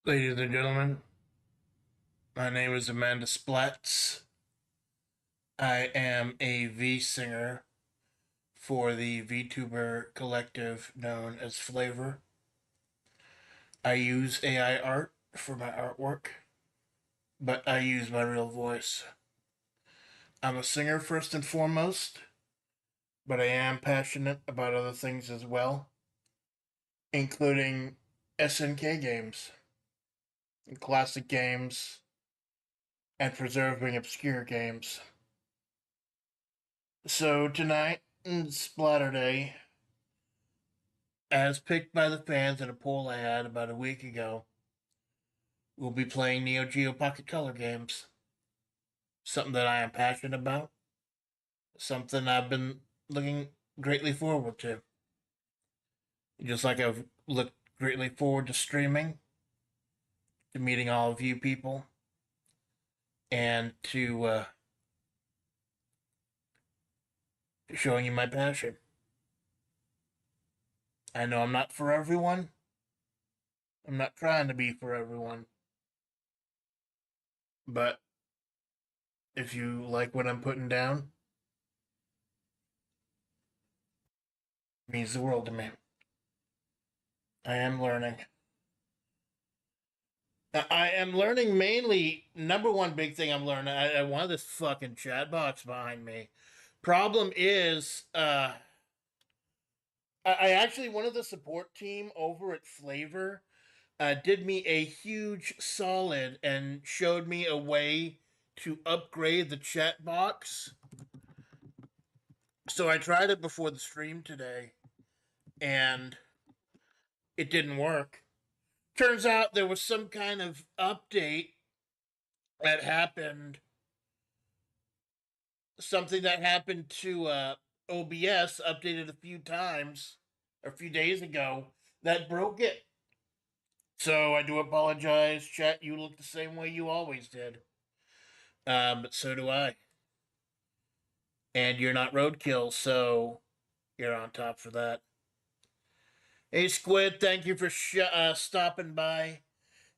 Ladies and gentlemen, my name is Amanda Splatts. I am a V singer for the VTuber collective known as FlaVR. I use AI art for my artwork, but I use my real voice. I'm a singer first and foremost, but I am passionate about other things as well, including SNK games, classic games, and preserving obscure games. So tonight, Splatterday, as picked by the fans in a poll I had about a week ago, we'll be playing Neo Geo Pocket Color games. Something that I am passionate about. Something I've been looking greatly forward to. Just like I've looked greatly forward to streaming, to meeting all of you people, and to showing you my passion. I know I'm not for everyone. I'm not trying to be for everyone. But if you like what I'm putting down, it means the world to me. I am learning. I am learning mainly. Number one big thing I'm learning. I want this fucking chat box behind me. Problem is, I actually one of the support team over at FlaVR did me a huge solid and showed me a way to upgrade the chat box. So I tried it before the stream today, and it didn't work. Turns out there was some kind of update that happened, something that happened to OBS, updated a few times, a few days ago, that broke it. So I do apologize, chat. You look the same way you always did. But so do I. And you're not roadkill, so you're on top for that. Hey, Squid, thank you for stopping by.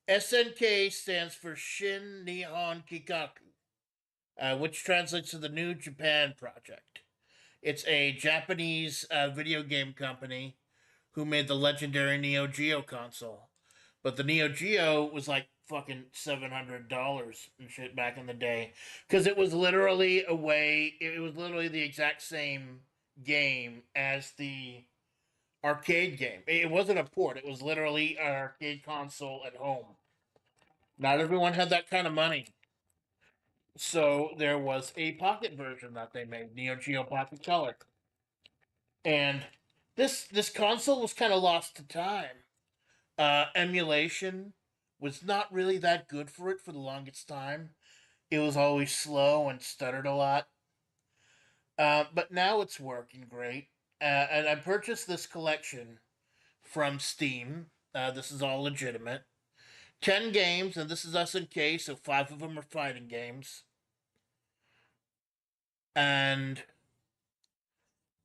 SNK stands for Shin Nihon Kikaku, which translates to the New Japan Project. It's a Japanese video game company who made the legendary Neo Geo console. But the Neo Geo was like fucking $700 and shit back in the day. Because it was literally a way, it was literally the exact same game as the arcade game. It wasn't a port, it was literally an arcade console at home. Not everyone had that kind of money. So there was a pocket version that they made, Neo Geo Pocket Color. And this console was kind of lost to time. Emulation was not really that good for it for the longest time. It was always slow and stuttered a lot. But now it's working great. And I purchased this collection from Steam. This is all legitimate. 10 games, and this is SNK, so 5 of them are fighting games. And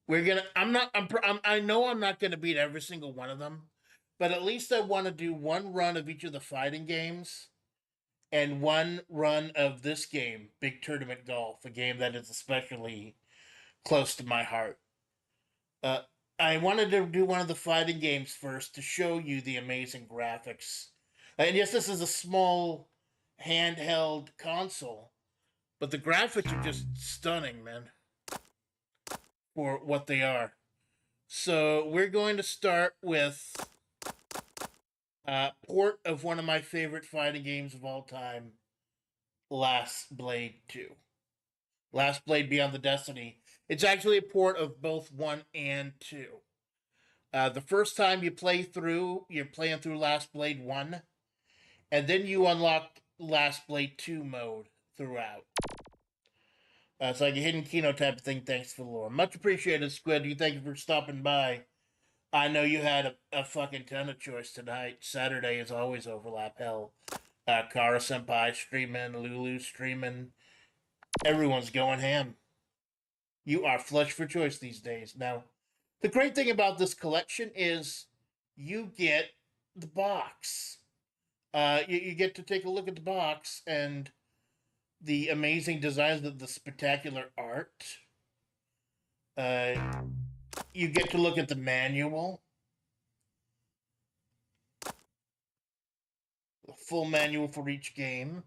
we're gonna. I know I'm not gonna beat every single one of them, but at least I want to do one run of each of the fighting games and one run of this game, Big Tournament Golf, a game that is especially close to my heart. Uh, I wanted to do one of the fighting games first to show you the amazing graphics. And yes, this is a small handheld console, but the graphics are just stunning, man, for what they are. So we're going to start with port of one of my favorite fighting games of all time, Last Blade 2. Last Blade Beyond the Destiny. It's actually a port of both 1 and 2. The first time you play through, you're playing through Last Blade 1, and then you unlock Last Blade 2 mode throughout. It's like a hidden Kino type of thing, thanks for the lore. Much appreciated, Squid. You thank you for stopping by. I know you had a fucking ton of choice tonight. Saturday is always overlap hell. Kara Senpai streaming, Lulu streaming. Everyone's going ham. You are flush for choice these days. Now, the great thing about this collection is you get the box. You get to take a look at the box and the amazing designs of the spectacular art. You get to look at the manual, the full manual for each game.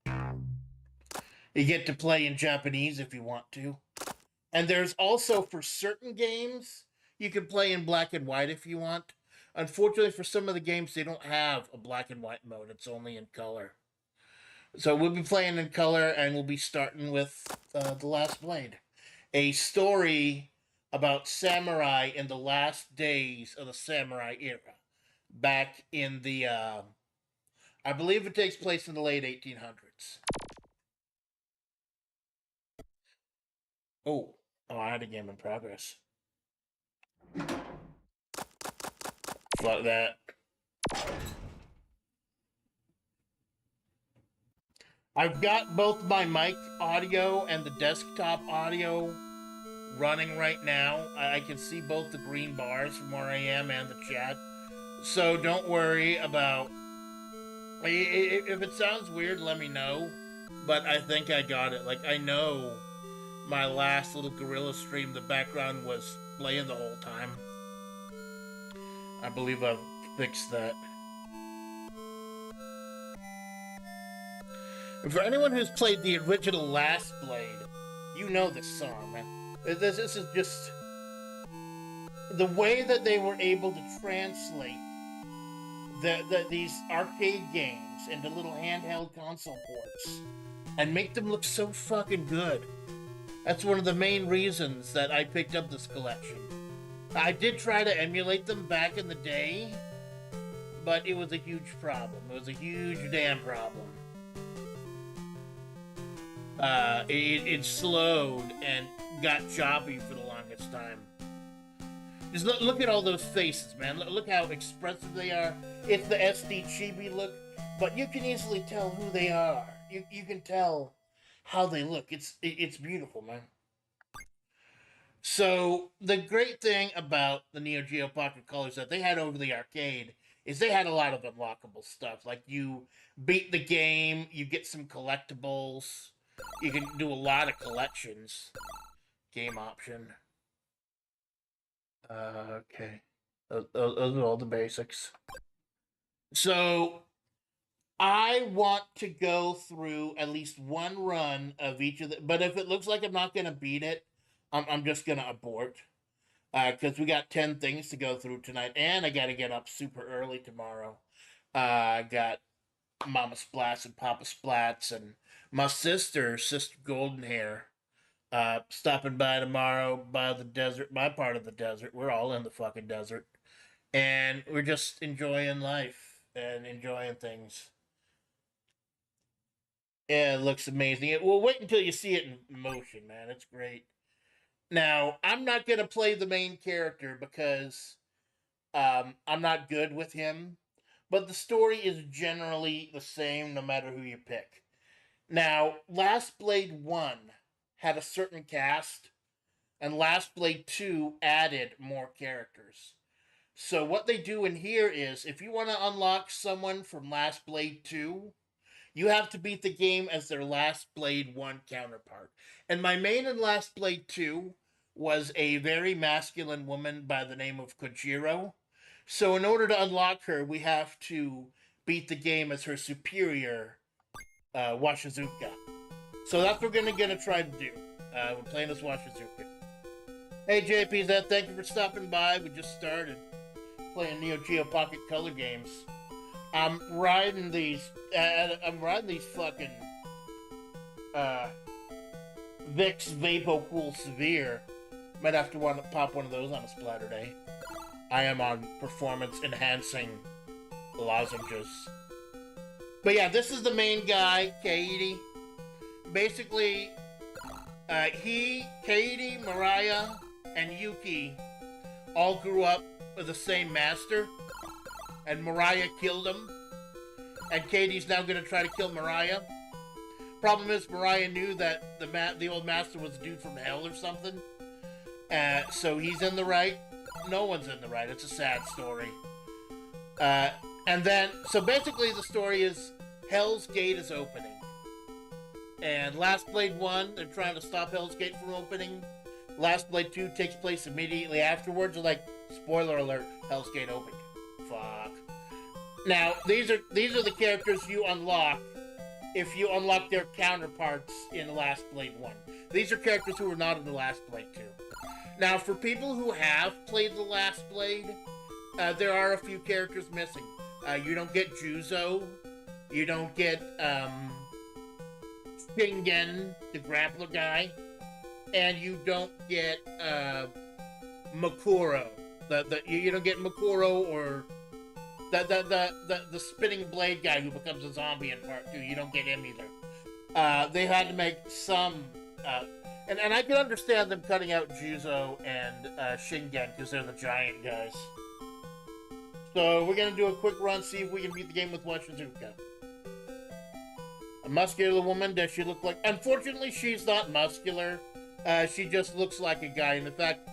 You get to play in Japanese if you want to. And there's also, for certain games, you can play in black and white if you want. Unfortunately, for some of the games, they don't have a black and white mode. It's only in color. So we'll be playing in color, and we'll be starting with The Last Blade, a story about samurai in the last days of the samurai era, back in the, I believe it takes place in the late 1800s. Oh, I had a game in progress. Fuck that. I've got both my mic audio and the desktop audio running right now. I can see both the green bars from where I am and the chat. So don't worry about... If it sounds weird, let me know. But I think I got it. Like, I know my last little gorilla stream, the background was playing the whole time. I believe I've fixed that. For anyone who's played the original Last Blade, you know this song, man. This is just... the way that they were able to translate these arcade games into little handheld console ports and make them look so fucking good. That's one of the main reasons that I picked up this collection. I did try to emulate them back in the day, but it was a huge problem. It was a huge damn problem. It slowed and got choppy for the longest time. Just look at all those faces, man. Look how expressive they are. It's the SD chibi look, but you can easily tell who they are. You can tell how they look. It's beautiful, man. So the great thing about the Neo Geo Pocket Colors that they had over the arcade is they had a lot of unlockable stuff. Like, you beat the game, you get some collectibles. You can do a lot of collections. Game option. Okay. Those are all the basics. So, I want to go through at least one run of each of the... But if it looks like I'm not going to beat it, I'm just going to abort. Because we got 10 things to go through tonight. And I got to get up super early tomorrow. I got Mama Splatts and Papa Splatts and my Sister Golden Hair, stopping by tomorrow by the desert, my part of the desert. We're all in the fucking desert. And we're just enjoying life and enjoying things. Yeah, it looks amazing. Well, wait until you see it in motion, man. It's great. Now, I'm not going to play the main character because I'm not good with him. But the story is generally the same no matter who you pick. Now, Last Blade 1 had a certain cast, and Last Blade 2 added more characters. So what they do in here is, if you want to unlock someone from Last Blade 2, you have to beat the game as their Last Blade 1 counterpart. And my main in Last Blade 2 was a very masculine woman by the name of Kojiro. So in order to unlock her, we have to beat the game as her superior, Washizuka. So that's what we're gonna try to do. We're playing as Washizuka. Hey JPZ, thank you for stopping by. We just started playing Neo Geo Pocket Color games. I'm riding these fucking Vicks Vapo Cool Severe. Might have to pop one of those on a Splatterday. I am on performance enhancing lozenges. But yeah, this is the main guy, Kaede. Basically, Kaede, Mariah, and Yuki all grew up with the same master. And Mariah killed him. And Kaede's now going to try to kill Mariah. Problem is, Mariah knew that the old master was a dude from hell or something. So he's in the right. no one's in the right. It's a sad story. And then, so basically the story is Hell's Gate is opening. And Last Blade 1, they're trying to stop Hell's Gate from opening. Last Blade 2 takes place immediately afterwards. They're like, spoiler alert, Hell's Gate opened. Fuck. Now, these are the characters you unlock if you unlock their counterparts in Last Blade 1. These are characters who were not in the Last Blade 2. Now, for people who have played the Last Blade, there are a few characters missing. You don't get Juzo. You don't get, Shingen, the grappler guy. And you don't get, Makuro. You don't get Makuro or the spinning blade guy who becomes a zombie in part 2. You don't get him either. They had to make some, and I can understand them cutting out Juzo and Shingen because they're the giant guys. So we're gonna do a quick run, see if we can beat the game with Washizuka. A muscular woman, does she look like? Unfortunately, she's not muscular. She just looks like a guy. And in fact,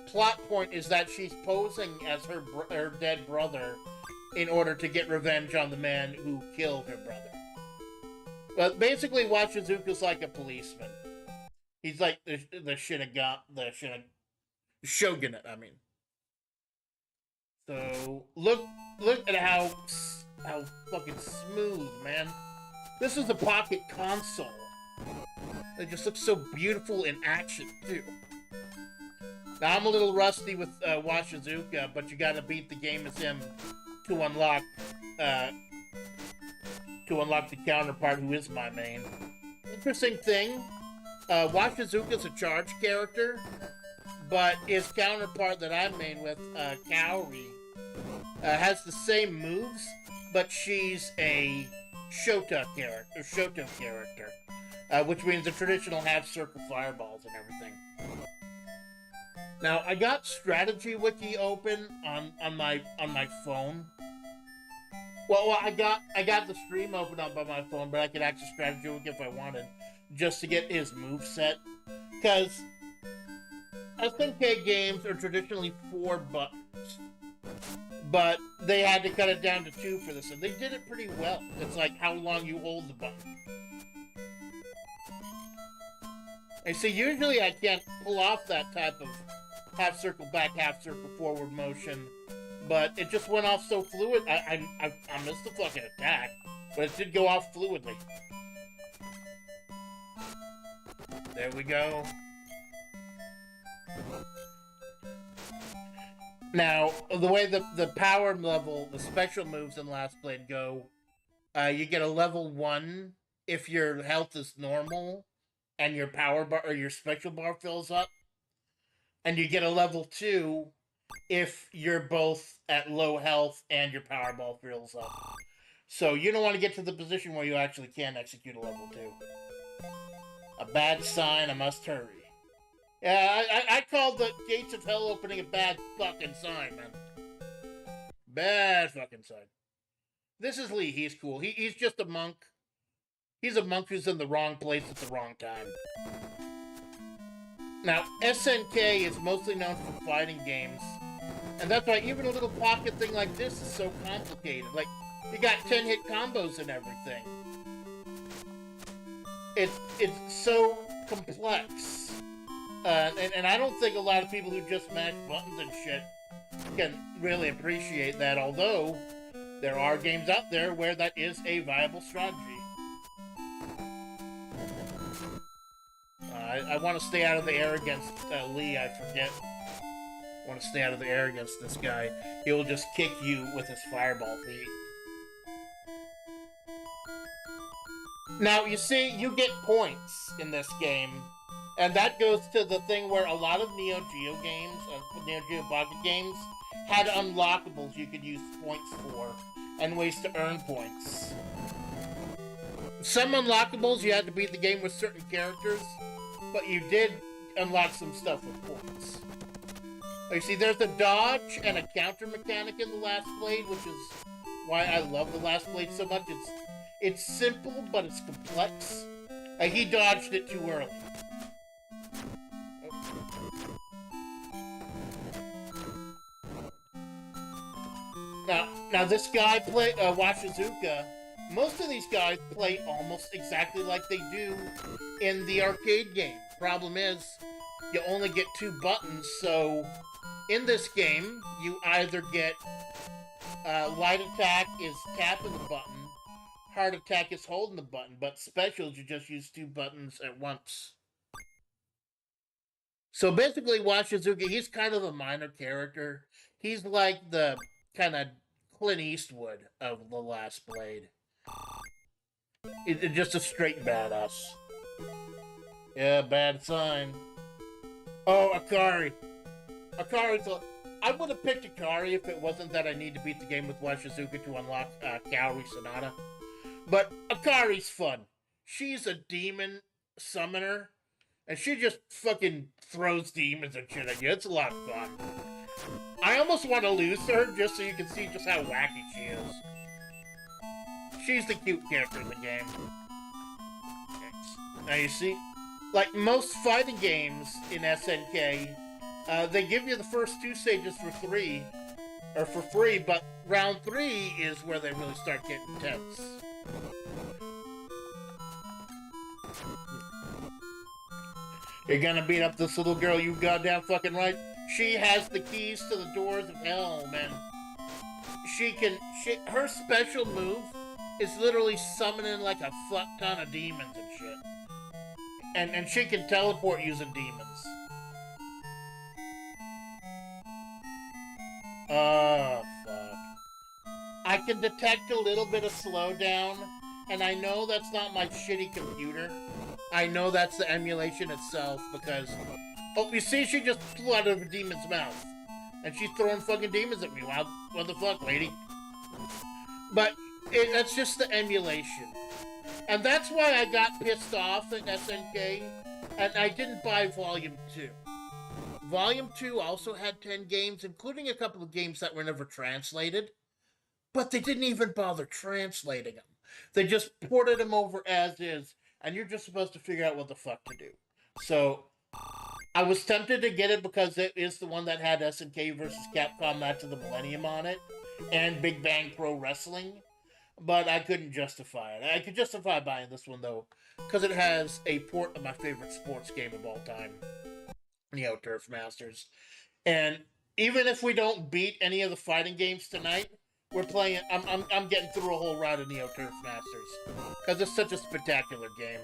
plot point is that she's posing as her dead brother in order to get revenge on the man who killed her brother. But basically, Washizuka's like a policeman. He's like the shogunate, I mean. So, look at how fucking smooth, man. This is a pocket console. It just looks so beautiful in action, too. Now, I'm a little rusty with Washizuka, but you gotta beat the game as him to unlock the counterpart who is my main. Interesting thing, Washizuka's a charge character, but his counterpart that I'm main with, Kaori, has the same moves, but she's a Shoto character, which means the traditional half-circle fireballs and everything. Now, I got Strategy Wiki open on my phone. Well, I got the stream open up on my phone, but I could access Strategy Wiki if I wanted, just to get his moveset. Because SNK games are traditionally 4 buttons, but they had to cut it down to 2 for this, and they did it pretty well. It's like how long you hold the button. And see, usually I can't pull off that type of half-circle back, half-circle forward motion, but it just went off so fluid. I missed the fucking attack, but it did go off fluidly. There we go. Now, the way the power level, the special moves in Last Blade go, you get a level 1 if your health is normal and your power bar or your special bar fills up. And you get a level 2 if you're both at low health and your power ball fills up. So you don't want to get to the position where you actually can execute a level 2. A bad sign, I must hurry. Yeah, I called the Gates of Hell opening a bad fucking sign, man. Bad fucking sign. This is Lee, he's cool. He's just a monk. He's a monk who's in the wrong place at the wrong time. Now, SNK is mostly known for fighting games, and that's why even a little pocket thing like this is so complicated. Like, you got 10-hit combos and everything. It's so complex. And I don't think a lot of people who just mash buttons and shit can really appreciate that, although there are games out there where that is a viable strategy. I want to stay out of the air against Lee, I forget. I want to stay out of the air against this guy. He will just kick you with his fireball feet. Now, you see, you get points in this game, and that goes to the thing where a lot of Neo Geo games, Neo Geo Pocket games, had unlockables you could use points for, and ways to earn points. Some unlockables you had to beat the game with certain characters, but you did unlock some stuff with points. You see, there's a dodge and a counter mechanic in the Last Blade, which is why I love the Last Blade so much. It's simple, but it's complex. He dodged it too early. Now this guy play Washizuka. Most of these guys play almost exactly like they do in the arcade game. Problem is, you only get 2 buttons, so in this game, you either get light attack is tapping the button, hard attack is holding the button, but specials you just use 2 buttons at once. So basically, Washizuka, he's kind of a minor character. He's like the kind of Clint Eastwood of the Last Blade. It's just a straight badass. Yeah, bad sign. Oh, Akari. Akari's a... I would have picked Akari if it wasn't that I need to beat the game with Washizuka to unlock Kaori Sonata. But Akari's fun. She's a demon summoner, and she just fucking throws demons and shit at you. It's a lot of fun. I almost want to lose her just so you can see just how wacky she is. She's the cute character in the game. Now you see, like most fighting games in SNK, they give you the first 2 stages for free, but round 3 is where they really start getting intense. You're gonna beat up this little girl, you goddamn fucking right. She has the keys to the doors of hell, man. Her special move is literally summoning like a fuck ton of demons and shit. And she can teleport using demons. Oh, fuck. I can detect a little bit of slowdown, and I know that's not my shitty computer. I know that's the emulation itself, because... Oh, you see, she just flew out of her demon's mouth. And she's throwing fucking demons at me. Wow, what the fuck, lady? But that's just the emulation. And that's why I got pissed off at SNK, and I didn't buy Volume 2. Volume 2 also had 10 games, including a couple of games that were never translated. But they didn't even bother translating them. They just ported them over as is, and you're just supposed to figure out what the fuck to do. So, I was tempted to get it because it is the one that had SNK vs. Capcom Match of the Millennium on it, and Big Bang Pro Wrestling, but I couldn't justify it. I could justify buying this one, though, because it has a port of my favorite sports game of all time, Neo Turf Masters. And even if we don't beat any of the fighting games tonight, we're playing. I'm getting through a whole round of Neo Turf Masters because it's such a spectacular game.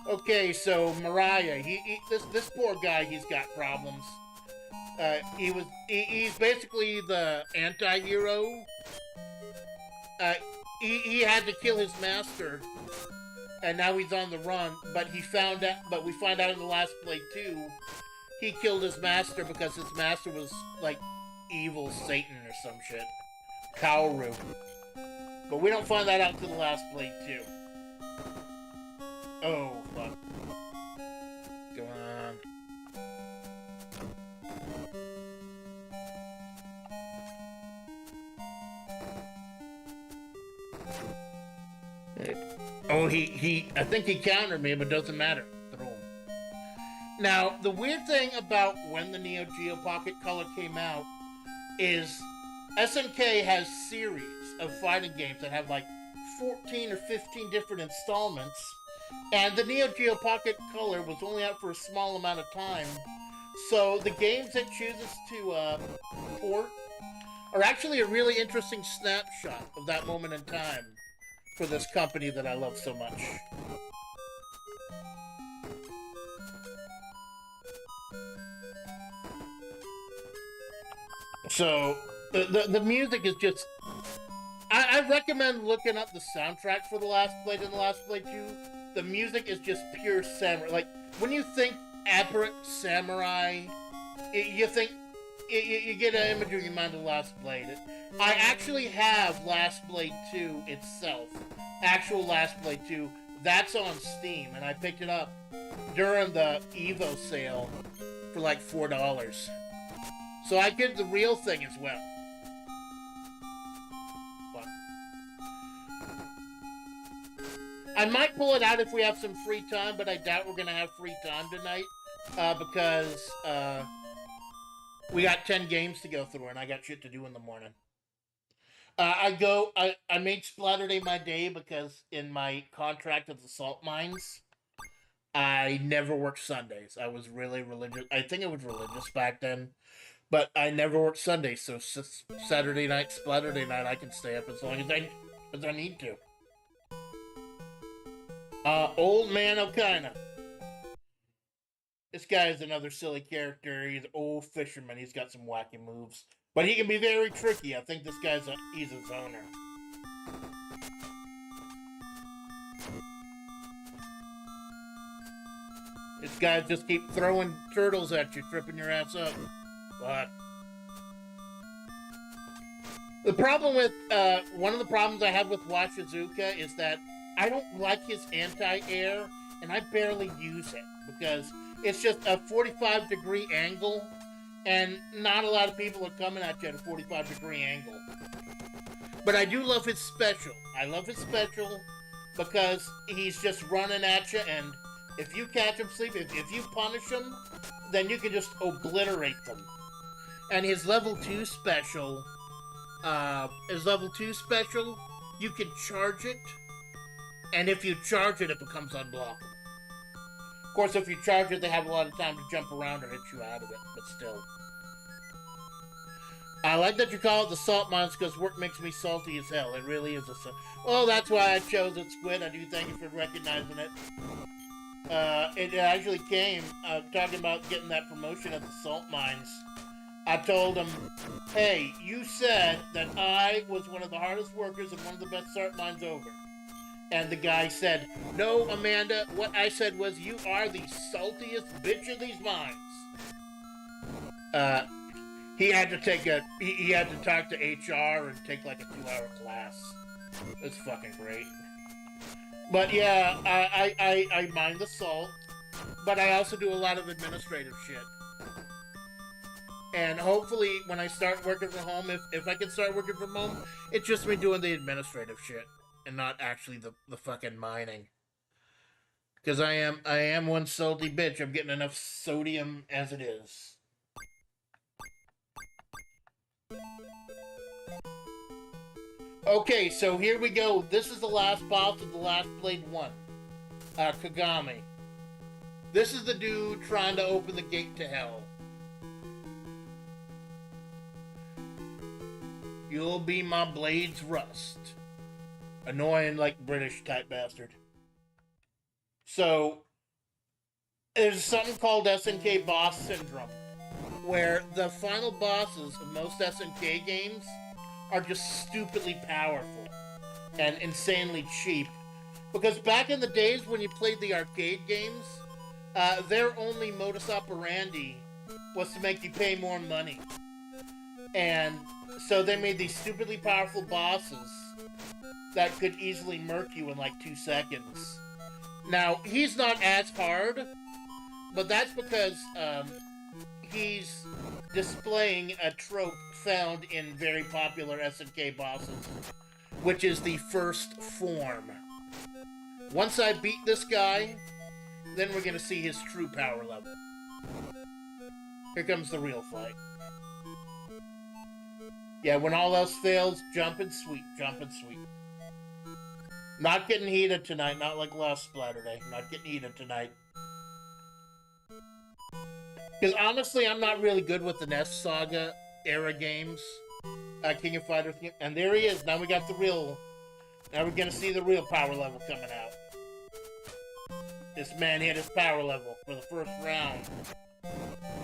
Okay, so Mariah, this poor guy, he's got problems. He's basically the anti-hero. He had to kill his master, and now he's on the run. But we find out in the Last Blade 2, he killed his master because his master was like evil Satan or some shit, Kaoru. But we don't find that out until the Last Blade 2. Oh, fuck. Go on. Oh, I think he countered me, but it doesn't matter. Throw him. Now, the weird thing about when the Neo Geo Pocket Color came out is SNK has series of fighting games that have like 14 or 15 different installments. And the Neo Geo Pocket Color was only out for a small amount of time. So the games it chooses to port are actually a really interesting snapshot of that moment in time for this company that I love so much. So the music is just... I recommend looking up the soundtrack for The Last Blade and The Last Blade 2. The music is just pure samurai. Like, when you think aberrant samurai, you think... You get an image in your mind of Last Blade. I actually have Last Blade 2 itself. Actual Last Blade 2. That's on Steam, and I picked it up during the Evo sale for like $4. So I get the real thing as well. But I might pull it out if we have some free time, but I doubt we're going to have free time tonight. Because we got 10 games to go through, and I got shit to do in the morning. I made Splatterday my day because in my contract at the salt mines, I never worked Sundays. I was really religious. I think I was religious back then, but I never worked Sundays. So Saturday night, Splatterday night, I can stay up as long as I need to. Old Man Okina. This guy is another silly character. He's an old fisherman. He's got some wacky moves. But he can be very tricky. I think this guy's he's a zoner. This guy just keep throwing turtles at you, tripping your ass up. But the problem with, one of the problems I have with Washizuka is that I don't like his anti-air, and I barely use it, because it's just a 45-degree angle, and not a lot of people are coming at you at a 45-degree angle. But I do love his special. I love his special because he's just running at you, and if you catch him sleeping, if you punish him, then you can just obliterate them. And his level 2 special, you can charge it, and if you charge it, it becomes unblockable. Of course, if you charge it, they have a lot of time to jump around or hit you out of it, but still. I like that you call it the salt mines because work makes me salty as hell. It really is a salt. Well, that's why I chose it, Squid. I do thank you for recognizing it. It actually came, talking about getting that promotion at the salt mines. I told him, hey, you said that I was one of the hardest workers and one of the best salt mines over. And the guy said, no, Amanda, what I said was you are the saltiest bitch of these mines. He had to take he had to talk to HR and take like a 2-hour class. It's fucking great. But yeah, I mine the salt, but I also do a lot of administrative shit. And hopefully when I start working from home, if I can start working from home, it's just me doing the administrative shit and not actually the fucking mining. Because I am one salty bitch. I'm getting enough sodium as it is. Okay, so here we go. This is the last boss of the last played one. Kagami. This is the dude trying to open the gate to hell. You'll be my blade's rust. Annoying, like, British type bastard. So, there's something called SNK boss syndrome, where the final bosses of most SNK games are just stupidly powerful and insanely cheap. Because back in the days when you played the arcade games, their only modus operandi was to make you pay more money. And so they made these stupidly powerful bosses that could easily murk you in like 2 seconds. Now, he's not as hard, but that's because he's displaying a trope found in very popular SNK bosses, which is the first form. Once I beat this guy, then we're gonna see his true power level. Here comes the real fight. Yeah, when all else fails, jump and sweep, jump and sweep. Not getting heated tonight, not like last Splatterday. Not getting heated tonight. Because honestly, I'm not really good with the NES Saga era games. King of Fighters. And there he is. Now we got the real... Now we're going to see the real power level coming out. This man hit his power level for the first round.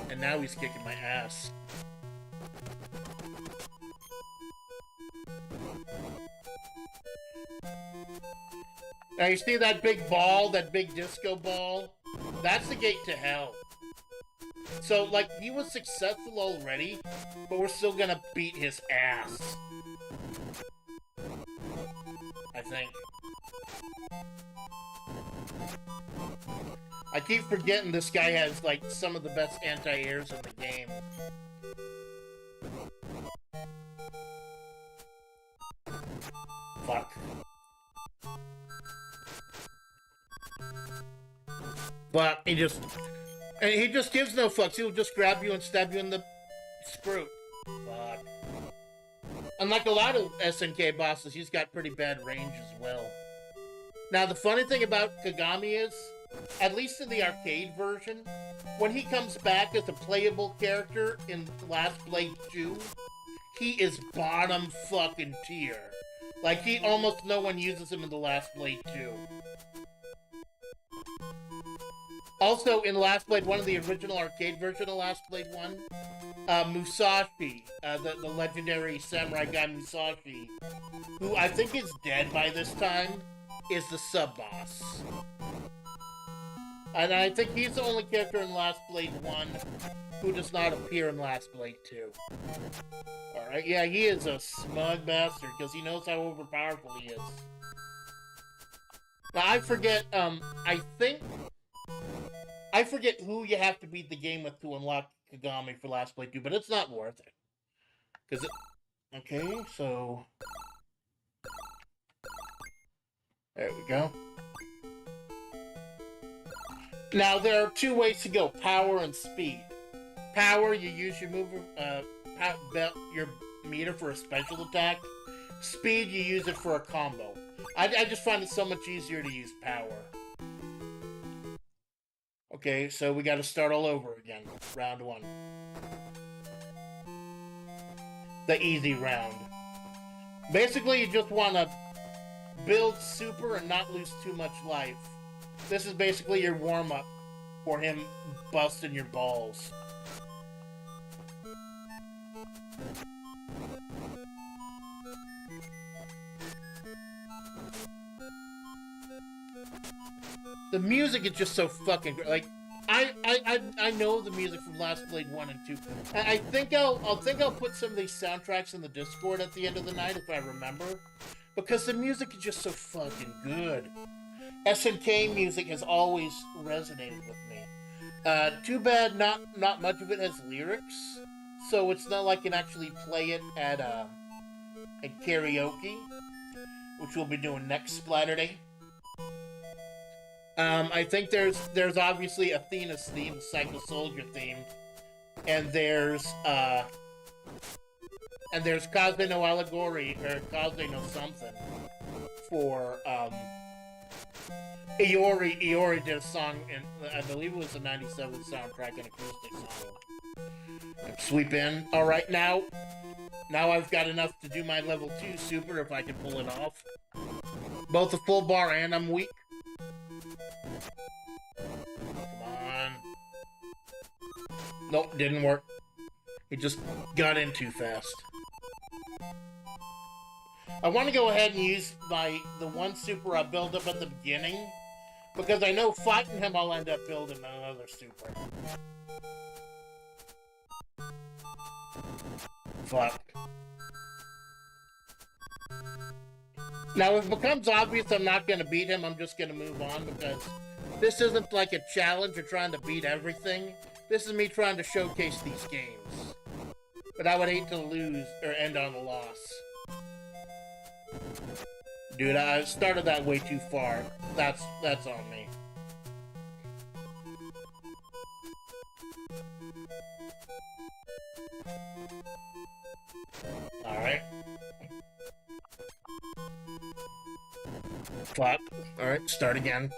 And now he's kicking my ass. Now you see that big ball, that big disco ball? That's the gate to hell. So, like, he was successful already, but we're still gonna beat his ass. I think. I keep forgetting this guy has, like, some of the best anti-airs in the game. Fuck. But he just gives no fucks. He'll just grab you and stab you in the screw. Fuck. Unlike a lot of SNK bosses, he's got pretty bad range as well. Now, the funny thing about Kagami is, at least in the arcade version, when he comes back as a playable character in Last Blade 2, he is bottom fucking tier. Like, almost no one uses him in the Last Blade 2. Also, in Last Blade 1, the original arcade version of Last Blade 1, Musashi, the legendary samurai guy Musashi, who I think is dead by this time, is the sub-boss. And I think he's the only character in Last Blade 1 who does not appear in Last Blade 2. Alright, yeah, he is a smug bastard, because he knows how overpowerful he is. Now, I forget who you have to beat the game with to unlock Kagami for Last Blade 2, but it's not worth it. Because okay, so... there we go. Now, there are two ways to go, power and speed. Power, you use your your meter for a special attack. Speed, you use it for a combo. I just find it so much easier to use power. Okay, so we gotta start all over again. Round 1. The easy round. Basically, you just want to build super and not lose too much life. This is basically your warm-up for him busting your balls. The music is just so fucking great. Like, I know the music from Last Blade 1 and 2. I think I'll put some of these soundtracks in the Discord at the end of the night if I remember, because the music is just so fucking good. SNK music has always resonated with me. Too bad not much of it has lyrics, so it's not like I can actually play it at karaoke, which we'll be doing next Splatterday. I think there's obviously Athena's theme, the Psycho Soldier theme, and there's Kaze no Allegory, or Kaze no something, for, Iori did a song, in, I believe it was the 97 soundtrack, an acoustic song. Sweep in. Alright, now I've got enough to do my level 2 super if I can pull it off. Both a full bar and I'm weak. Come on. Nope, didn't work. It just got in too fast. I want to go ahead and use the one super I build up at the beginning, because I know fighting him I'll end up building another super. Fuck. Now, if it becomes obvious I'm not going to beat him, I'm just going to move on, because this isn't like a challenge or trying to beat everything. This is me trying to showcase these games. But I would hate to lose or end on a loss. Dude, I started that way too far. That's on me. Alright. Fuck. Alright, start again.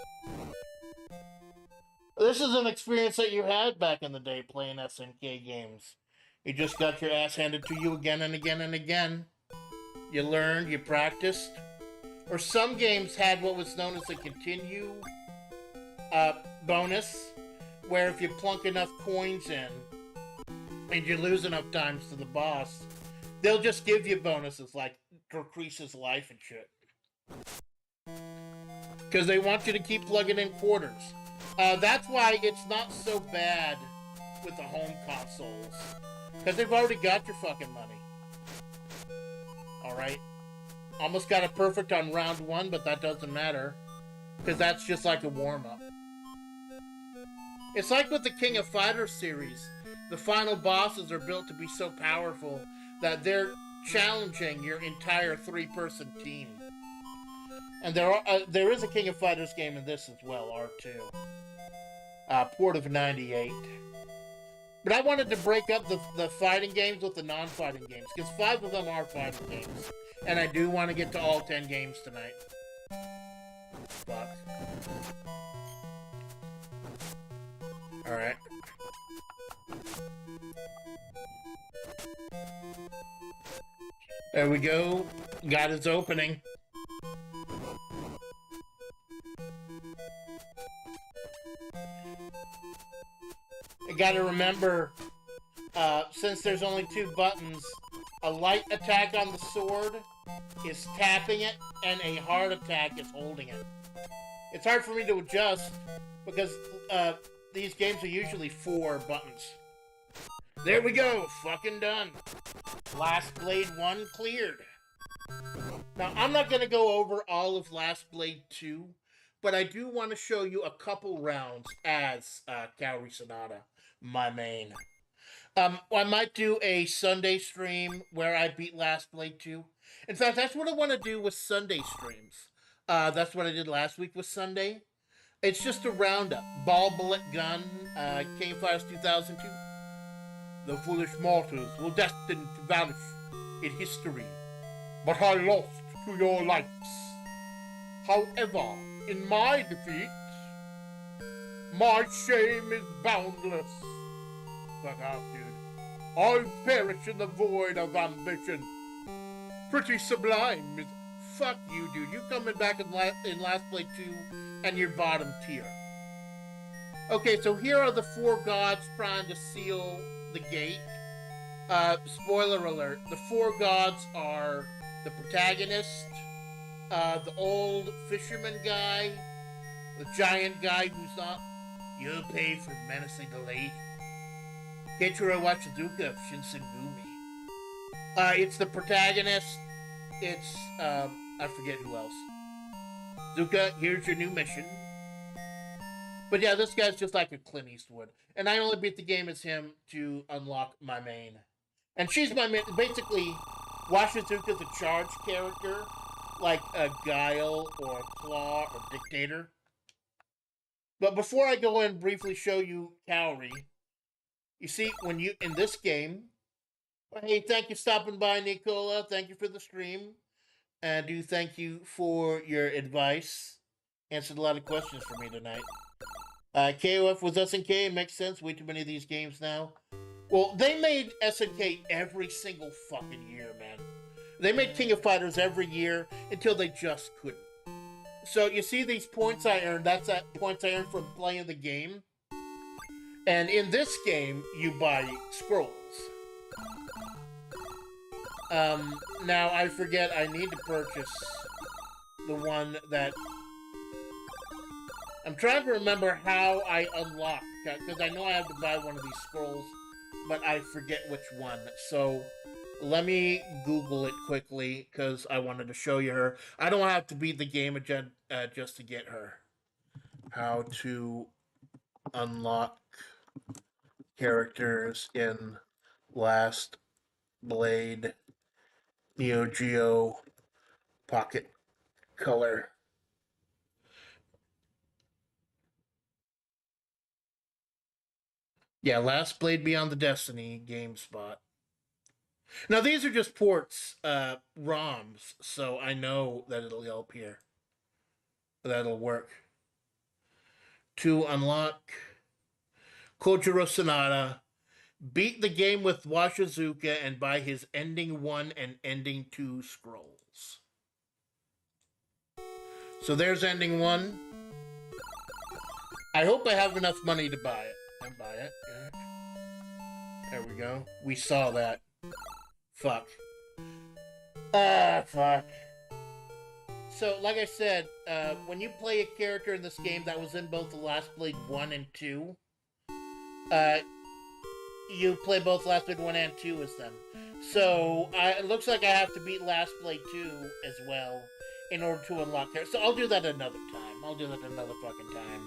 This is an experience that you had back in the day playing SNK games. You just got your ass handed to you again and again and again. You learned, you practiced. Or some games had what was known as a continue bonus, where if you plunk enough coins in, and you lose enough times to the boss, they'll just give you bonuses like decreases life and shit. Because they want you to keep plugging in quarters. That's why it's not so bad with the home consoles. Because they've already got your fucking money. Alright? Almost got it perfect on round 1, but that doesn't matter. Because that's just like a warm-up. It's like with the King of Fighters series. The final bosses are built to be so powerful that they're challenging your entire 3-person team. And there is a King of Fighters game in this as well, R2. Port of 98. But I wanted to break up the fighting games with the non-fighting games, because 5 of them are fighting games. And I do want to get to all 10 games tonight. Fuck. Alright. There we go. Got his opening. I gotta remember, since there's only 2 buttons, a light attack on the sword is tapping it, and a hard attack is holding it. It's hard for me to adjust, because these games are usually 4 buttons. There we go, fucking done. Last Blade 1 cleared. Now, I'm not going to go over all of Last Blade 2, but I do want to show you a couple rounds as Kaori Sonata, my main. I might do a Sunday stream where I beat Last Blade 2. In fact, that's what I want to do with Sunday streams. That's what I did last week with Sunday. It's just a roundup. Ball, bullet, gun, King of Fighters 2002. The foolish mortals were destined to vanish in history, but I lost to your lights. However, in my defeat, my shame is boundless. Fuck off, dude. I'll perish in the void of ambition. Pretty sublime is... Fuck you, dude. You coming back in Last Blade 2, and you're bottom tier. Okay, so here are the 4 gods trying to seal the gate. Spoiler alert. The 4 gods are the protagonist, the old fisherman guy, the giant guy who's not... You'll pay for menacing the lady. Keiichiro Wachizuka of Shinsengumi. It's the protagonist. It's, I forget who else. Zuka, here's your new mission. But yeah, this guy's just like a Clint Eastwood. And I only beat the game as him to unlock my main. And she's my main. Basically, Washizuka's a charge character, like a Guile or a Claw or Dictator. But before I go in and briefly show you Kaori, you see, when you, in this game, hey, thank you for stopping by, Nicola. Thank you for the stream. And do thank you for your advice. Answered a lot of questions for me tonight. KOF was SNK. Makes sense. Way too many of these games now. Well, they made SNK every single fucking year, man. They made King of Fighters every year until they just couldn't. So you see these points I earned. That's points I earned from playing the game. And in this game, you buy scrolls. Now I forget I need to purchase the one that... I'm trying to remember how I unlock, because I know I have to buy one of these scrolls, but I forget which one. So let me Google it quickly, because I wanted to show you her. I don't have to beat the game just to get her. How to unlock characters in Last Blade Neo Geo Pocket Color. Yeah, Last Blade Beyond the Destiny, GameSpot. Now, these are just ports, ROMs, so I know that it'll help here. That'll work. To unlock Kojiro Sonata, beat the game with Washizuka and buy his Ending 1 and Ending 2 scrolls. So there's Ending 1. I hope I have enough money to buy it. And buy it. Yeah. There we go. We saw that. Fuck. Fuck. So, like I said, when you play a character in this game that was in both the Last Blade 1 and 2, you play both Last Blade 1 and 2 as them. So, it looks like I have to beat Last Blade 2 as well in order to unlock her. So I'll do that another time. I'll do that another fucking time.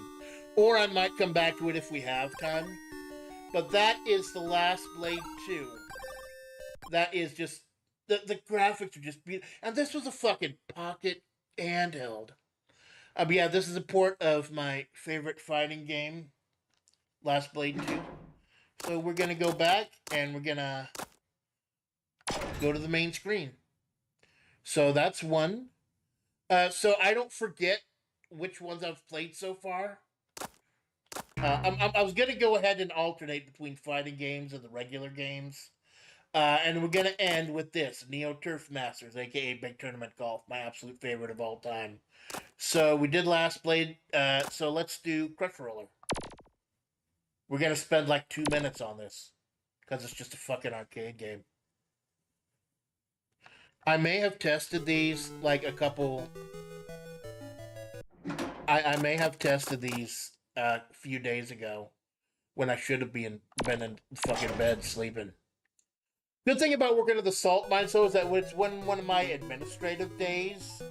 Or I might come back to it if we have time. But that is the Last Blade 2. That is just... The graphics are just beautiful. And this was a fucking pocket handheld. But yeah, this is a port of my favorite fighting game, Last Blade 2. So we're gonna go back and we're gonna go to the main screen. So that's one. So I don't forget which ones I've played so far. I was gonna go ahead and alternate between fighting games and the regular games. And we're gonna end with this Neo Turf Masters, aka Big Tournament Golf, my absolute favorite of all time. So we did last play. So let's do Crush Roller. We're gonna spend like 2 minutes on this because it's just a fucking arcade game. I may have tested these like a couple. I may have tested these a few days ago when I should have been in fucking bed sleeping. Good thing about working at the salt mines, though, is that it's one of my administrative days.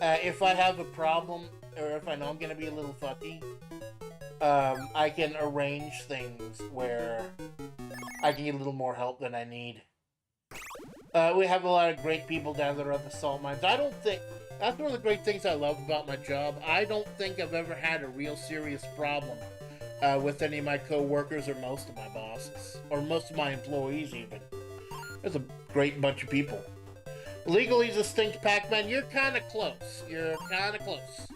If I have a problem, or if I know I'm gonna be a little fucky, I can arrange things where I can get a little more help than I need. We have a lot of great people down there at the salt mines. I don't think that's one of the great things I love about my job. I don't think I've ever had a real serious problem with any of my co-workers or most of my bosses, or most of my employees even. There's a great bunch of people. Legally distinct Pac-Man, you're kind of close. You're kind of close.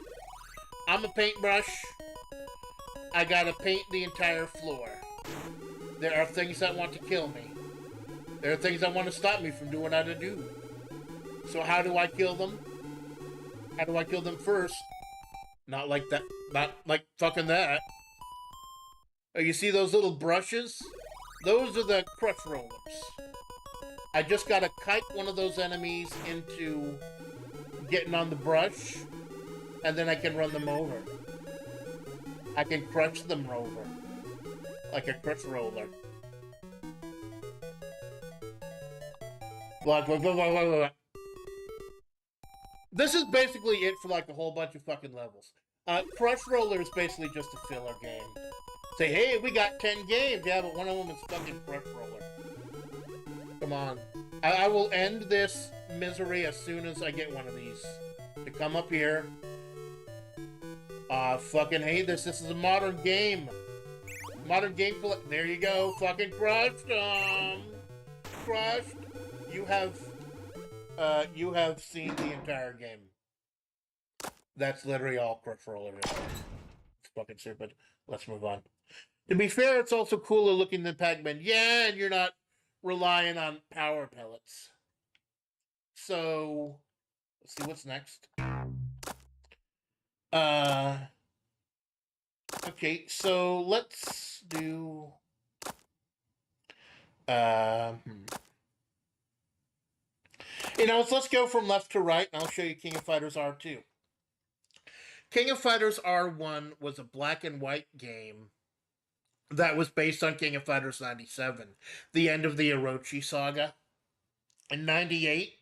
I'm a paintbrush. I gotta paint the entire floor. There are things that want to kill me. There are things that want to stop me from doing what I do. So how do I kill them? How do I kill them first? Not like that. Not like fucking that. Oh, you see those little brushes? Those are the crush rollers. I just gotta kite one of those enemies into getting on the brush, and then I can run them over. I can crush them over. Like a crush roller. This is basically it for like a whole bunch of fucking levels. Crush Roller is basically just a filler game. Say, hey, we got 10 games. Yeah, but one of them is fucking Crush Roller. Come on. I will end this misery as soon as I get one of these. To come up here. Fucking hate this. This is a modern game. Modern game. There you go. Fucking crushed them. Crushed. You have seen the entire game. That's literally all Crush Roller is. It's fucking stupid. Let's move on. To be fair, it's also cooler looking than Pac-Man. Yeah, and you're not relying on power pellets. So, let's see what's next. Okay, so let's do... You know, let's go from left to right, and I'll show you King of Fighters R2. King of Fighters R1 was a black and white game that was based on King of Fighters 97, the end of the Orochi saga. In 98,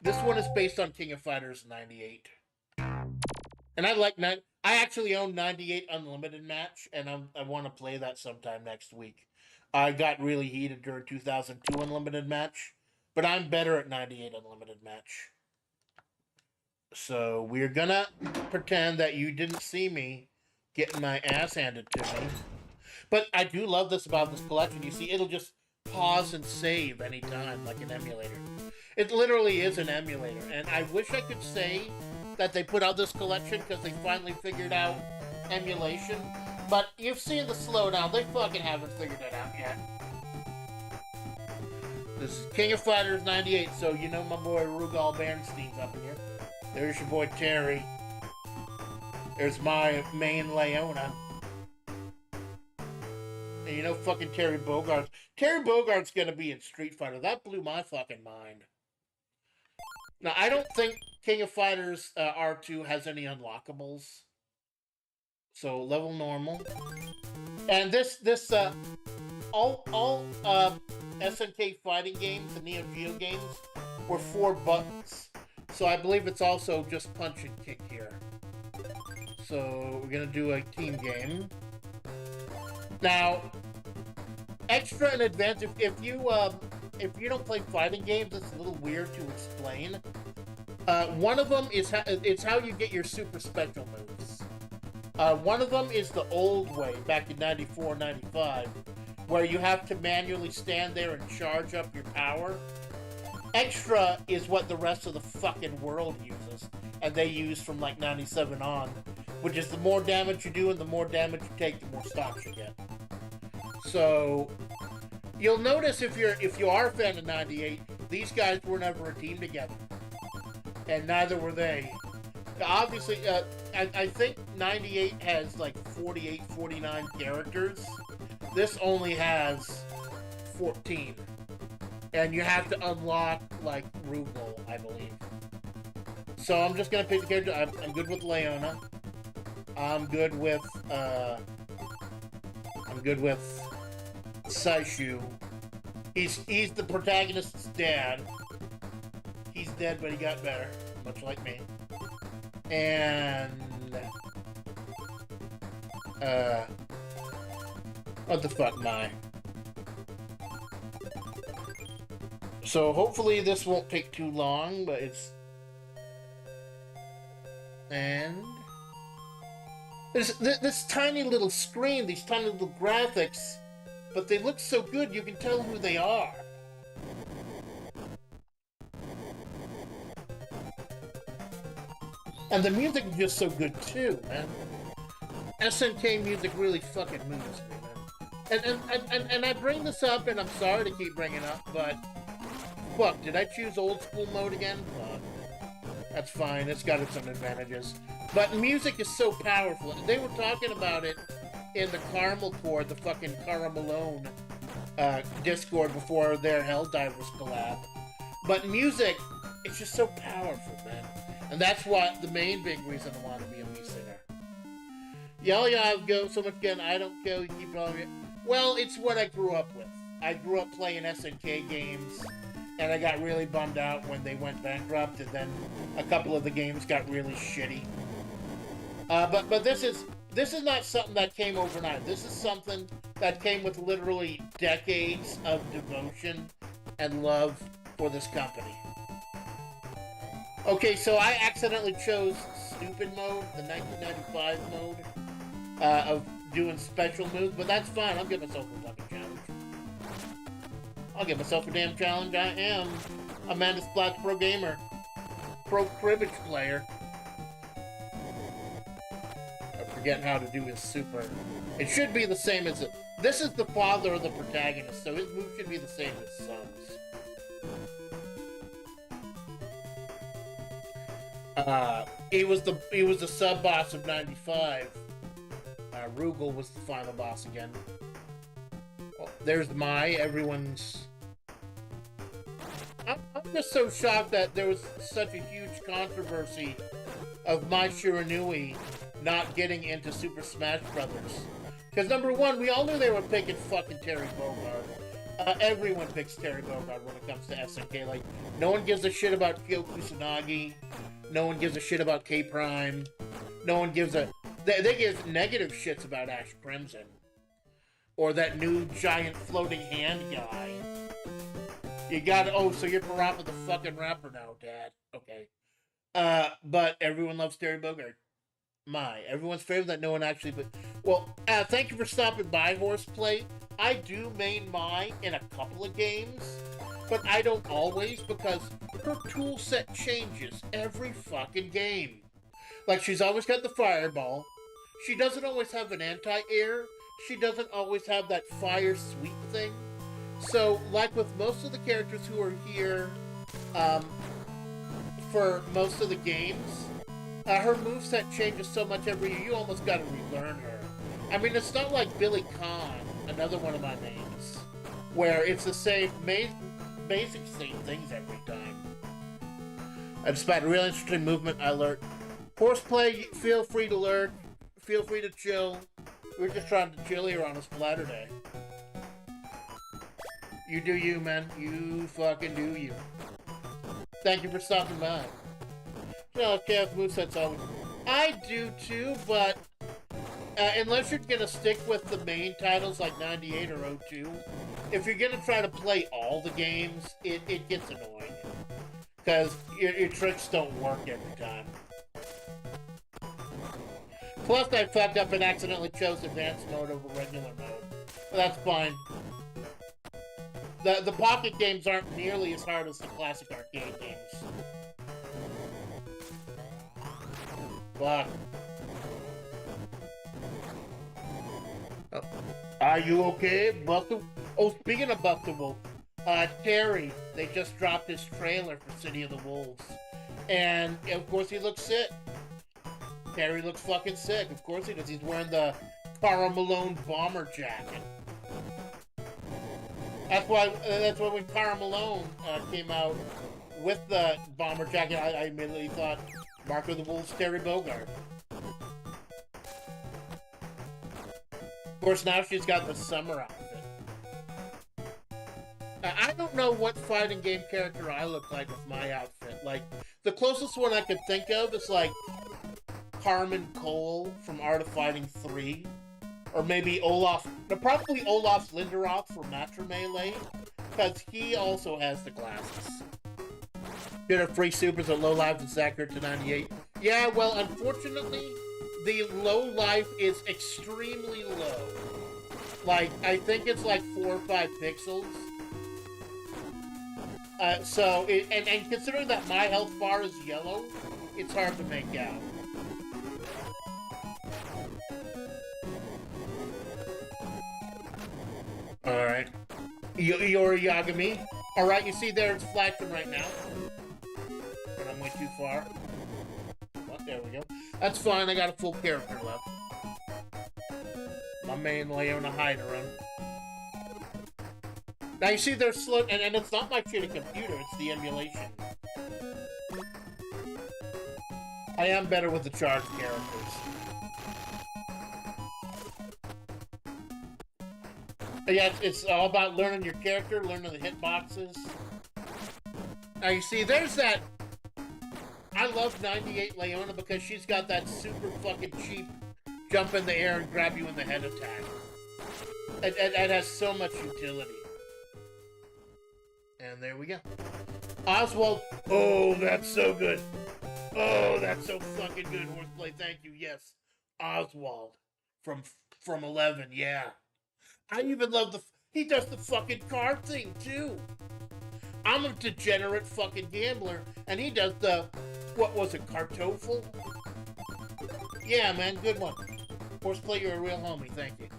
this one is based on King of Fighters 98. And I actually own 98 Unlimited Match, and I want to play that sometime next week. I got really heated during 2002 Unlimited Match, but I'm better at 98 Unlimited Match. So we're gonna pretend that you didn't see me getting my ass handed to me. But I do love this about this collection. You see, it'll just pause and save anytime, like an emulator. It literally is an emulator. And I wish I could say that they put out this collection because they finally figured out emulation. But you've seen the slowdown. They fucking haven't figured it out yet. This is King of Fighters 98, so you know my boy Rugal Bernstein's up in here. There's your boy Terry. There's my main Leona. And you know fucking Terry Bogart's. Terry Bogart's gonna be in Street Fighter. That blew my fucking mind. Now, I don't think King of Fighters R2 has any unlockables. So, level normal. And all SNK fighting games, the Neo Geo games, were 4 buttons. So I believe it's also just punch and kick here. So we're gonna do a team game. Now, extra and advanced. If you don't play fighting games, it's a little weird to explain. One of them is it's how you get your super special moves. One of them is the old way back in 94, 95, where you have to manually stand there and charge up your power. Extra is what the rest of the fucking world uses, and they use from like 97 on, which is the more damage you do and the more damage you take, the more stocks you get. So you'll notice if you are a fan of 98, these guys were never a team together, and neither were they. Obviously, I think 98 has like 48, 49 characters. This only has 14. And you have to unlock, like, Rugal, I believe. So I'm just gonna pick the character. I'm good with Leona. I'm good with Saishu. He's the protagonist's dad. He's dead, but he got better, much like me. And what the fuck am I? So hopefully this won't take too long, but it's... And... this tiny little screen, these tiny little graphics, but they look so good you can tell who they are. And the music is just so good too, man. SNK music really fucking moves me, man. And I bring this up, and I'm sorry to keep bringing it up, but... Fuck, did I choose old school mode again? Fuck. That's fine, it's got its own advantages. But music is so powerful. They were talking about it in the Caramel Core, the fucking Cara Malone Discord before their Helldivers collab. But music, it's just so powerful, man. And that's what the main big reason I want to be a Wii singer. Y'all go so much again, I don't go, you keep calling me. Well, it's what I grew up with. I grew up playing SNK games. And I got really bummed out when they went bankrupt, and then a couple of the games got really shitty. But this is not something that came overnight. This is something that came with literally decades of devotion and love for this company. Okay, so I accidentally chose stupid mode, the 1995 mode of doing special moves, but that's fine. I'll give myself a fucking challenge. I'll give myself a damn challenge. I am Amanda Splatts Pro Gamer. Pro Cribbage player. I'm forgetting how to do his super. It should be the same as it. This is the father of the protagonist, so his move should be the same as his son's. He was the sub boss of 95. Rugal was the final boss again. Well, there's everyone's. I'm just so shocked that there was such a huge controversy of Mai Shiranui not getting into Super Smash Brothers. Because number one, we all knew they were picking fucking Terry Bogard. Everyone picks Terry Bogard when it comes to SNK. Like, no one gives a shit about Kyo Kusanagi. No one gives a shit about K-Prime. No one gives a... They give negative shits about Ash Crimson. Or that new giant floating hand guy. You got... Oh, so you're Parappa the fucking rapper now, Dad. Okay. But everyone loves Terry Bogard. Everyone's favorite that no one actually... But well, thank you for stopping by, Horseplay. I do main Mai in a couple of games, but I don't always because her tool set changes every fucking game. Like, she's always got the fireball. She doesn't always have an anti-air. She doesn't always have that fire sweep thing. So, like with most of the characters who are here for most of the games, her moveset changes so much every year, you almost gotta relearn her. I mean, it's not like Billy Khan, another one of my names, where it's the same, basic same things every time. I just found a real interesting movement. I learned. Horseplay, feel free to lurk. Feel free to chill. We're just trying to chill here on a Splatterday. You do you, man. You fucking do you. Thank you for stopping by. Chaos moveset's always... I do too, but unless you're gonna stick with the main titles like 98 or 02, if you're gonna try to play all the games, it gets annoying. Because your tricks don't work every time. Plus, I fucked up and accidentally chose advanced mode over regular mode. But that's fine. The pocket games aren't nearly as hard as the classic arcade games. Fuck. Oh. Are you okay, Buster? Oh, speaking of Buster Wolf, Terry, they just dropped his trailer for City of the Wolves. And, of course, he looks sick. Terry looks fucking sick. Of course he does. He's wearing the Karl Malone bomber jacket. That's why when Karl Malone came out with the bomber jacket, I immediately thought Marco the Wolf's Terry Bogard. Of course, now she's got the summer outfit. I don't know what fighting game character I look like with my outfit. Like, the closest one I could think of is like Carmen Cole from Art of Fighting 3. Or maybe Olaf, no, probably Olaf Linderoth from Matra Melee, because he also has the glasses. Did a free supers at low lives and Zachary to 98. Yeah, well, unfortunately, the low life is extremely low. Like, I think it's like 4 or 5 pixels. And considering that my health bar is yellow, it's hard to make out. Alright. You're Yagami. Alright, you see there it's flashing right now. But I'm way too far. Well, there we go. That's fine, I got a full character left. My main Leona Hyderin. Now you see they're slow, and it's not my shitty computer, it's the emulation. I am better with the charged characters. Yeah, it's all about learning your character, learning the hitboxes. Now you see, there's that... I love 98 Leona because she's got that super fucking cheap jump in the air and grab you in the head attack. It has so much utility. And there we go. Oswald. Oh, that's so good. Oh, that's so fucking good, Horseplay. Thank you. Yes. Oswald. From 11, yeah. I even love he does the fucking card thing, too. I'm a degenerate fucking gambler, and he does the, what was it, Kartoffel? Yeah, man, good one. Horseplay, you're a real homie, thank you.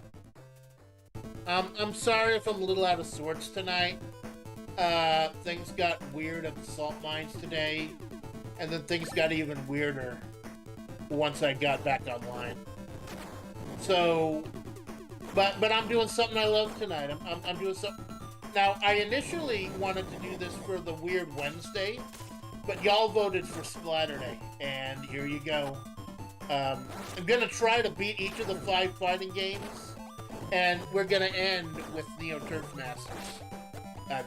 I'm sorry if I'm a little out of sorts tonight. Things got weird at the salt mines today, and then things got even weirder once I got back online. So... But I'm doing something I love tonight. I'm doing something... Now, I initially wanted to do this for the Weird Wednesday, but y'all voted for Splatterday, and here you go. I'm gonna try to beat each of the 5 fighting games, and we're gonna end with Neo Turf Masters.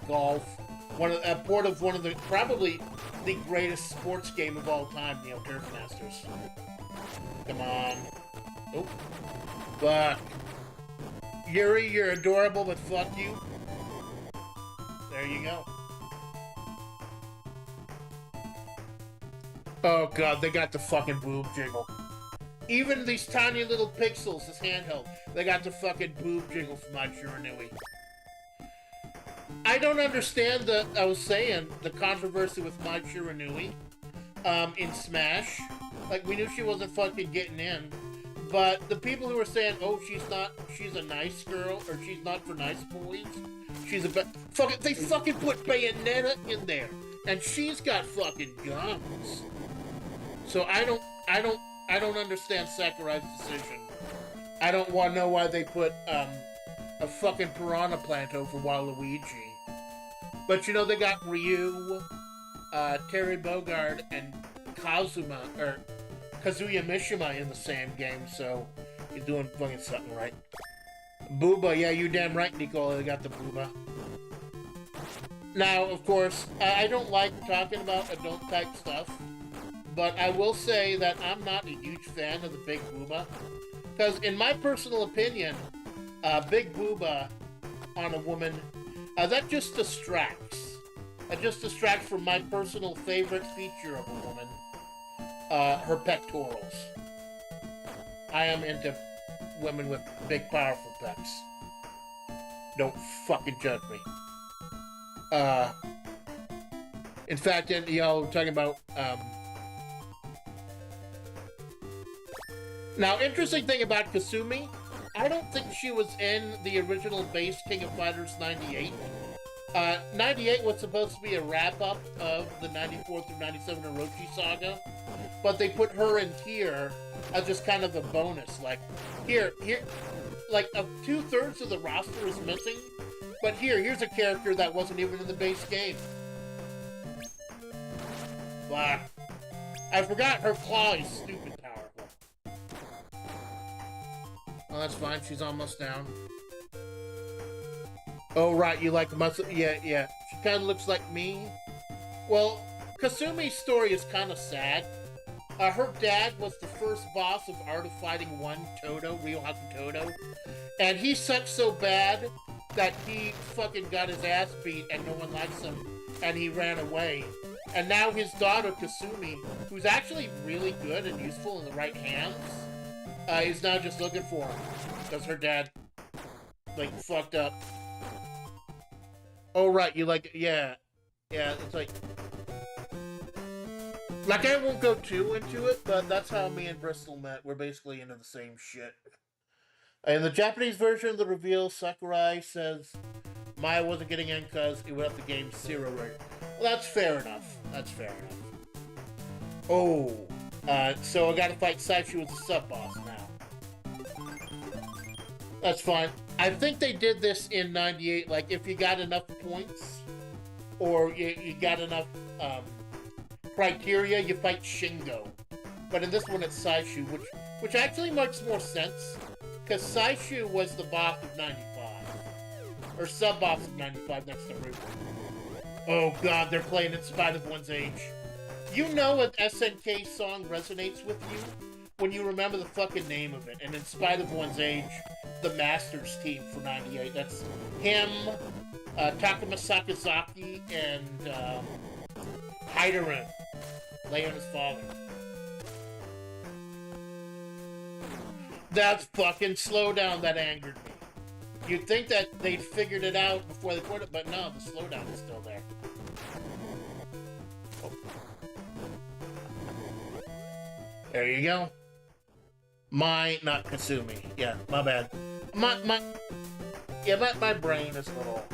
Golf. A port of one of the... Probably the greatest sports game of all time, Neo Turf Masters. Come on. Oh. Fuck. Yuri, you're adorable, but fuck you. There you go. Oh god, they got the fucking boob jiggle. Even these tiny little pixels, this handheld, they got the fucking boob jiggle from my Shiranui. I don't understand the controversy with my Shiranui, in Smash. Like, we knew she wasn't fucking getting in. But the people who are saying, oh, she's a nice girl, or she's not for nice boys, she's a they fucking put Bayonetta in there, and she's got fucking guns. So I don't understand Sakurai's decision. I don't want to know why they put, a fucking piranha plant over Waluigi. But you know, they got Ryu, Terry Bogard, and Kazuya Mishima in the same game, so you're doing fucking something right. Booba, yeah, you damn right, Nicola, they got the Booba. Now, of course, I don't like talking about adult-type stuff, but I will say that I'm not a huge fan of the Big Booba, because in my personal opinion, Big Booba on a woman, that just distracts. That just distracts from my personal favorite feature of a woman. Her pectorals. I am into women with big, powerful pecs. Don't fucking judge me. Uh, in fact, you know, we're talking about, now, interesting thing about Kasumi, I don't think she was in the original base King of Fighters 98. 98 was supposed to be a wrap-up of the 94 through 97 Orochi saga, but they put her in here as just kind of a bonus. Like, here, like, 2/3 of the roster is missing, but here's a character that wasn't even in the base game. Fuck. I forgot her claw is stupid powerful. Well, that's fine. She's almost down. Oh, right. You like the muscle? Yeah. She kind of looks like me. Well, Kasumi's story is kind of sad. Her dad was the first boss of Art of Fighting 1, Todo, Ryo Hakutodo. And he sucked so bad that he fucking got his ass beat and no one likes him. And he ran away. And now his daughter, Kasumi, who's actually really good and useful in the right hands, is now just looking for him. Because her dad, like, fucked up. Oh, right, you like, yeah, it's like I won't go too into it, but that's how me and Bristol met. We're basically into the same shit. In the Japanese version of the reveal, Sakurai says Maya wasn't getting in because it went up the game's 0 rate. Well, that's fair enough. Oh, so I gotta fight Saishu as a sub-boss now. That's fine. I think they did this in 98, like, if you got enough points, or you got enough, criteria, you fight Shingo. But in this one, it's Saishu, which actually makes more sense, because Saishu was the boss of 95. Or sub-boss of 95 next to Ruka. Oh god, they're playing In Spite of One's Age. You know an SNK song resonates with you when you remember the fucking name of it, and In Spite of One's Age, the Masters team for 98. That's him, Takuma Sakazaki, and Heiderin, Leona's father. That's fucking slowdown that angered me. You'd think that they'd figured it out before they put it, but no, the slowdown is still there. Oh. There you go. Not Kasumi. Yeah, my bad. My brain is a little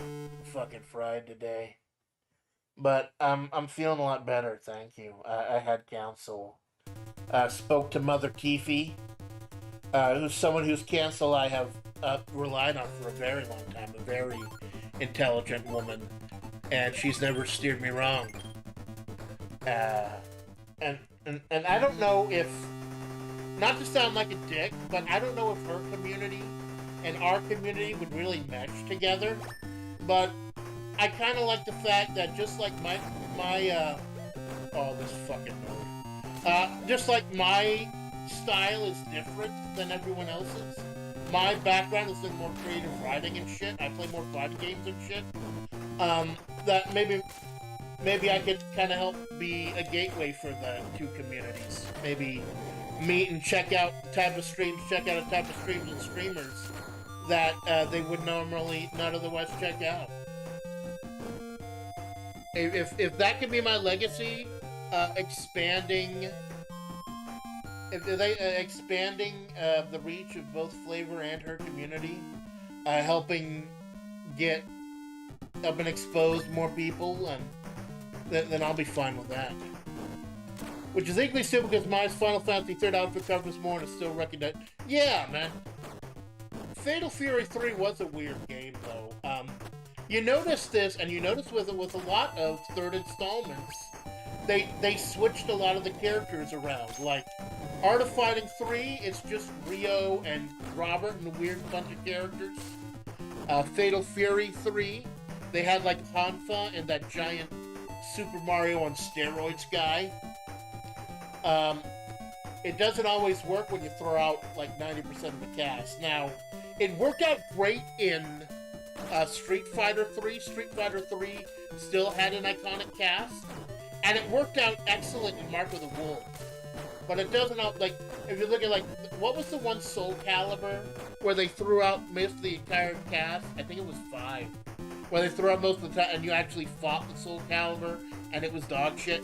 fucking fried today. But I'm feeling a lot better, thank you. I had counsel. Spoke to Mother Tiffy, who's someone whose counsel I have relied on for a very long time. A very intelligent woman, and she's never steered me wrong. And I don't know if, not to sound like a dick, but I don't know if her community and our community would really mesh together. But I kind of like the fact that just like my oh, this fucking nerd. Just like my style is different than everyone else's. My background is in more creative writing and shit. I play more fighting games and shit. That maybe I could kind of help be a gateway for the two communities. Maybe meet and check out a type of streams and streamers that they would normally not otherwise check out. If that could be my legacy, expanding the reach of both FlaVR and her community, helping get up and expose more people, and then I'll be fine with that. Which is equally stupid because my Final Fantasy 3rd outfit covers more and is still recognized. Yeah, man. Fatal Fury 3 was a weird game, though. You notice this, and you notice with a lot of third installments, they switched a lot of the characters around. Like, Art of Fighting 3, it's just Ryo and Robert and a weird bunch of characters. Fatal Fury 3, they had, like, Hanfa and that giant Super Mario on steroids guy. It doesn't always work when you throw out, like, 90% of the cast. Now, it worked out great in Street Fighter 3. Street Fighter 3 still had an iconic cast. And it worked out excellent in Mark of the Wolf. But it doesn't, like, if you look at, like, what was the one Soul Calibur where they threw out most of the entire cast? I think it was 5. where they throw out most of the time, and you actually fought the Soul Calibur, and it was dog shit.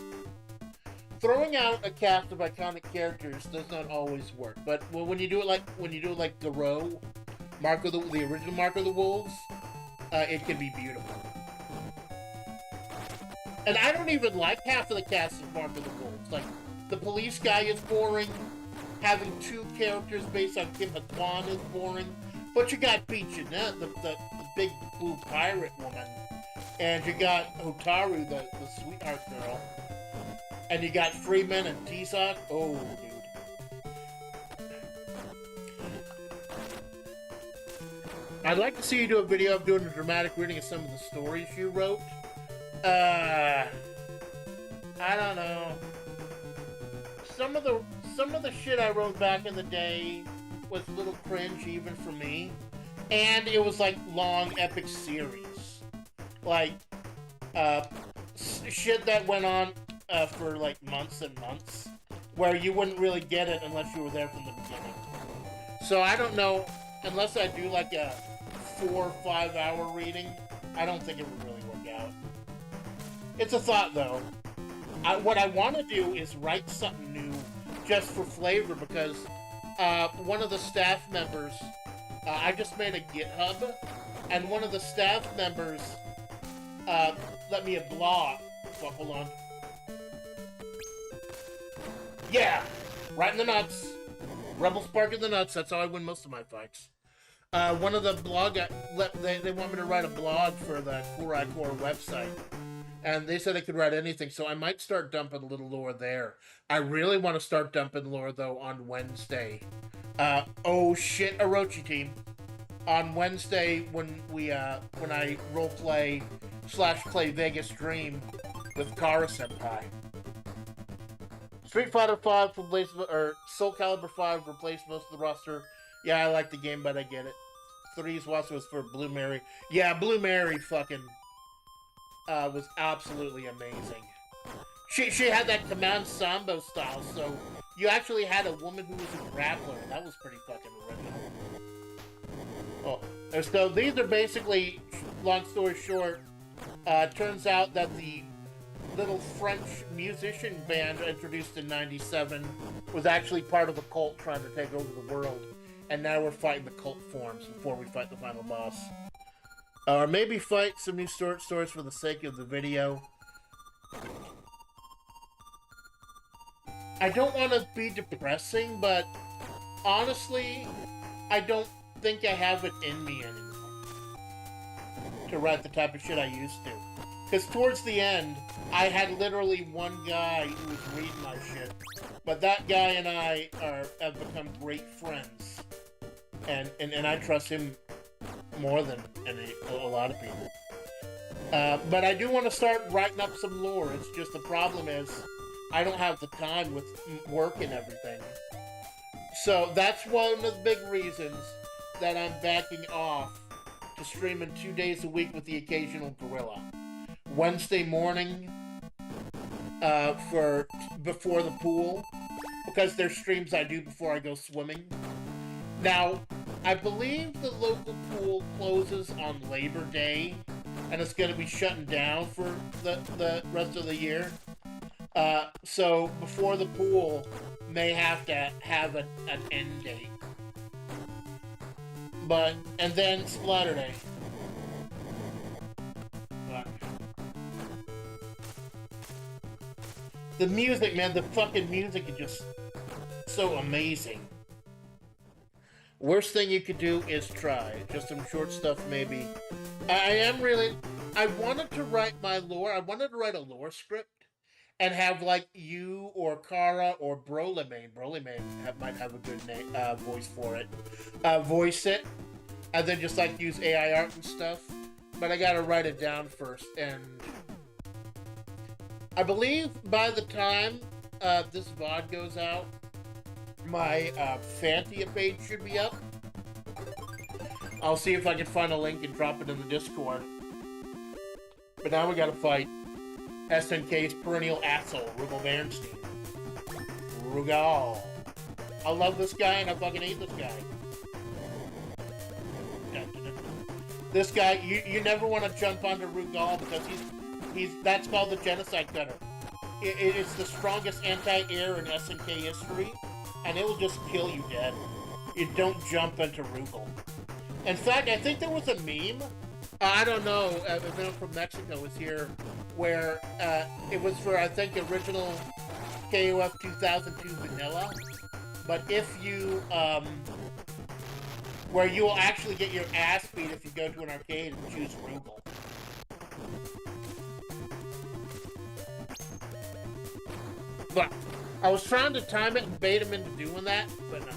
Throwing out a cast of iconic characters does not always work, but when you do it like Garou, the original Mark of the Wolves, it can be beautiful. And I don't even like half of the cast of Mark of the Wolves. Like, the police guy is boring. Having two characters based on Kim Kwan is boring. But you got Peach Jeanette, the big blue pirate woman. And you got Hotaru, the sweetheart girl. And you got Freeman and T-Sock. Oh, dude. I'd like to see you do a video of doing a dramatic reading of some of the stories you wrote. I don't know. Some of the shit I wrote back in the day was a little cringe even for me. And it was like long epic series. Like shit that went on for like months and months, where you wouldn't really get it unless you were there from the beginning. So I don't know, unless I do like a 4 or 5 hour reading, I don't think it would really work out. It's a thought though. What I want to do is write something new just for flavor, because one of the staff members, I just made a GitHub, and one of the staff members let me a blog. So, hold on. Yeah! Right in the nuts. Rebel spark in the nuts. That's how I win most of my fights. One of the blog, they want me to write a blog for the Kurai Core website. And they said I could write anything, so I might start dumping a little lore there. I really want to start dumping lore, though, on Wednesday. Oh shit, Orochi team. On Wednesday, when I roleplay / play Vegas Dream with Kara Senpai. Street Fighter 5 replaced, or Soul Calibur 5 replaced most of the roster. Yeah, I like the game, but I get it. 3's watch was for Blue Mary. Yeah, Blue Mary fucking was absolutely amazing. She had that command sambo style, so you actually had a woman who was a grappler. That was pretty fucking original. Oh, so these are basically, long story short, turns out that the little French musician band introduced in '97 was actually part of a cult trying to take over the world, and now we're fighting the cult forms before we fight the final boss. Or maybe fight some new stories for the sake of the video. I don't want to be depressing, but honestly, I don't think I have it in me anymore to write the type of shit I used to. Because towards the end, I had literally one guy who was reading my shit, but that guy and I have become great friends, and I trust him more than a lot of people. But I do want to start writing up some lore. It's just the problem is I don't have the time with work and everything. So that's one of the big reasons that I'm backing off to streaming 2 days a week with the occasional gorilla. Wednesday morning for before the pool, because there's streams I do before I go swimming. Now, I believe the local pool closes on Labor Day, and it's going to be shutting down for the rest of the year. So before the pool may have to have an end date. And then Splatterday. The music, man, the fucking music is just so amazing. Worst thing you could do is try. Just some short stuff, maybe. I wanted to write my lore. I wanted to write a lore script and have, like, you or Kara or Brolimane. Brolimane might have a good name, voice for it. Voice it, and then just, like, use AI art and stuff. But I gotta write it down first, and I believe by the time this VOD goes out, my Fantia page should be up. I'll see if I can find a link and drop it in the Discord. But now we gotta fight SNK's perennial asshole, Rugal Bernstein. Rugal. I love this guy and I fucking hate this guy. This guy, you never want to jump onto Rugal because that's called the genocide cutter. It's the strongest anti-air in SNK history, and it will just kill you dead. You don't jump into Rugal. In fact, I think there was a meme. I don't know. A man from Mexico was here, where it was for, I think, original KOF 2002 vanilla. But if you where you will actually get your ass beat if you go to an arcade and choose Rugal. But I was trying to time it and bait him into doing that, but no.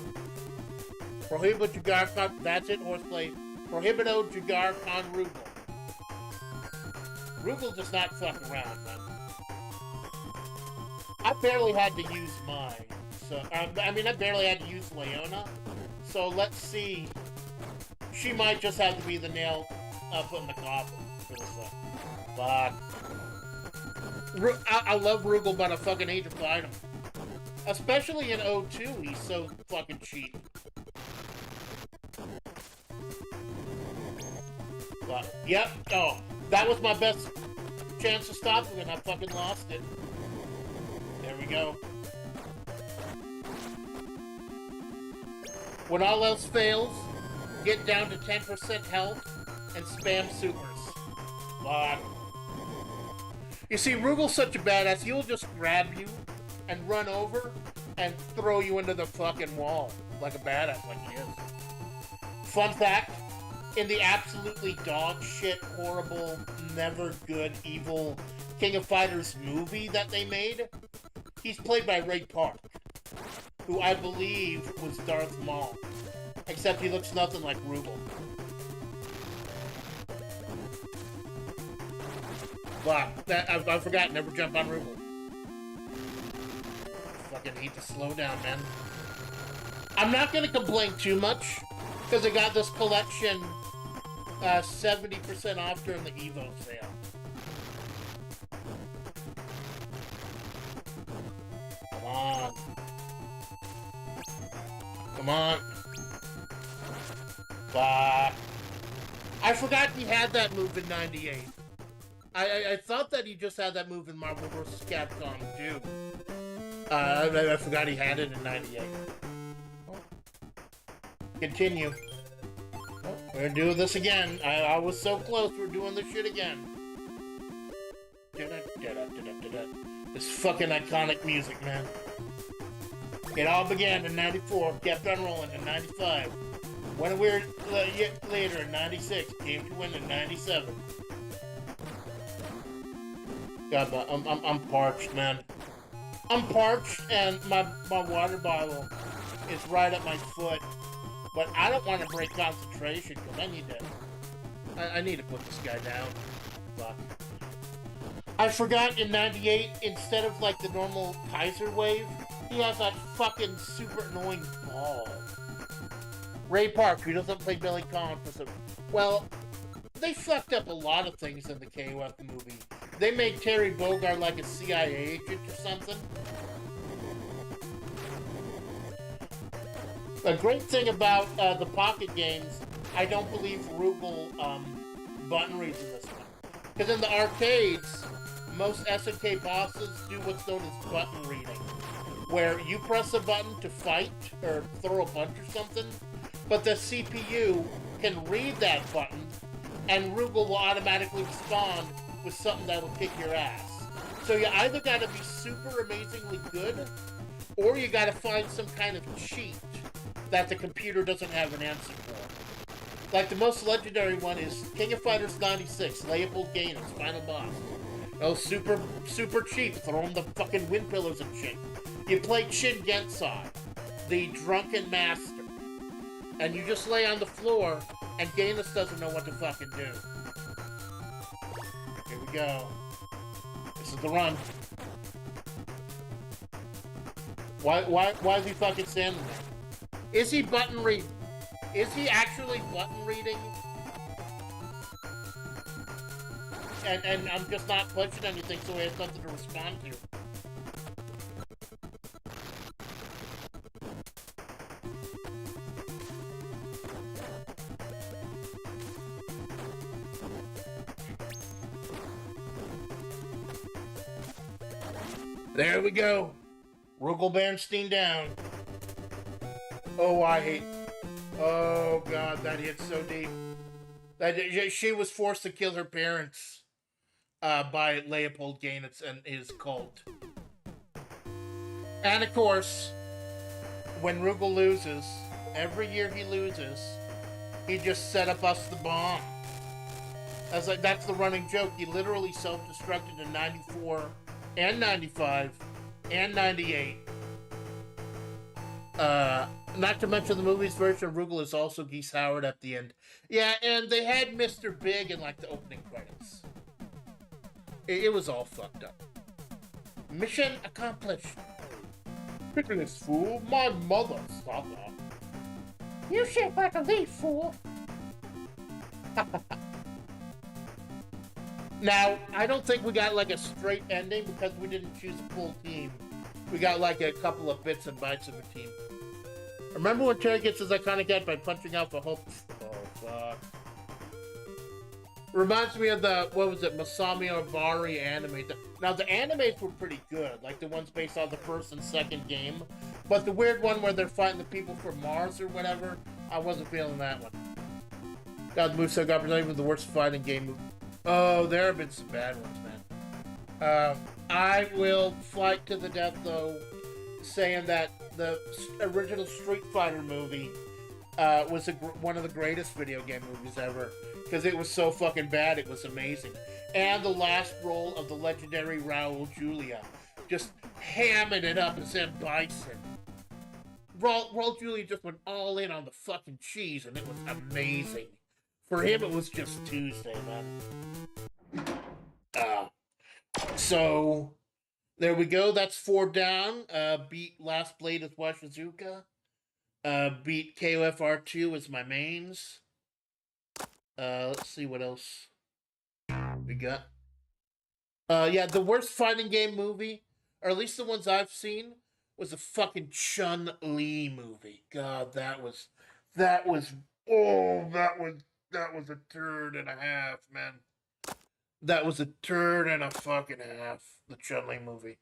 Prohibido Jugar Con, that's it, horseplay. Prohibido Jugar Con Rugal. Rugal does not fuck around, man. I barely had to use mine. So, I barely had to use Leona. So let's see. She might just have to be the nail put in the coffin for this one. Fuck. I love Rugal, but I fucking hate to fight him. Especially in 02, he's so fucking cheap. But, yep. Oh, that was my best chance to stop him, and I fucking lost it. There we go. When all else fails, get down to 10% health and spam supers. Fuck. You see, Rugal's such a badass, he'll just grab you and run over and throw you into the fucking wall like a badass, like he is. Fun fact, in the absolutely dog shit, horrible, never good, evil King of Fighters movie that they made, he's played by Ray Park, who I believe was Darth Maul, except he looks nothing like Rugal. Fuck, I forgot, never jump on Rugal. Fucking hate to slow down, man. I'm not gonna complain too much, because I got this collection 70% off during the Evo sale. Come on. Come on. Fuck. I forgot he had that move in 98. I thought that he just had that move in Marvel vs. Capcom 2. I forgot he had it in 98. Continue. Oh, we're gonna do this again. I was so close. We're doing this shit again. This fucking iconic music, man. It all began in 94, kept on rolling in 95. Went a weird later in 96, came to win in 97. God, I'm parched, man. I'm parched, and my water bottle is right at my foot. But I don't want to break concentration, because I need to put this guy down. Fuck. I forgot in 98, instead of like the normal Kaiser wave, he has that fucking super annoying ball. Ray Park, who doesn't play Billy Collins for some... Well, they fucked up a lot of things in the KOF movie. They made Terry Bogard like a CIA agent or something. The great thing about the Pocket games, I don't believe Rugal button reads in this one. Because in the arcades, most SNK bosses do what's known as button reading, where you press a button to fight or throw a punch or something, but the CPU can read that button, and Rugal will automatically respond with something that will kick your ass. So you either gotta be super amazingly good, or you gotta find some kind of cheat that the computer doesn't have an answer for. Like the most legendary one is King of Fighters 96, Leopold Gainan's final boss. Oh, super cheap, throwing the fucking wind pillars and shit. You play Shin Gensai, the drunken master, and you just lay on the floor, and Gainus doesn't know what to fucking do. Here we go. This is the run. Why is he fucking standing there? Is he button reading? Is he actually button reading? And I'm just not punching anything, so he has nothing to respond to. There we go. Rugel Bernstein down. Oh, I hate... Oh, God, that hit so deep. She was forced to kill her parents by Leopold Gaines and his cult. And, of course, when Rugel loses, every year he loses, he just set up us the bomb. That's the running joke. He literally self-destructed in 94 and 95 and 98. Not to mention the movie's version of Rugel is also Geese Howard at the end. Yeah, and they had Mr. Big in like the opening credits. It was all fucked up. Mission accomplished. Pitiless fool, my mother, Saba. You shaped like a leaf, fool. Now, I don't think we got like a straight ending because we didn't choose a full team. We got like a couple of bits and bytes of a team. Remember when Terry gets his iconic head by punching out the whole... Oh, fuck. Reminds me of the, what was it, Masami Obari anime. Now, the animes were pretty good, like the ones based on the first and second game. But the weird one where they're fighting the people from Mars or whatever, I wasn't feeling that one. God, the move's so garbage, not even the worst fighting game. Oh, there have been some bad ones, man. I will fight to the death, though, saying that the original Street Fighter movie was one of the greatest video game movies ever. Because it was so fucking bad, it was amazing. And the last role of the legendary Raul Julia. Just hamming it up as M. Bison. Raul Julia just went all in on the fucking cheese, and it was amazing. For him, it was just Tuesday, man. So, there we go. That's 4 down. Beat Last Blade with Washizuka. Beat KOFR2 as my mains. Let's see what else we got. Yeah, the worst fighting game movie, or at least the ones I've seen, was a fucking Chun-Li movie. God, that was a turd and a half, man. That was a turd and a fucking half, the Chun-Li movie.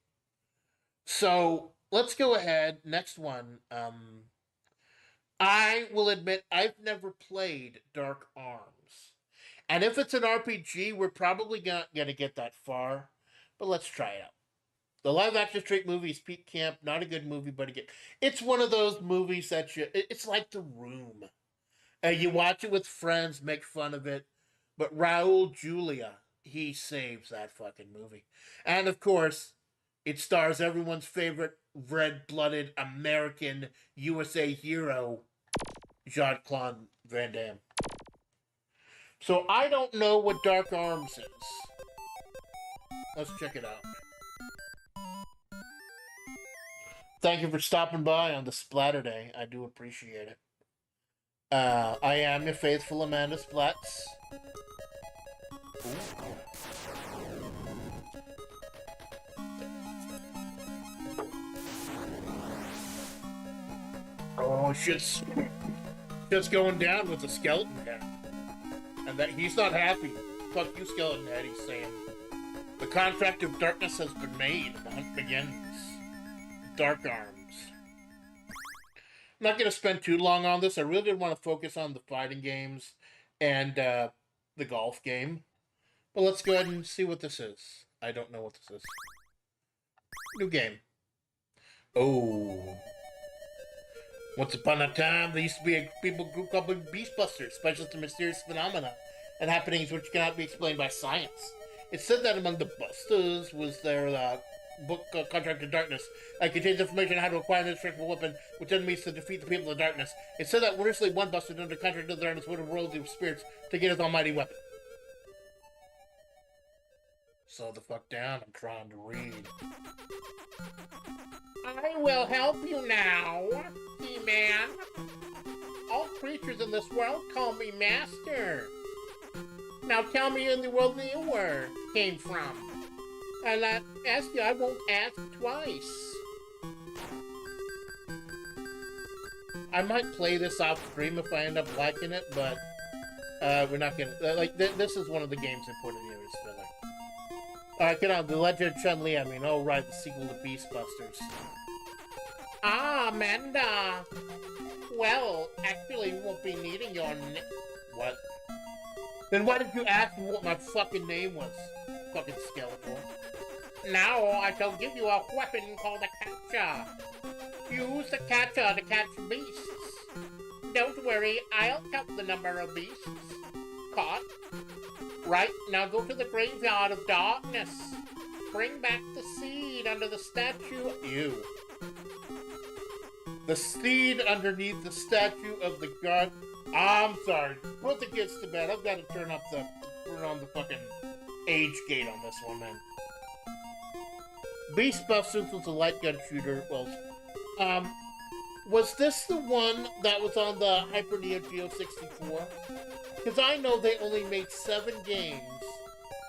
So, let's go ahead. Next one. I will admit, I've never played Dark Arms. And if it's an RPG, we're probably not going to get that far. But let's try it out. The live-action straight movie is Pete Camp. Not a good movie, but again, it's one of those movies that it's like The Room. You watch it with friends, make fun of it. But Raul Julia, he saves that fucking movie. And of course, it stars everyone's favorite red-blooded American USA hero, Jean-Claude Van Damme. So I don't know what Dark Arms is. Let's check it out. Thank you for stopping by on the Splatterday. I do appreciate it. I am your faithful Amanda Splatts. Oh, shit's going down with the skeleton head. And that he's not happy. Fuck you, skeleton head, he's saying. The contract of darkness has been made, and the hunt begins. Dark Arms. I'm not going to spend too long on this. I really did want to focus on the fighting games and the golf game. But let's go ahead and see what this is. I don't know what this is. New game. Oh. Once upon a time, there used to be a people group called Beastbusters, specialists in mysterious phenomena and happenings which cannot be explained by science. It's said that among the Busters was their book, Contract of Darkness, that contains information on how to acquire an indestructible weapon, which enemies to defeat the people of the darkness. It's said that originally one Buster under contract of the darkness would have rolled the spirits to get his almighty weapon. Slow the fuck down, I'm trying to read. I will help you now, He-Man. All creatures in this world call me Master. Now tell me in the world that you came from. And I ask you, I won't ask twice. I might play this off stream if I end up liking it, but we're not gonna, like, this is one of the games I put in here, is filler. Get on, The Legend of Chun-Li, I mean. Oh, right, the sequel to Beastbusters. Ah, Amanda! Well, actually, we won't be needing your What? Then why did you ask me what my fucking name was? Fucking Skeletor. Now I shall give you a weapon called a catcher. Use the catcher to catch beasts. Don't worry, I'll count the number of beasts. Caught. Right, now go to the graveyard of darkness. Bring back the seed under the statue. Ew. The seed underneath the statue of the god. I'm sorry. Put the kids to bed. I've got to turn on the fucking age gate on this one, man. Beastbusters was a light gun shooter. Well, was this the one that was on the Hyper Neo Geo 64? Because I know they only made 7 games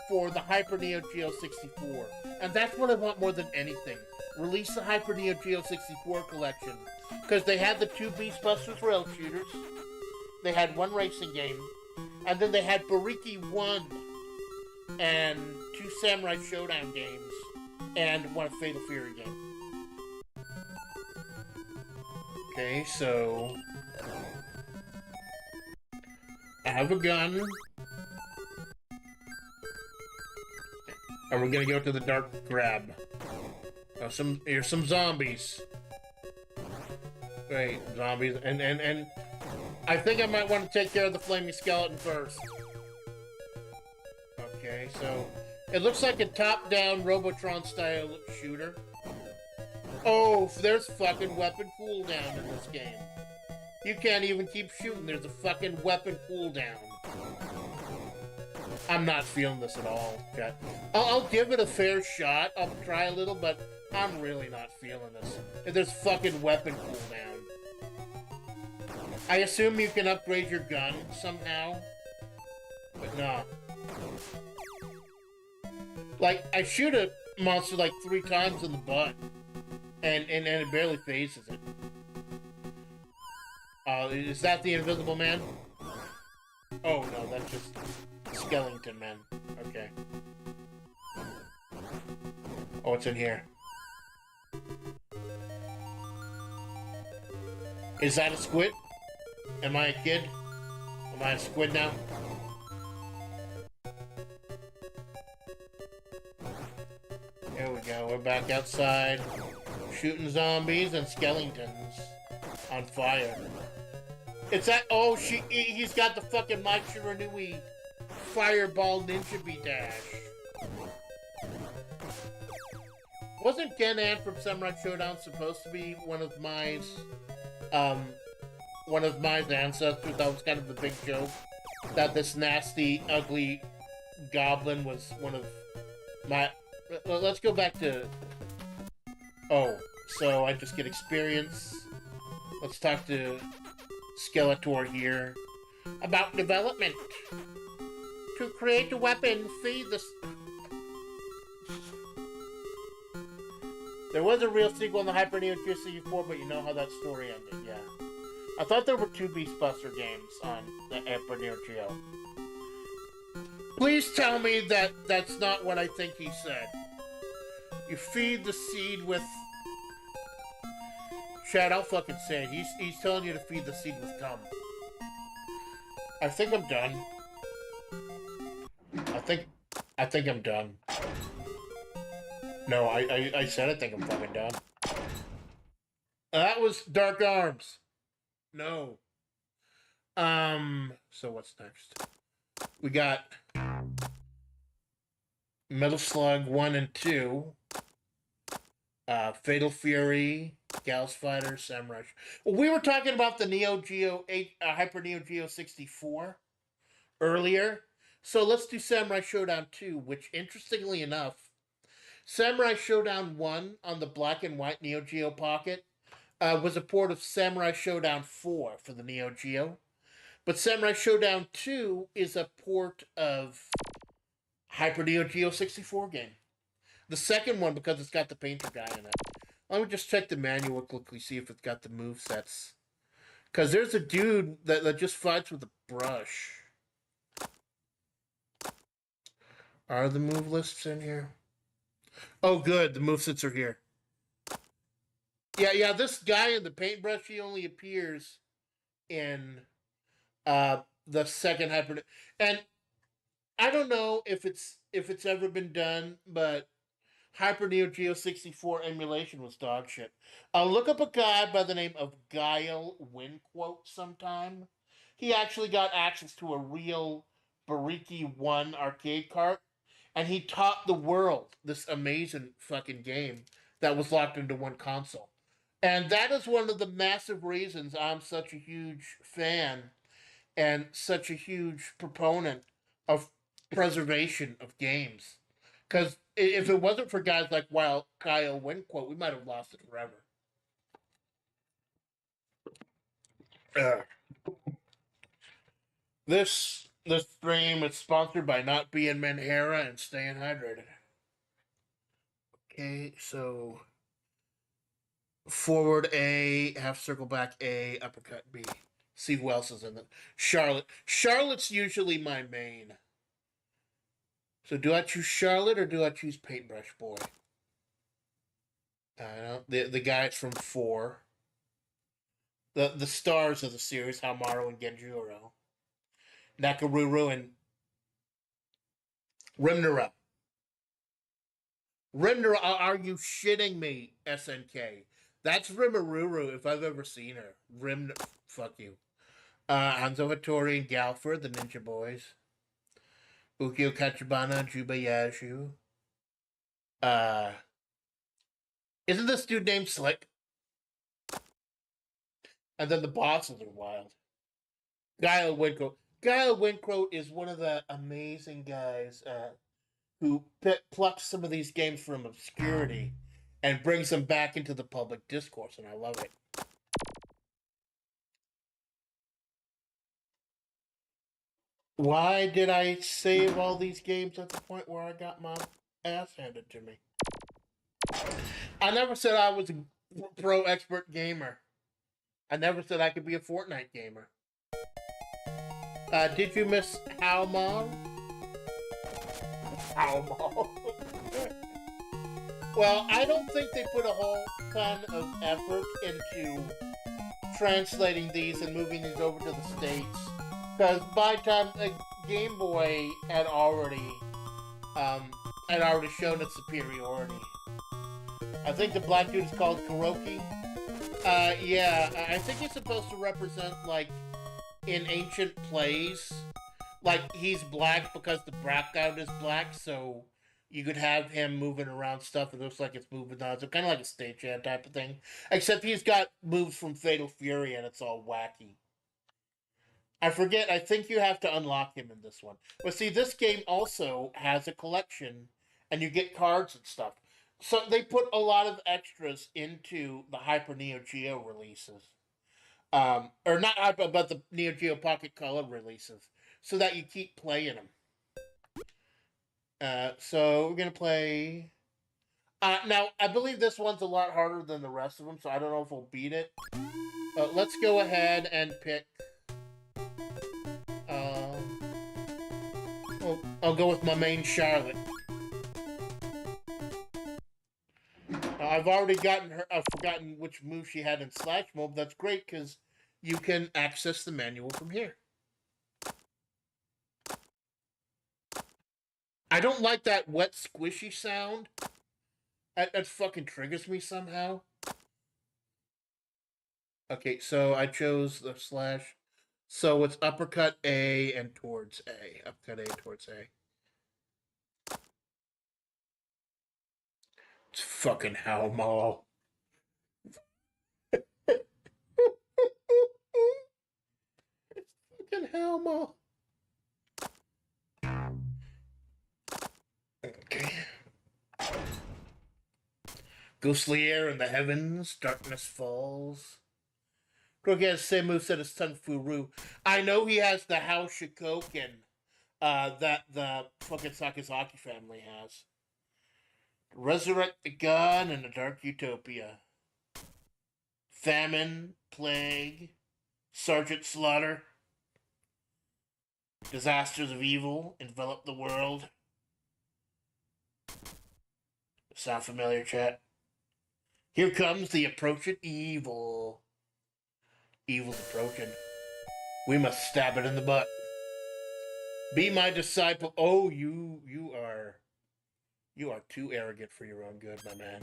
for the Hyper Neo Geo 64. And that's what I want more than anything. Release the Hyper Neo Geo 64 collection. Because they had the 2 Beastbusters rail shooters. They had 1 racing game. And then they had Bariki 1 and 2 Samurai Showdown games. And 1 Fatal Fury game. Okay, so I have a gun. And we're gonna go to the dark grab. Oh, here's some zombies. Wait, zombies, and I think I might want to take care of the flaming skeleton first. Okay, so it looks like a top-down Robotron-style shooter. Oh, there's fucking weapon cooldown in this game. You can't even keep shooting. There's a fucking weapon cooldown. I'm not feeling this at all. Okay. I'll give it a fair shot. I'll try a little, but I'm really not feeling this. There's fucking weapon cooldown. I assume you can upgrade your gun somehow. But no. Like, I shoot a monster like 3 times in the butt. And it barely phases it. Is that the Invisible Man? Oh no, that's just Skeleton Man. Okay. Oh, what's in here? Is that a squid? Am I a kid? Am I a squid now? There we go, we're back outside. Shooting zombies and skeletons on fire. It's that. Oh, he's got the fucking Mike Shiranui Fireball Ninja B dash. Wasn't Ken-An from Samurai Showdown supposed to be one of my ancestors? That was kind of the big joke. That this nasty, ugly goblin was one of my. Well, let's go back to. Oh, so I just get experience. Let's talk to Skeletor here about development. To create a weapon, feed the... There was a real sequel in the Hyper Neo Geo 64, but you know how that story ended, yeah. I thought there were 2 Beastbuster games on the Hyper Neo Geo. Please tell me that that's not what I think he said. You feed the seed with... Chad, I'll fucking say it. He's telling you to feed the seed with cum. I think I'm done. I think I'm done. No, I said I think I'm fucking done. That was Dark Arms. No. So what's next? We got Metal Slug 1 and 2. Fatal Fury, Gals Fighter, Samurai. Well, we were talking about the Neo Geo 8, Hyper Neo Geo 64 earlier. So let's do Samurai Showdown 2, which, interestingly enough, Samurai Showdown 1 on the black and white Neo Geo Pocket was a port of Samurai Showdown 4 for the Neo Geo. But Samurai Showdown 2 is a port of Hyper Neo Geo 64 game. The second one, because it's got the painter guy in it. Let me just check the manual quickly, see if it's got the movesets. Because there's a dude that just fights with a brush. Are the move lists in here? Oh, good. The movesets are here. Yeah. This guy in the paintbrush, he only appears in the second hyper. And I don't know if it's ever been done, but Hyper Neo Geo 64 emulation was dog shit. I'll look up a guy by the name of Guile Winquote sometime. He actually got access to a real Bariki 1 arcade cart, and he taught the world this amazing fucking game that was locked into one console. And that is one of the massive reasons I'm such a huge fan and such a huge proponent of preservation of games. Because if it wasn't for guys like Kyle Winquote, we might have lost it forever. This stream is sponsored by Not Being Menhera and Staying Hydrated. Okay, so forward A, half circle back A, uppercut B. See who else is in it. Charlotte. Charlotte's usually my main. So do I choose Charlotte or do I choose Paintbrush Boy? I don't know. The guys from 4. The stars of the series, Hamaru and Genjuro. Nakaruru and Rimnara. Rimnara, are you shitting me, SNK? That's Rimururu if I've ever seen her. Fuck you. Hanzo Hattori and Galford, the Ninja Boys. Ukyo Kachibana, Jubayashu. Isn't this dude named Slick? And then the bosses are wild. Guile Wincrow. Guile Wincrow is one of the amazing guys who plucks some of these games from obscurity and brings them back into the public discourse, and I love it. Why did I save all these games at the point where I got my ass handed to me? I never said I was a pro expert gamer. I never said I could be a Fortnite gamer. Did you miss How Mom? How Mom? Well, I don't think they put a whole ton of effort into translating these and moving these over to the States. Because by the time Game Boy had already shown its superiority. I think the black dude is called Kuroki. Yeah, I think he's supposed to represent, like, in ancient plays, like, he's black because the background is black, so you could have him moving around stuff. It looks like it's moving on. So kind of like a stagehand type of thing. Except he's got moves from Fatal Fury and it's all wacky. I forget, I think you have to unlock him in this one. But see, this game also has a collection, and you get cards and stuff. So they put a lot of extras into the Hyper Neo Geo releases. Or not Hyper, but the Neo Geo Pocket Color releases. So that you keep playing them. So we're going to play... now, I believe this one's a lot harder than the rest of them, so I don't know if we'll beat it. Let's go ahead and pick... I'll go with my main Charlotte. I've already forgotten which move she had in Slash Mode. That's great, because you can access the manual from here. I don't like that wet, squishy sound. That fucking triggers me somehow. Okay, so I chose the slash. So it's uppercut A and towards A. Uppercut A towards A. It's fucking Howmall. Fucking Howmall. Okay. Ghostly air in the heavens, darkness falls. Krogi has the same moveset as Sun Furu. I know he has the Hao Shikoken that the fucking Sakazaki family has. Resurrect the gun in a dark utopia. Famine, plague, Sergeant Slaughter. Disasters of evil envelop the world. Sound familiar, chat? Here comes the approaching evil. Evil's approaching. We must stab it in the butt. Be my disciple. Oh, you are too arrogant for your own good, my man.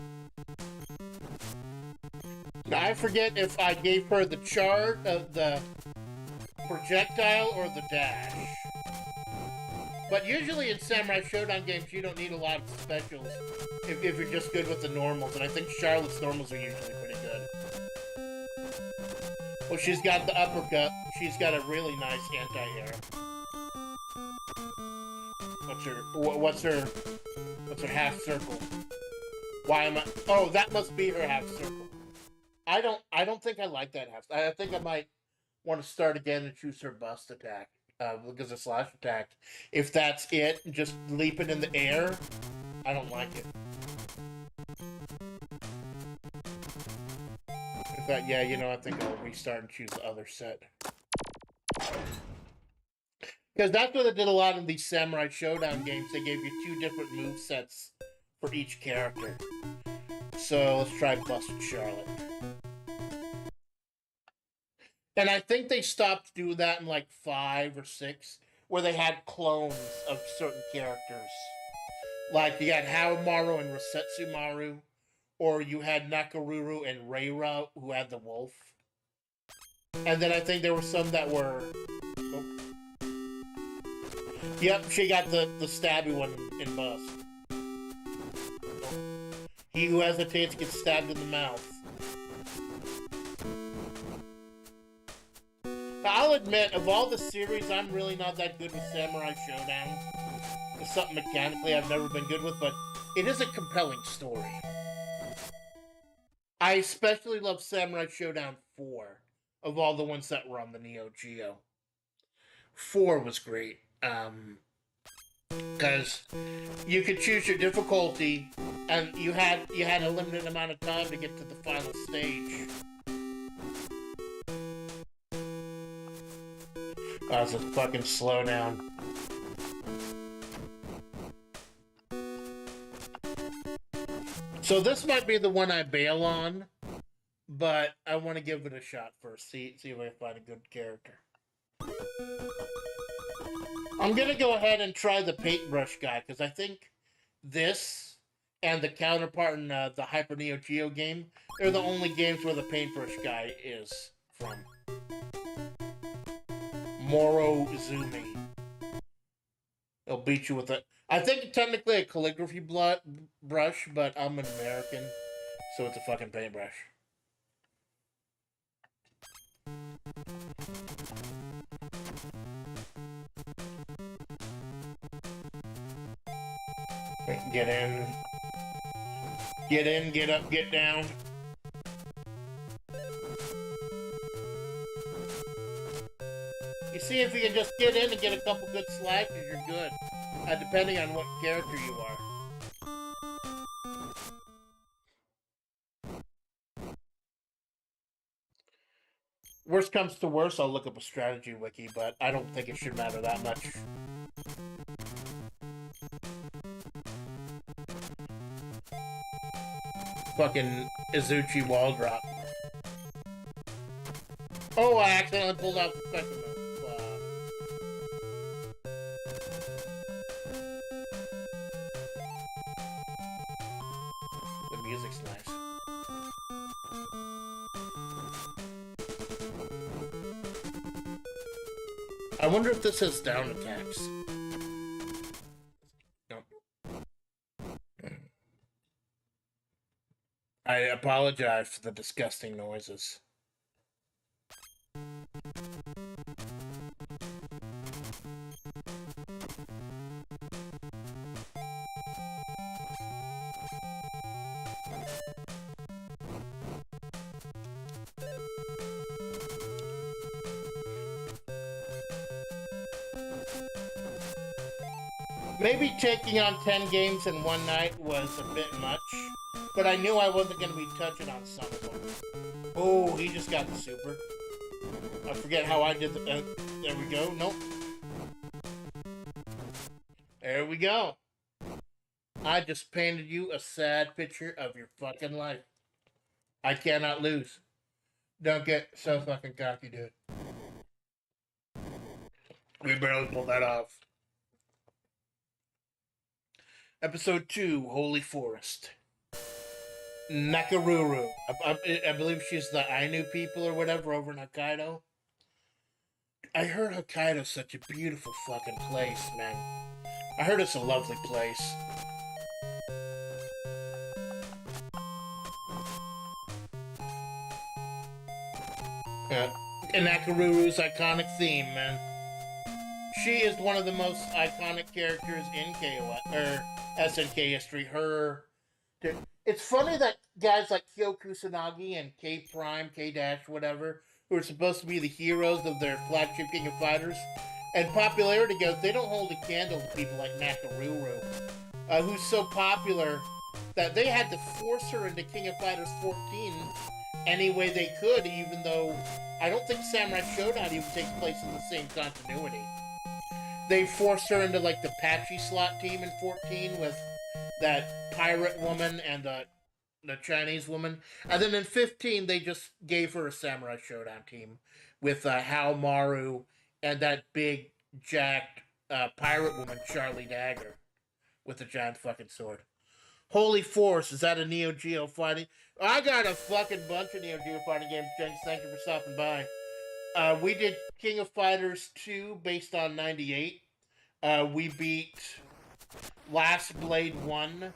Now, I forget if I gave her the chart of the projectile or the dash. But usually in Samurai Showdown games, you don't need a lot of specials if you're just good with the normals. And I think Charlotte's normals are usually pretty good. Well, she's got the uppercut. She's got a really nice anti-air. What's her half circle? Why am I? Oh, that must be her half circle. I don't think I like that half. I think I might want to start again and choose her bust attack. Because of slash attack. If that's it, just leaping in the air, I don't like it. In fact, yeah, you know, I think I'll restart and choose the other set. Because that's what they did a lot in these Samurai Showdown games. They gave you 2 different move sets for each character. So let's try Busted Charlotte. And I think they stopped doing that in like 5 or 6, where they had clones of certain characters. Like you had Haomaru and Resetsu Maru, or you had Nakaruru and Reira, who had the wolf. And then I think there were some that were... Oh. Yep, she got the stabby one in Bust. Oh. He who hesitates gets stabbed in the mouth. I'll admit, of all the series, I'm really not that good with Samurai Showdown. It's something mechanically I've never been good with, but it is a compelling story. I especially love Samurai Showdown 4, of all the ones that were on the Neo Geo. 4 was great, because you could choose your difficulty, and you had a limited amount of time to get to the final stage. Oh, it's a fucking slowdown. So this might be the one I bail on, but I want to give it a shot first. See if I find a good character. I'm gonna go ahead and try the paintbrush guy, because I think this and the counterpart in the Hyper Neo Geo game, they're the only games where the paintbrush guy is from. Moro Izumi. He'll beat you with it. I think it's technically a calligraphy brush, but I'm an American, so it's a fucking paintbrush. Get in. Get in, get up, get down. You see, if you can just get in and get a couple good slashes, you're good. Depending on what character you are. Worst comes to worst, I'll look up a strategy wiki, but I don't think it should matter that much. Fucking Izuchi wall drop. Oh, I accidentally pulled out the special move. The music's nice. I wonder if this has down attacks. Nope. I apologize for the disgusting noises. Maybe taking on 10 games in one night was a bit much, but I knew I wasn't going to be touching on some of them. Oh, he just got the super. I forget how I did the... there we go. Nope. There we go. I just painted you a sad picture of your fucking life. I cannot lose. Don't get so fucking cocky, dude. We barely pulled that off. Episode 2, Holy Forest. Nakaruru. I believe she's the Ainu people or whatever over in Hokkaido. I heard Hokkaido's such a beautiful fucking place, man. I heard it's a lovely place. And Nakaruru's iconic theme, man. She is one of the most iconic characters in SNK history. It's funny that guys like Kyo Kusanagi and K Prime, K Dash, whatever, who are supposed to be the heroes of their flagship King of Fighters, and popularity goes, they don't hold a candle to people like Nakaruru, who's so popular that they had to force her into King of Fighters 14 any way they could, even though I don't think Samurai Showdown even takes place in the same continuity. They forced her into like the Patchy slot team in 14 with that pirate woman and the Chinese woman. And then in 15, they just gave her a Samurai Showdown team with Hao Maru and that big jacked pirate woman, Charlie Dagger, with a giant fucking sword. Holy Force, is that a Neo Geo fighting? I got a fucking bunch of Neo Geo fighting games, Jenks. Thank you for stopping by. We did King of Fighters 2 based on 98. We beat Last Blade 1.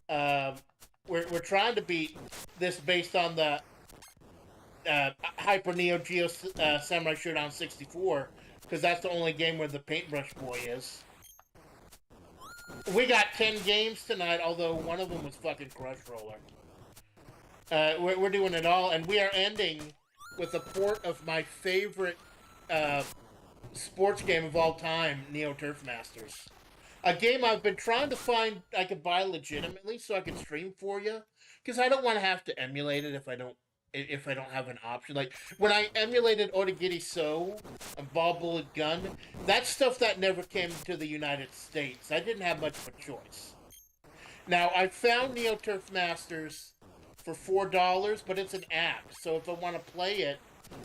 We're trying to beat this based on the Hyper Neo Geo Samurai Showdown 64, because that's the only game where the Paintbrush Boy is. We got 10 games tonight, although one of them was fucking Crush Roller. We're doing it all, and we are ending with a port of my favorite sports game of all time, Neo Turf Masters. A game I've been trying to find I could buy legitimately so I can stream for you, because I don't want to have to emulate it if I don't have an option. Like when I emulated Origiri So and Ball Bullet Gun, that's stuff that never came to the United States. I didn't have much of a choice. Now I found Neo Turf Masters for $4, but it's an app, so if I want to play it,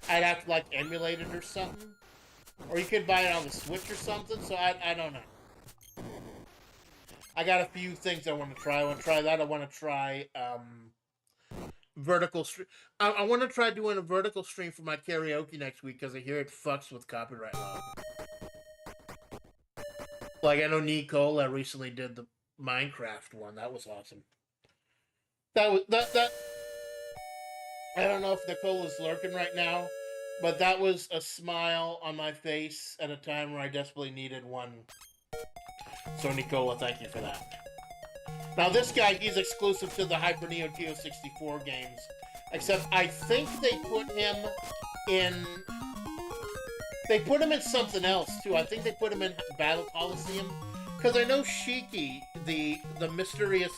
I'd have to like emulate it or something, or you could buy it on the Switch or something. So I don't know. I got a few things I want to try. I want to try that. I want to try vertical stream. I want to try doing a vertical stream for my karaoke next week because I hear it fucks with copyright law. Like I know Nicola recently did the Minecraft one. That was awesome. That. I don't know if Nicola's lurking right now, but that was a smile on my face at a time where I desperately needed one. So Nicola, thank you for that. Now this guy, he's exclusive to the Hyper Neo Geo 64 games. Except I think they put him in... They put him in something else, too. I think they put him in Battle Coliseum. Because I know Shiki, the mysterious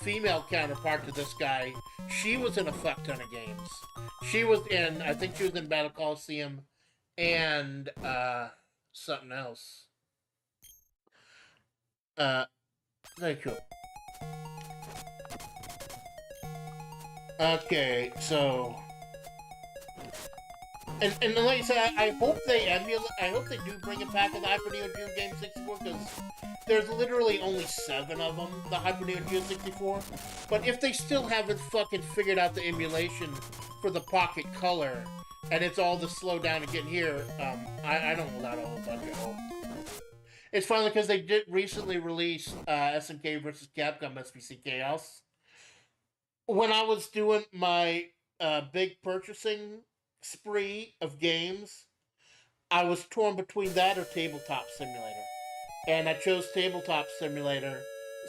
female counterpart to this guy, she was in a fuck ton of games. She was in... I think she was in Battle Coliseum and something else. Very cool. Okay, so... And like I said, I hope they emulate... I hope they do bring it back in the Hyper Neo Geo Game 64, because there's literally only 7 of them, the Hyper Neo Geo 64. But if they still haven't fucking figured out the emulation for the Pocket Color, and it's all the slow down and get here, I don't hold out a whole bunch of hope. It's funny because they did recently release SNK vs. Capcom SBC Chaos. When I was doing my big purchasing spree of games, I was torn between that or Tabletop Simulator. And I chose Tabletop Simulator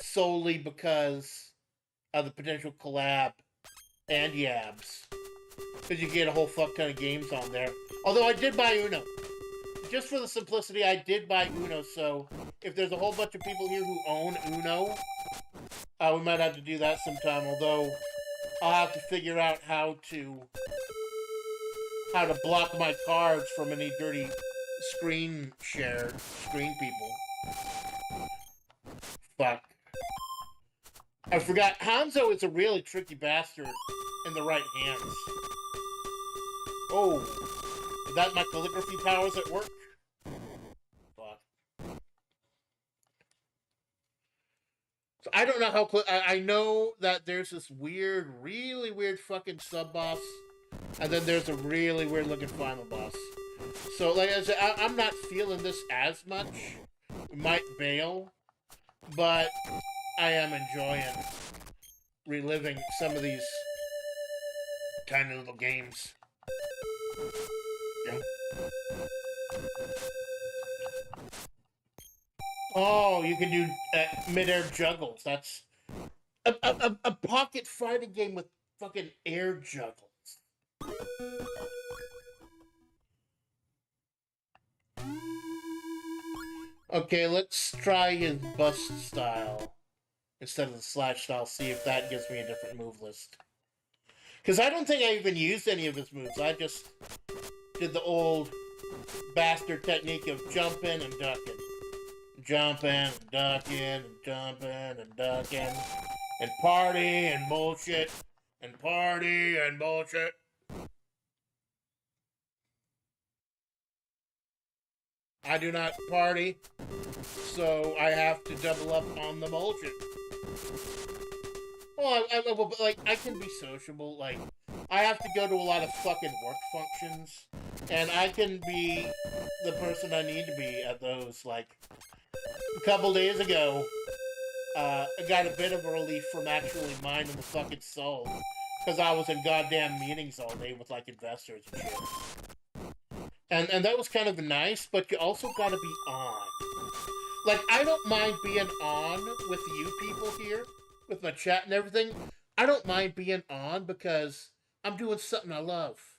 solely because of the potential collab and Yabs. Because you get a whole fuck ton of games on there. Although I did buy Uno. Just for the simplicity, I did buy Uno, so if there's a whole bunch of people here who own Uno, we might have to do that sometime, although I'll have to figure out how to block my cards from any dirty screen people. Fuck. I forgot. Hanzo is a really tricky bastard in the right hands. Oh, is that my calligraphy powers at work? Fuck. So I don't know how. I know that there's this weird, really weird fucking sub boss, and then there's a really weird looking final boss. So, like I said, I'm not feeling this as much. We might bail, but I am enjoying reliving some of these tiny little games. Yeah. Oh, you can do mid-air juggles. That's a pocket fighting game with fucking air juggles. Okay, let's try his bust style instead of the slash style. See if that gives me a different move list. Because I don't think I even used any of his moves. I just did the old bastard technique of jumping and ducking. Jumping and ducking and jumping and ducking. And party and bullshit. And party and bullshit. I do not party, so I have to double up on the bullshit. Well, I can be sociable. Like, I have to go to a lot of fucking work functions, and I can be the person I need to be at those. Like, a couple days ago, I got a bit of a relief from actually minding the fucking soul, because I was in goddamn meetings all day with, like, investors and shit. And that was kind of nice, but you also gotta be on. Like, I don't mind being on with you people here, with my chat and everything. I don't mind being on because I'm doing something I love.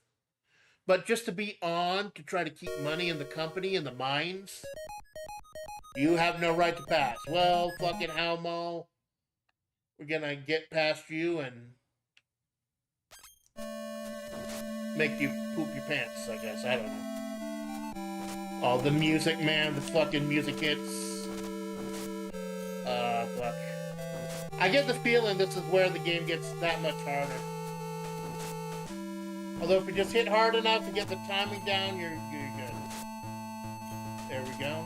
But just to be on to try to keep money in the company and the mines, you have no right to pass. Well, fucking Halmo, we're gonna get past you and make you poop your pants, I guess. I don't know. Oh, the music, man. The fucking music hits. Fuck. I get the feeling this is where the game gets that much harder. Although if you just hit hard enough to get the timing down, you're good. There we go.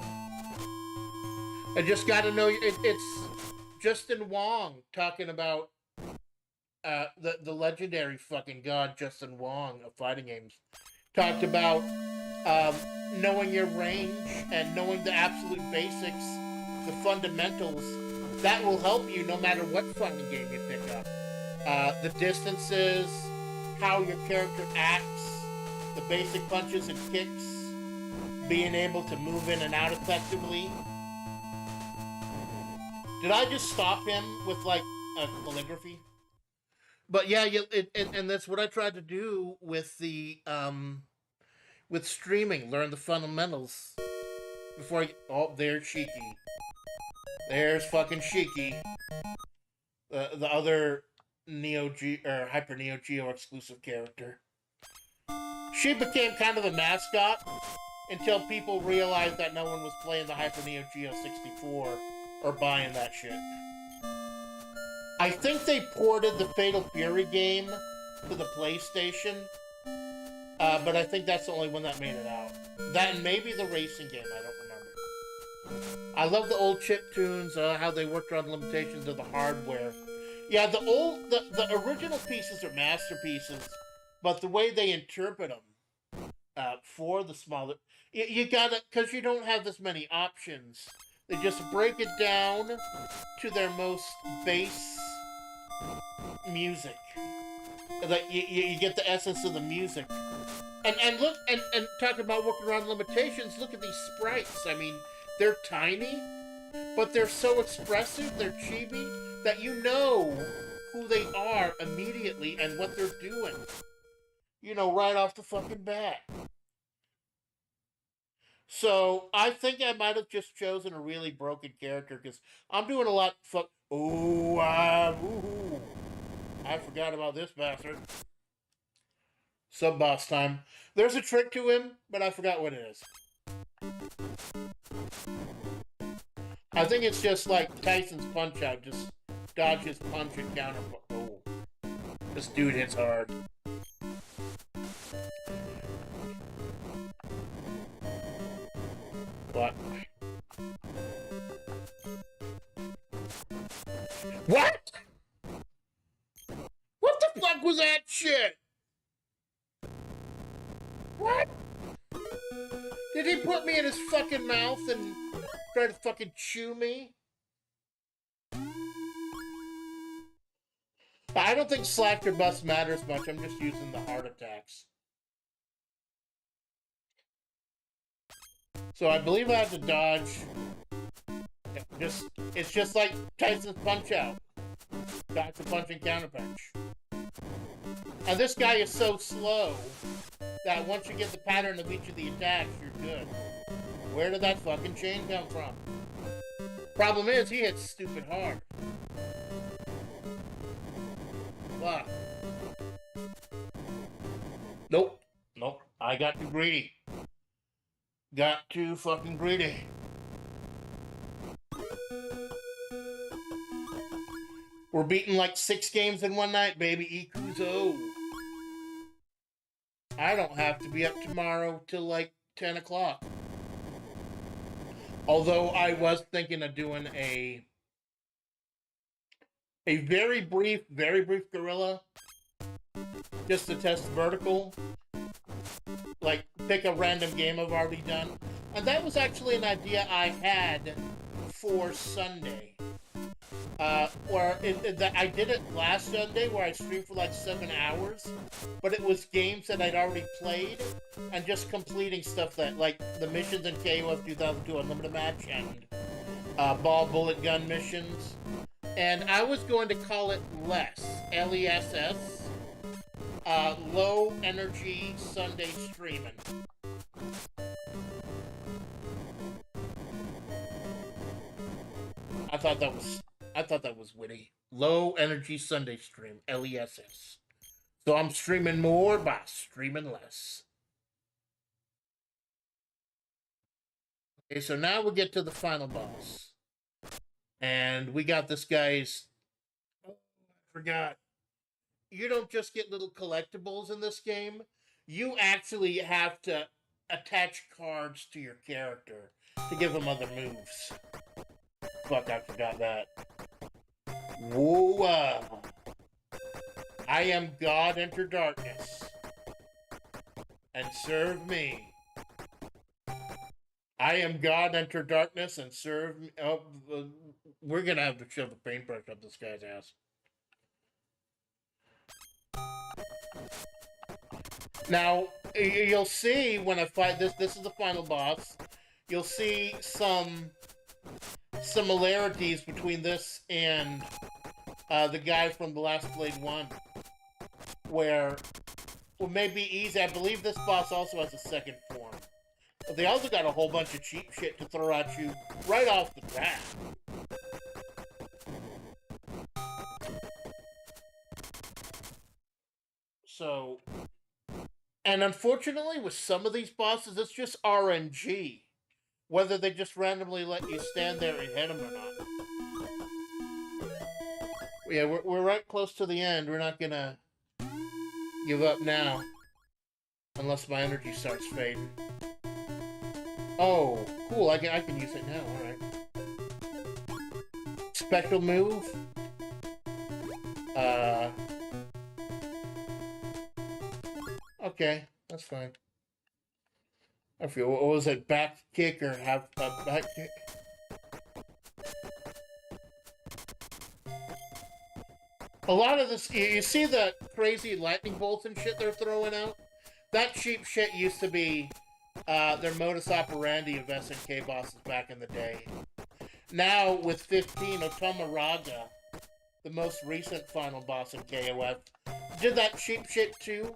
I just gotta know, it's Justin Wong talking about the legendary fucking god Justin Wong of fighting games. Talked about knowing your range and knowing the absolute basics, the fundamentals, that will help you no matter what fucking game you pick up. The distances, how your character acts, the basic punches and kicks, being able to move in and out effectively. Did I just stop him with, like, a calligraphy? But yeah, and that's what I tried to do with the, with streaming. Learn the fundamentals before I... Oh, there's Shiki. There's fucking Shiki. The other Hyper Neo Geo exclusive character. She became kind of the mascot until people realized that no one was playing the Hyper Neo Geo 64 or buying that shit. I think they ported the Fatal Fury game to the PlayStation, but I think that's the only one that made it out. That and maybe the racing game, I don't remember. I love the old chiptunes, how they worked around the limitations of the hardware. Yeah, the original pieces are masterpieces, but the way they interpret them for the smaller... You gotta... Because you don't have this many options. They just break it down to their most base music. Like, you get the essence of the music. And look, and talking about working around limitations, look at these sprites. I mean, they're tiny, but they're so expressive, they're chibi, that you know who they are immediately and what they're doing. You know, right off the fucking bat. So, I think I might have just chosen a really broken character, because I'm doing a lot of ooh, ooh. I forgot about this bastard. Sub-boss time. There's a trick to him, but I forgot what it is. I think it's just like Tyson's Punch-Out, just dodge his punch and counter. Oh, this dude hits hard. What? What? What the fuck was that shit? What? Did he put me in his fucking mouth and try to fucking chew me? I don't think slack or bust matters much. I'm just using the heart attacks. So I believe I have to dodge. It's just like Tyson's Punch Out. Dodge the punch and counter punch. And this guy is so slow that once you get the pattern of each of the attacks, you're good. Where did that fucking chain come from? Problem is, he hits stupid hard. Fuck. Nope. Nope. I got too greedy. Got too fucking greedy. We're beating like 6 games in one night, baby. Ikuzo. I don't have to be up tomorrow till like 10 o'clock. Although I was thinking of doing a very brief gorilla just to test vertical. Like, pick a random game I've already done. And that was actually an idea I had for Sunday. I did it last Sunday where I streamed for like 7 hours, but it was games that I'd already played and just completing stuff that, like the missions in KOF 2002 Unlimited Match and ball bullet gun missions. And I was going to call it LESS, L-E-S-S, Low Energy Sunday Streaming. I thought that was witty. Low Energy Sunday Stream, LESS. So I'm streaming more by streaming less. Okay, so now we get to the final boss. And we got this guy's... Oh, I forgot. You don't just get little collectibles in this game. You actually have to attach cards to your character to give them other moves. Fuck, I forgot that. Whoa. I am God, enter darkness. And serve me. I am God, enter darkness, and serve me. Oh, we're gonna have to shove the paintbrush up this guy's ass. Now, you'll see when I fight this is the final boss. You'll see some similarities between this and the guy from The Last Blade 1. Where, well, maybe easy. I believe this boss also has a second form. But they also got a whole bunch of cheap shit to throw at you right off the bat. So, and unfortunately with some of these bosses, it's just RNG. Whether they just randomly let you stand there and hit them or not. Yeah, we're right close to the end. We're not gonna give up now. Unless my energy starts fading. Oh, cool. I can use it now. Alright. Special move. Okay, that's fine. I feel, what was it? Back kick or have a back kick? A lot of this, you see the crazy lightning bolts and shit they're throwing out? That cheap shit used to be their modus operandi of SNK bosses back in the day. Now, with 15, Otoma Raga, the most recent final boss in KOF, did that cheap shit too,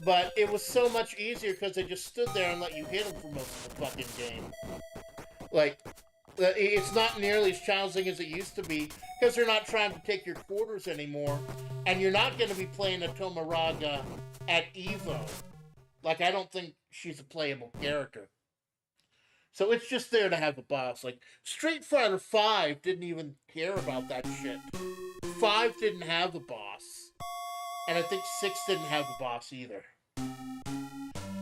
but it was so much easier because they just stood there and let you hit them for most of the fucking game. Like, it's not nearly as challenging as it used to be because they're not trying to take your quarters anymore, and you're not going to be playing Otoma Raga at Evo. Like, I don't think she's a playable character. So it's just there to have a boss. Like, Street Fighter V didn't even care about that shit. 5 didn't have a boss. And I think 6 didn't have a boss either.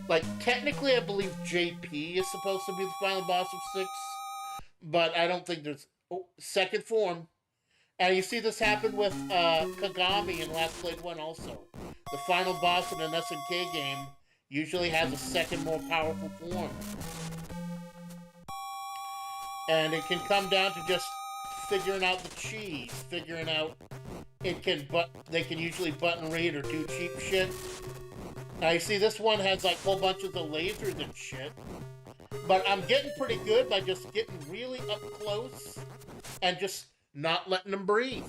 Like, technically, I believe JP is supposed to be the final boss of 6. But I don't think there's... Oh, second form. And you see this happen with Kagami in Last Blade 1 also. The final boss in an SNK game usually has a second more powerful form. And it can come down to just figuring out the cheese, figuring out they can usually button read or do cheap shit. Now you see this one has like whole bunches of lasers and shit. But I'm getting pretty good by just getting really up close and just not letting them breathe.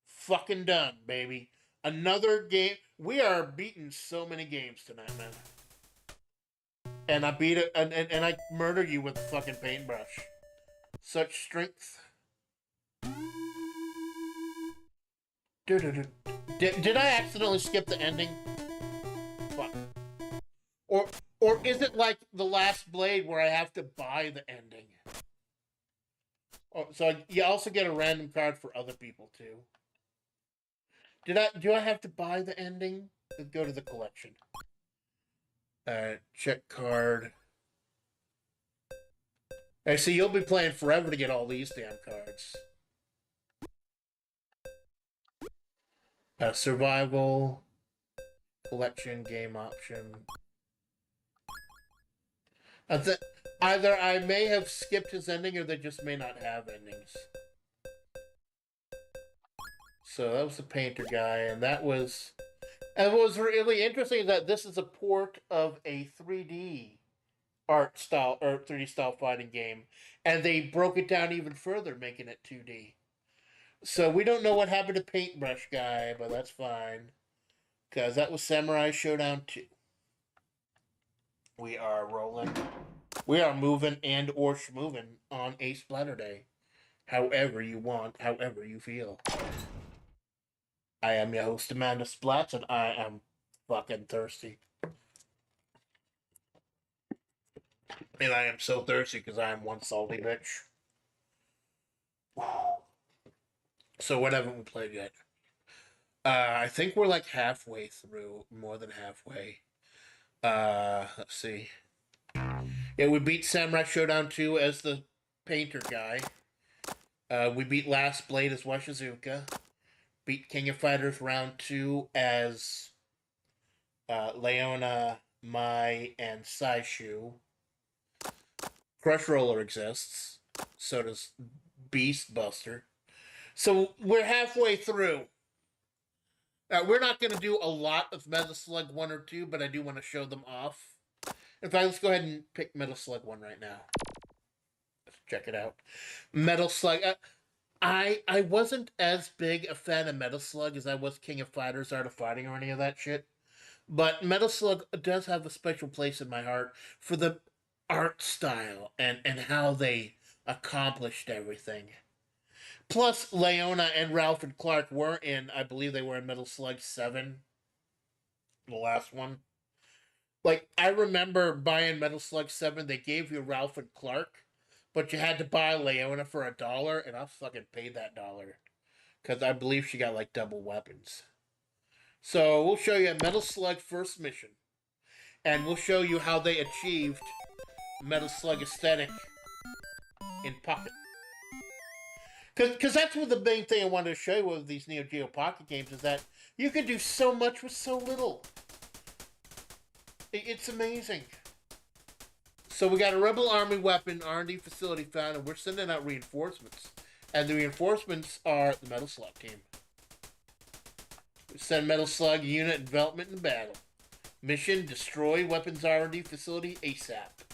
Fucking done, baby. Another game. We are beating so many games tonight, man. And I beat it, and I murder you with a fucking paintbrush. Such strength. Did I accidentally skip the ending? Fuck. Or is it like the Last Blade where I have to buy the ending? Oh, so you also get a random card for other people too. Do I have to buy the ending? Let's go to the collection. Check card. I see you'll be playing forever to get all these damn cards. Survival. Collection, game option. Either I may have skipped his ending or they just may not have endings. So that was the painter guy, and that was... And what was really interesting is that this is a port of a 3D art style, or 3D style fighting game, and they broke it down even further, making it 2D. So we don't know what happened to Paintbrush Guy, but that's fine. Because that was Samurai Showdown 2. We are rolling. We are moving and or schmoving on a Splatterday. However you want, however you feel. I am your host, Amanda Splatts, and I am fucking thirsty. And I am so thirsty because I am one salty bitch. So what haven't we played yet? I think we're like halfway through, more than halfway. Let's see. Yeah, we beat Samurai Showdown 2 as the painter guy. We beat Last Blade as Washizuka. Beat King of Fighters Round 2 as Leona, Mai, and Saishu. Crush Roller exists. So does Beast Buster. So we're halfway through. We're not going to do a lot of Metal Slug 1 or 2, but I do want to show them off. In fact, let's go ahead and pick Metal Slug 1 right now. Let's check it out. Metal Slug... I wasn't as big a fan of Metal Slug as I was King of Fighters, Art of Fighting, or any of that shit. But Metal Slug does have a special place in my heart for the art style and how they accomplished everything. Plus, Leona and Ralph and Clark were in, I believe they were in Metal Slug 7. The last one. Like, I remember buying Metal Slug 7, they gave you Ralph and Clark. But you had to buy Leona for $1, and I fucking paid that $1. Because I believe she got, like, double weapons. So, we'll show you a Metal Slug first mission. And we'll show you how they achieved Metal Slug aesthetic in Pocket. Because that's what the main thing I wanted to show you with these Neo Geo Pocket games is that you can do so much with so little. It's amazing. So we got a Rebel Army weapon R&D facility found, and we're sending out reinforcements. And the reinforcements are the Metal Slug team. We send Metal Slug unit development and battle. Mission, destroy weapons R&D facility ASAP.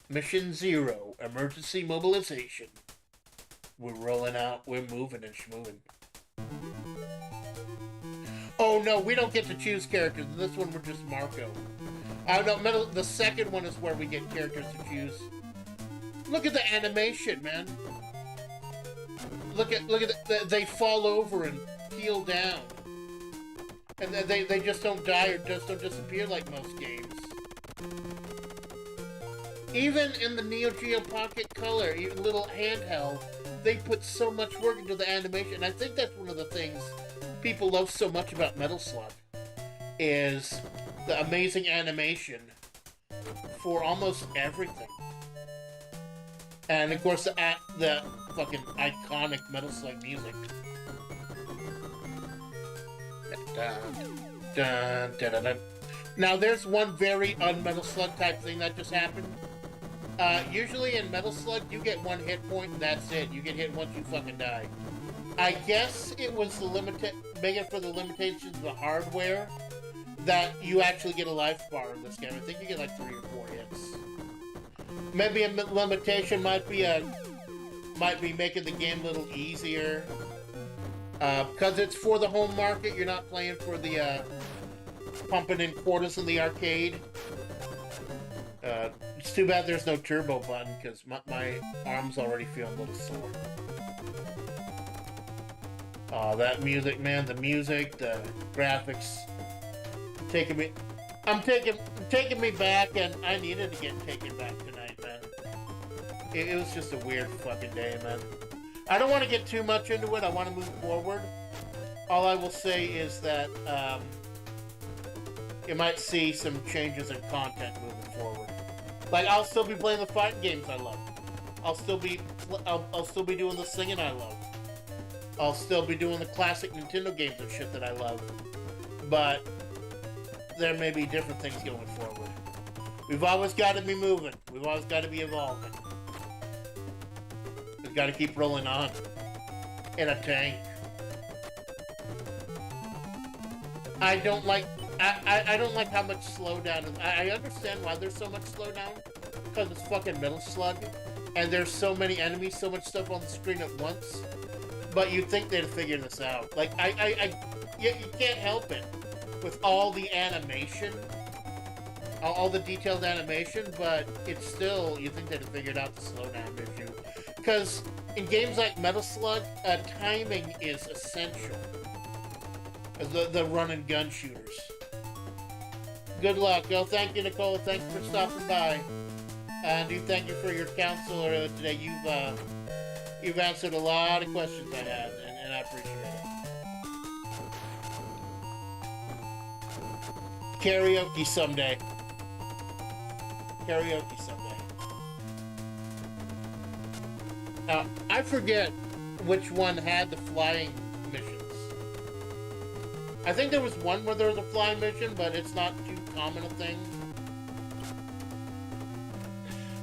Mission 0, emergency mobilization. We're rolling out, we're moving and schmoving. Oh no, we don't get to choose characters. In this one, we're just Marco. No, the second one is where we get characters to choose. Look at the animation, man. Look at they fall over and heal down. And they just don't die or just don't disappear like most games. Even in the Neo Geo Pocket Color, even little handheld, they put so much work into the animation. And I think that's one of the things people love so much about Metal Slug is the amazing animation for almost everything. And of course the fucking iconic Metal Slug music. Dun, dun, dun, dun, dun. Now there's one very un-Metal Slug type thing that just happened. Usually in Metal Slug you get one hit point and that's it. You get hit once you fucking die. I guess it was making for the limitations of the hardware that you actually get a life bar in this game. I think you get like 3 or 4 hits. Maybe a limitation might be making the game a little easier. Because it's for the home market, you're not playing for the pumping in quarters in the arcade. It's too bad there's no turbo button because my arm's already feeling a little sore. That music, man, the music, the graphics, taking me back, and I needed to get taken back tonight, man. It was just a weird fucking day, man. I don't want to get too much into it. I want to move forward. All I will say is that you might see some changes in content moving forward. Like, I'll still be playing the fighting games I love. I'll still be doing the singing I love. I'll still be doing the classic Nintendo games and shit that I love. But there may be different things going forward. We've always got to be moving. We've always got to be evolving. We've got to keep rolling on. In a tank. I don't like how much slowdown. I understand why there's so much slowdown. Because it's fucking Metal Slug. And there's so many enemies, so much stuff on the screen at once. But you'd think they'd figure this out. Like, you can't help it. With all the animation. All the detailed animation. But it's still, you think they'd have figured out the slowdown issue. Because in games like Metal Slug, timing is essential. The run and gun shooters. Good luck. Oh, thank you, Nicole. Thanks for stopping by. And do thank you for your counsel today. You've answered a lot of questions I had, and I appreciate it. Karaoke someday. Karaoke someday. Now, I forget which one had the flying missions. I think there was one where there was a flying mission, but it's not too common a thing.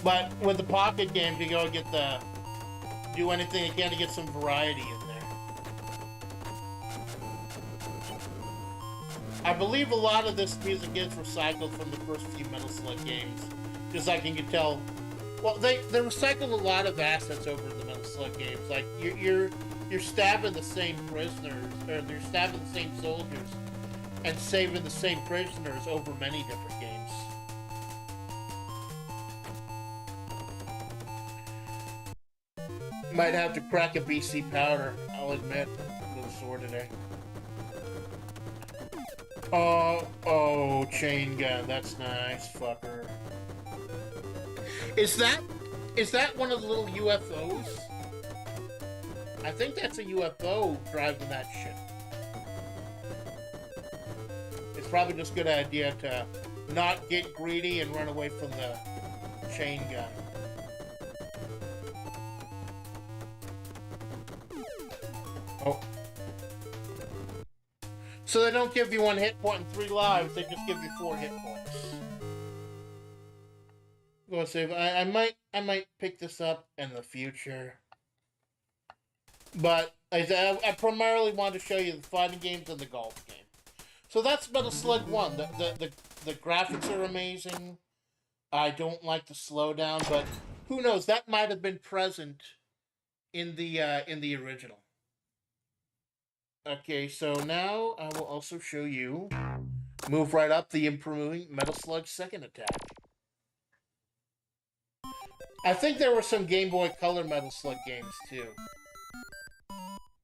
But with the pocket games, you go get do anything you can to get some variety in there. I believe a lot of this music is recycled from the first few Metal Slug games, just like you can tell. Well, they recycle a lot of assets over the Metal Slug games. Like you're stabbing the same prisoners, or you're stabbing the same soldiers, and saving the same prisoners over many different games. Might have to crack a BC powder, I'll admit. A little sore today. Oh, chain gun. That's nice, fucker. Is that one of the little UFOs? I think that's a UFO driving that shit. It's probably just a good idea to not get greedy and run away from the chain gun. Oh. So they don't give you 1 hit point and 3 lives, they just give you 4 hit points. Go save. I might pick this up in the future. But I primarily want to show you the fighting games and the golf game. So that's Metal Slug 1. The graphics are amazing. I don't like the slowdown, but who knows? That might have been present in the original. Okay, so now I will also show you, move right up, the improving Metal Slug second attack. I think there were some Game Boy Color Metal Slug games too.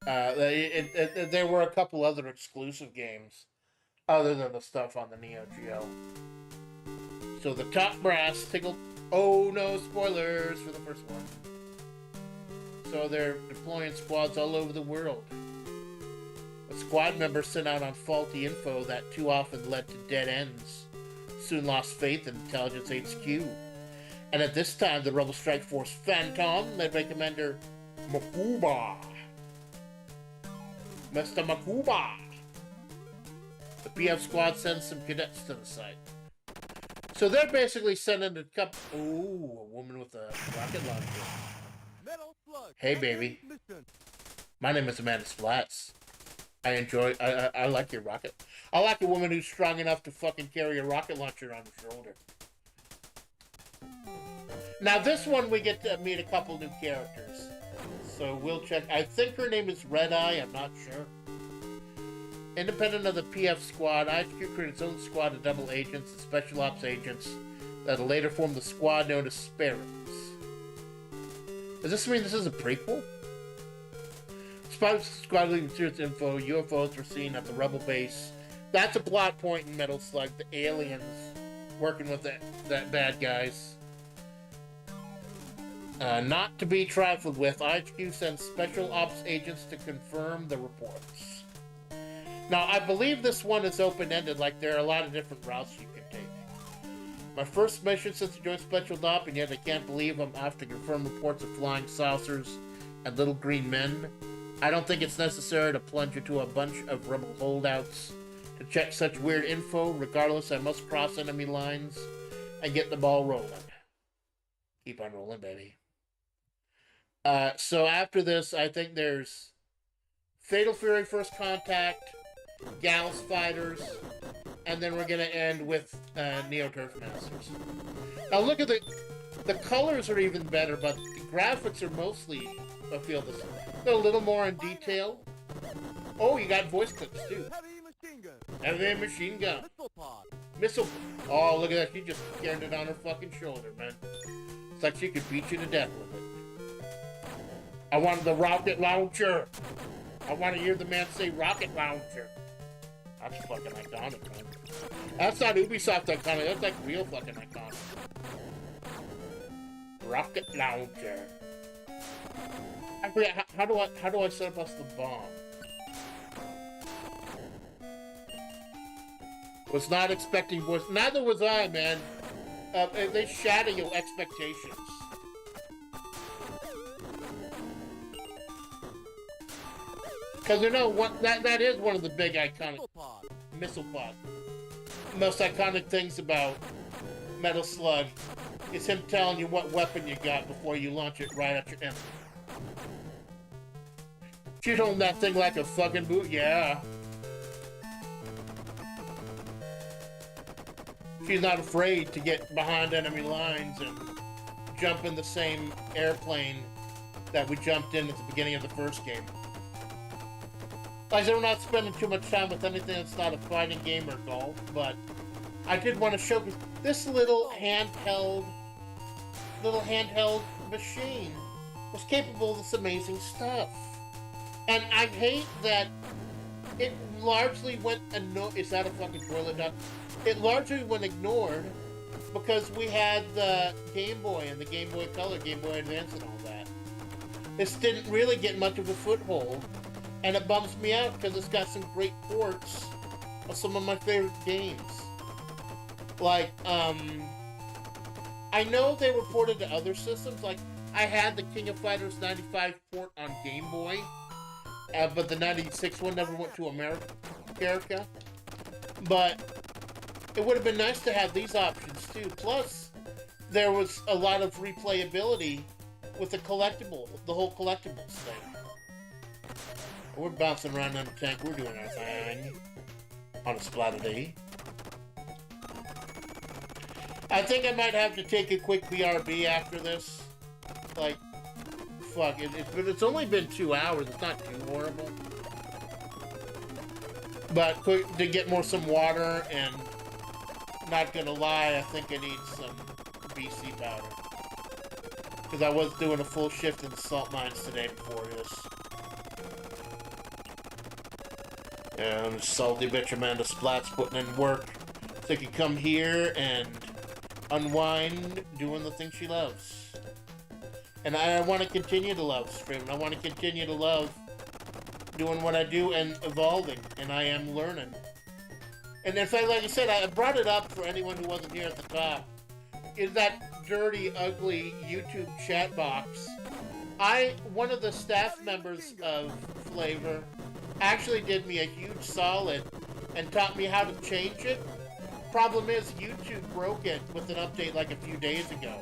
There were a couple other exclusive games, other than the stuff on the Neo Geo. So the top brass tickled. Oh no, spoilers for the first one. So they're deploying squads all over the world. A squad member sent out on faulty info that too often led to dead ends soon lost faith in Intelligence HQ. And at this time, the Rebel Strike Force Phantom, led by Commander Makuba. Mr. Makuba. The PF squad sends some cadets to the site. So they're basically sending a couple... Ooh, a woman with a rocket launcher. Hey, baby. My name is Amanda Splatts. I like your rocket. I like a woman who's strong enough to fucking carry a rocket launcher on her shoulder. Now, this one we get to meet a couple new characters. So we'll check. I think her name is Red Eye. I'm not sure. Independent of the PF squad, IHQ created its own squad of double agents and special ops agents that'll later form the squad known as Sparrows. Does this mean this is a prequel? Squad leading serious info, UFOs were seen at the Rebel base. That's a plot point in Metal Slug, the aliens working with that bad guys. Not to be trifled with, IHQ sends special ops agents to confirm the reports. Now, I believe this one is open-ended, like there are a lot of different routes you can take. My first mission since I joined Special Op, and yet I can't believe I'm off to confirm reports of flying saucers and little green men. I don't think it's necessary to plunge into a bunch of Rebel holdouts to check such weird info. Regardless, I must cross enemy lines and get the ball rolling. Keep on rolling, baby. So after this, I think there's Fatal Fury First Contact, Gallus Fighters, and then we're going to end with Neo Turf Masters. Now look at the colors are even better, but the graphics are mostly I feel this. They're a little more in detail. Oh, you got voice clips too. Heavy machine gun. Missile. Oh, look at that. She just carried it on her fucking shoulder, man. It's like she could beat you to death with it. I wanted the rocket launcher. I want to hear the man say rocket launcher. That's fucking iconic, man. That's not Ubisoft iconic. That's like real fucking iconic. Rocket launcher. I forget, how do I set up us the bomb? Was not expecting voice. Neither was I, man. They shatter your expectations. Because you know what? That is one of the big iconic missile pod. Most iconic things about Metal Slug is him telling you what weapon you got before you launch it right at your enemy. Shoot on that thing like a fucking boot, yeah. She's not afraid to get behind enemy lines and jump in the same airplane that we jumped in at the beginning of the first game. Like I said, we're not spending too much time with anything that's not a fighting game or golf, but I did want to show this little handheld machine was capable of this amazing stuff. And I hate that it largely went is that a fucking toilet duck? It largely went ignored because we had the Game Boy and the Game Boy Color, Game Boy Advance and all that. This didn't really get much of a foothold, and it bums me out because it's got some great ports of some of my favorite games. Like, I know they were ported to other systems, like I had the King of Fighters 95 port on Game Boy, but the 96 one never went to America. But it would have been nice to have these options too. Plus, there was a lot of replayability with the collectible, the whole collectibles thing. We're bouncing around in the tank. We're doing our thing on a Splatterday. I think I might have to take a quick BRB after this. Like, fuck it. But it's only been 2 hours. It's not too horrible. But to get some water, and not gonna lie, I think I need some BC powder. Because I was doing a full shift in the salt mines today before this. And salty bitch Amanda Splatts putting in work so they can come here and unwind doing the thing she loves. And I want to continue to love streaming. I want to continue to love doing what I do and evolving, and I am learning. And in fact, like I said, I brought it up for anyone who wasn't here at the top. In that dirty, ugly YouTube chat box, one of the staff members of FlaVR actually did me a huge solid and taught me how to change it. Problem is, YouTube broke it with an update like a few days ago,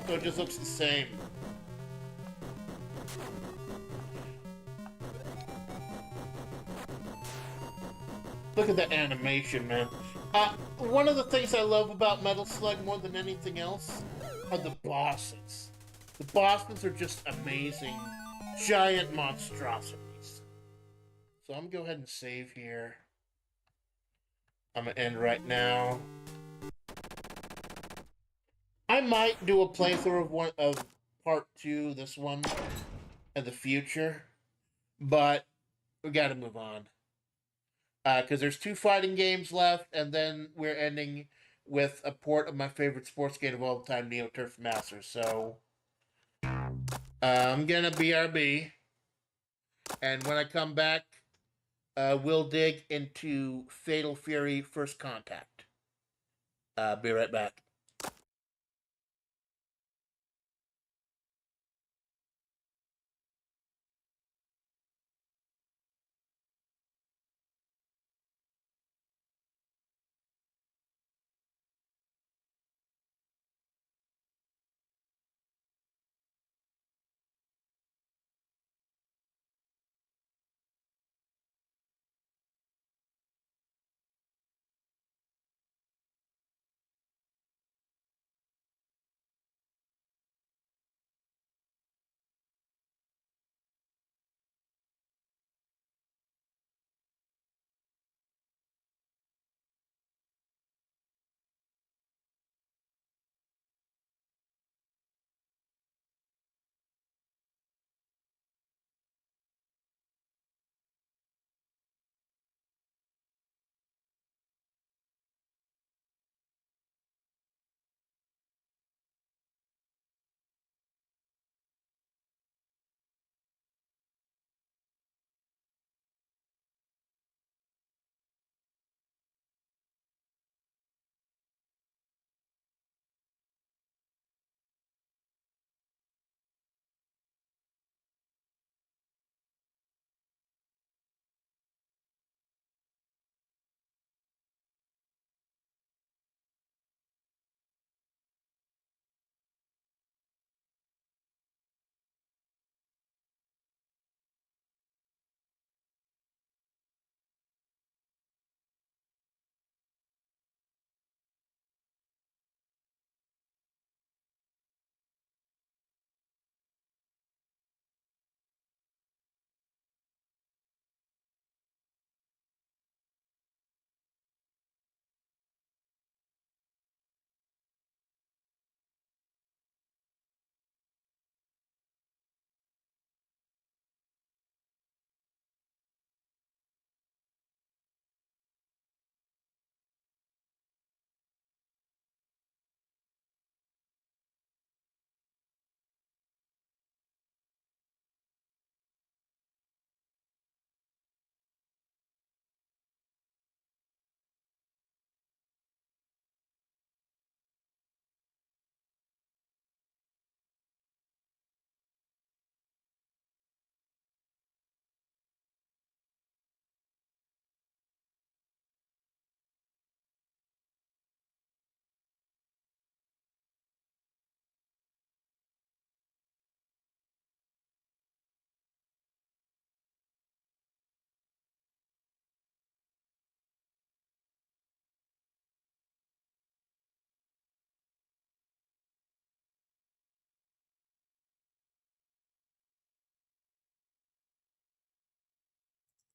so it just looks the same. Look at the animation, man. One of the things I love about Metal Slug more than anything else are the bosses. The bosses are just amazing, giant monstrosities. So I'm gonna go ahead and save here. I'm gonna end right now. I might do a playthrough of part 2, this one, in the future, but we gotta move on. Because there's 2 fighting games left, and then we're ending with a port of my favorite sports game of all time, Neo Turf Masters. So I'm gonna BRB, and when I come back, we'll dig into Fatal Fury First Contact. Be right back.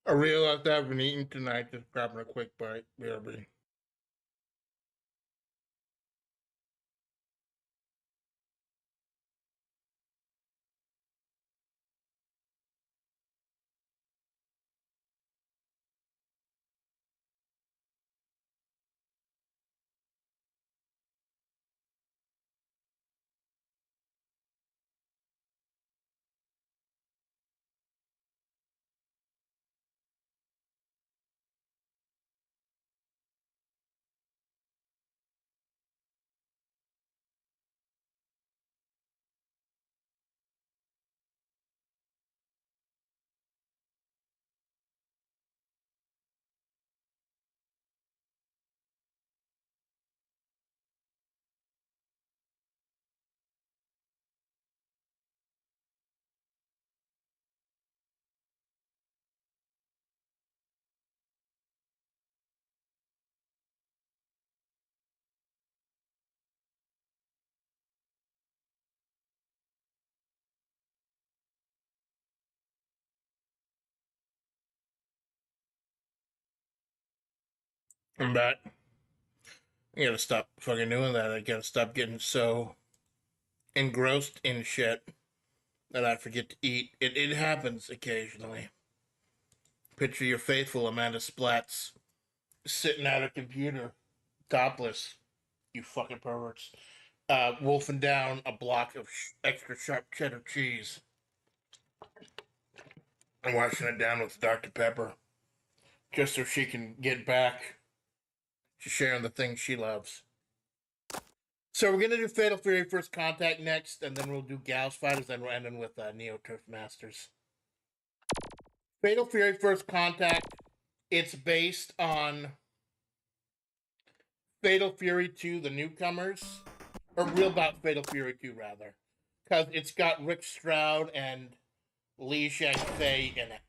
I realized I haven't eaten tonight, just grabbing a quick bite. BRB. But you gotta stop fucking doing that. I gotta stop getting so engrossed in shit that I forget to eat. It happens occasionally. Picture your faithful Amanda Splatts sitting at a computer, topless. You fucking perverts. Wolfing down a block of extra sharp cheddar cheese and washing it down with Dr. Pepper, just so she can get back to sharing the things she loves. So we're gonna do Fatal Fury First Contact next, and then we'll do Gauss Fighters, then we're ending with Neo Turf Masters. Fatal Fury First Contact. It's based on Fatal Fury 2, The Newcomers, or Real About Fatal Fury 2 rather, because it's got Rick Stroud and Li Shang-Fei in it.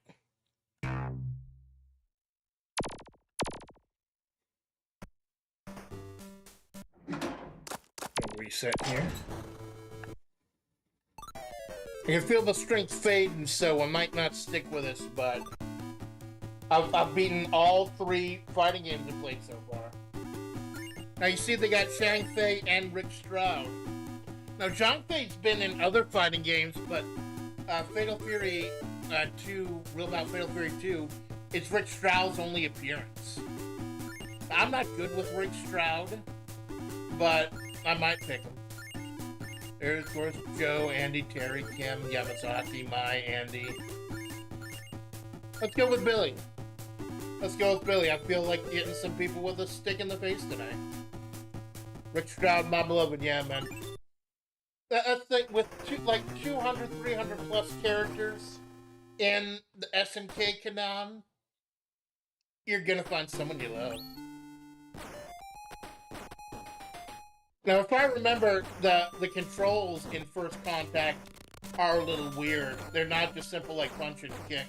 Reset here. I can feel the strength fading, so I might not stick with this, but I've beaten all 3 fighting games I've played so far. Now you see they got Shang-Fei and Rick Stroud. Now Shang-Fei's been in other fighting games, but Fatal Fury 2, Real About Fatal Fury 2, it's Rick Stroud's only appearance. I'm not good with Rick Stroud, but I might pick him. There's, of course, Joe, Andy, Terry, Kim, Yamazaki, Mai, Andy. Let's go with Billy. Let's go with Billy. I feel like getting some people with a stick in the face tonight. Rick Stroud, my beloved, yeah, man. That's like with 200, 300 plus characters in the SNK canon, you're gonna find someone you love. Now, if I remember, the controls in First Contact are a little weird. They're not just simple like punch and kick.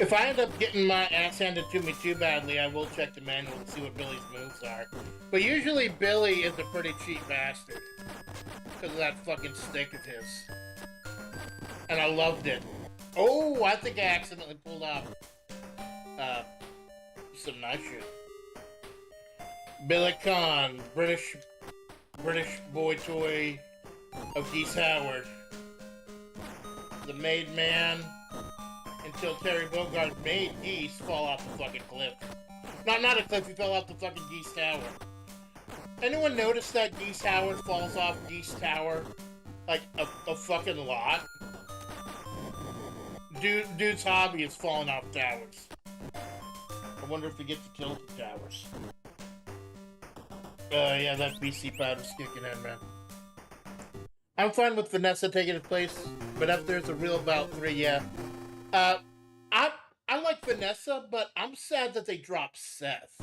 If I end up getting my ass handed to me too badly, I will check the manual and see what Billy's moves are. But usually Billy is a pretty cheap bastard. Because of that fucking stick of his. And I loved it. Oh, I think I accidentally pulled off some nice shit. Billy Khan, British boy toy of Geese Howard. The made man until Terry Bogard made Geese fall off the fucking cliff. Not a cliff, he fell off the fucking Geese Tower. Anyone notice that Geese Howard falls off Geese Tower like a fucking lot? Dude's hobby is falling off towers. I wonder if he gets to tilt the towers. Yeah, that BC powder's kicking in, man. I'm fine with Vanessa taking its place, but if there's a Real About 3, yeah. I like Vanessa, but I'm sad that they dropped Seth.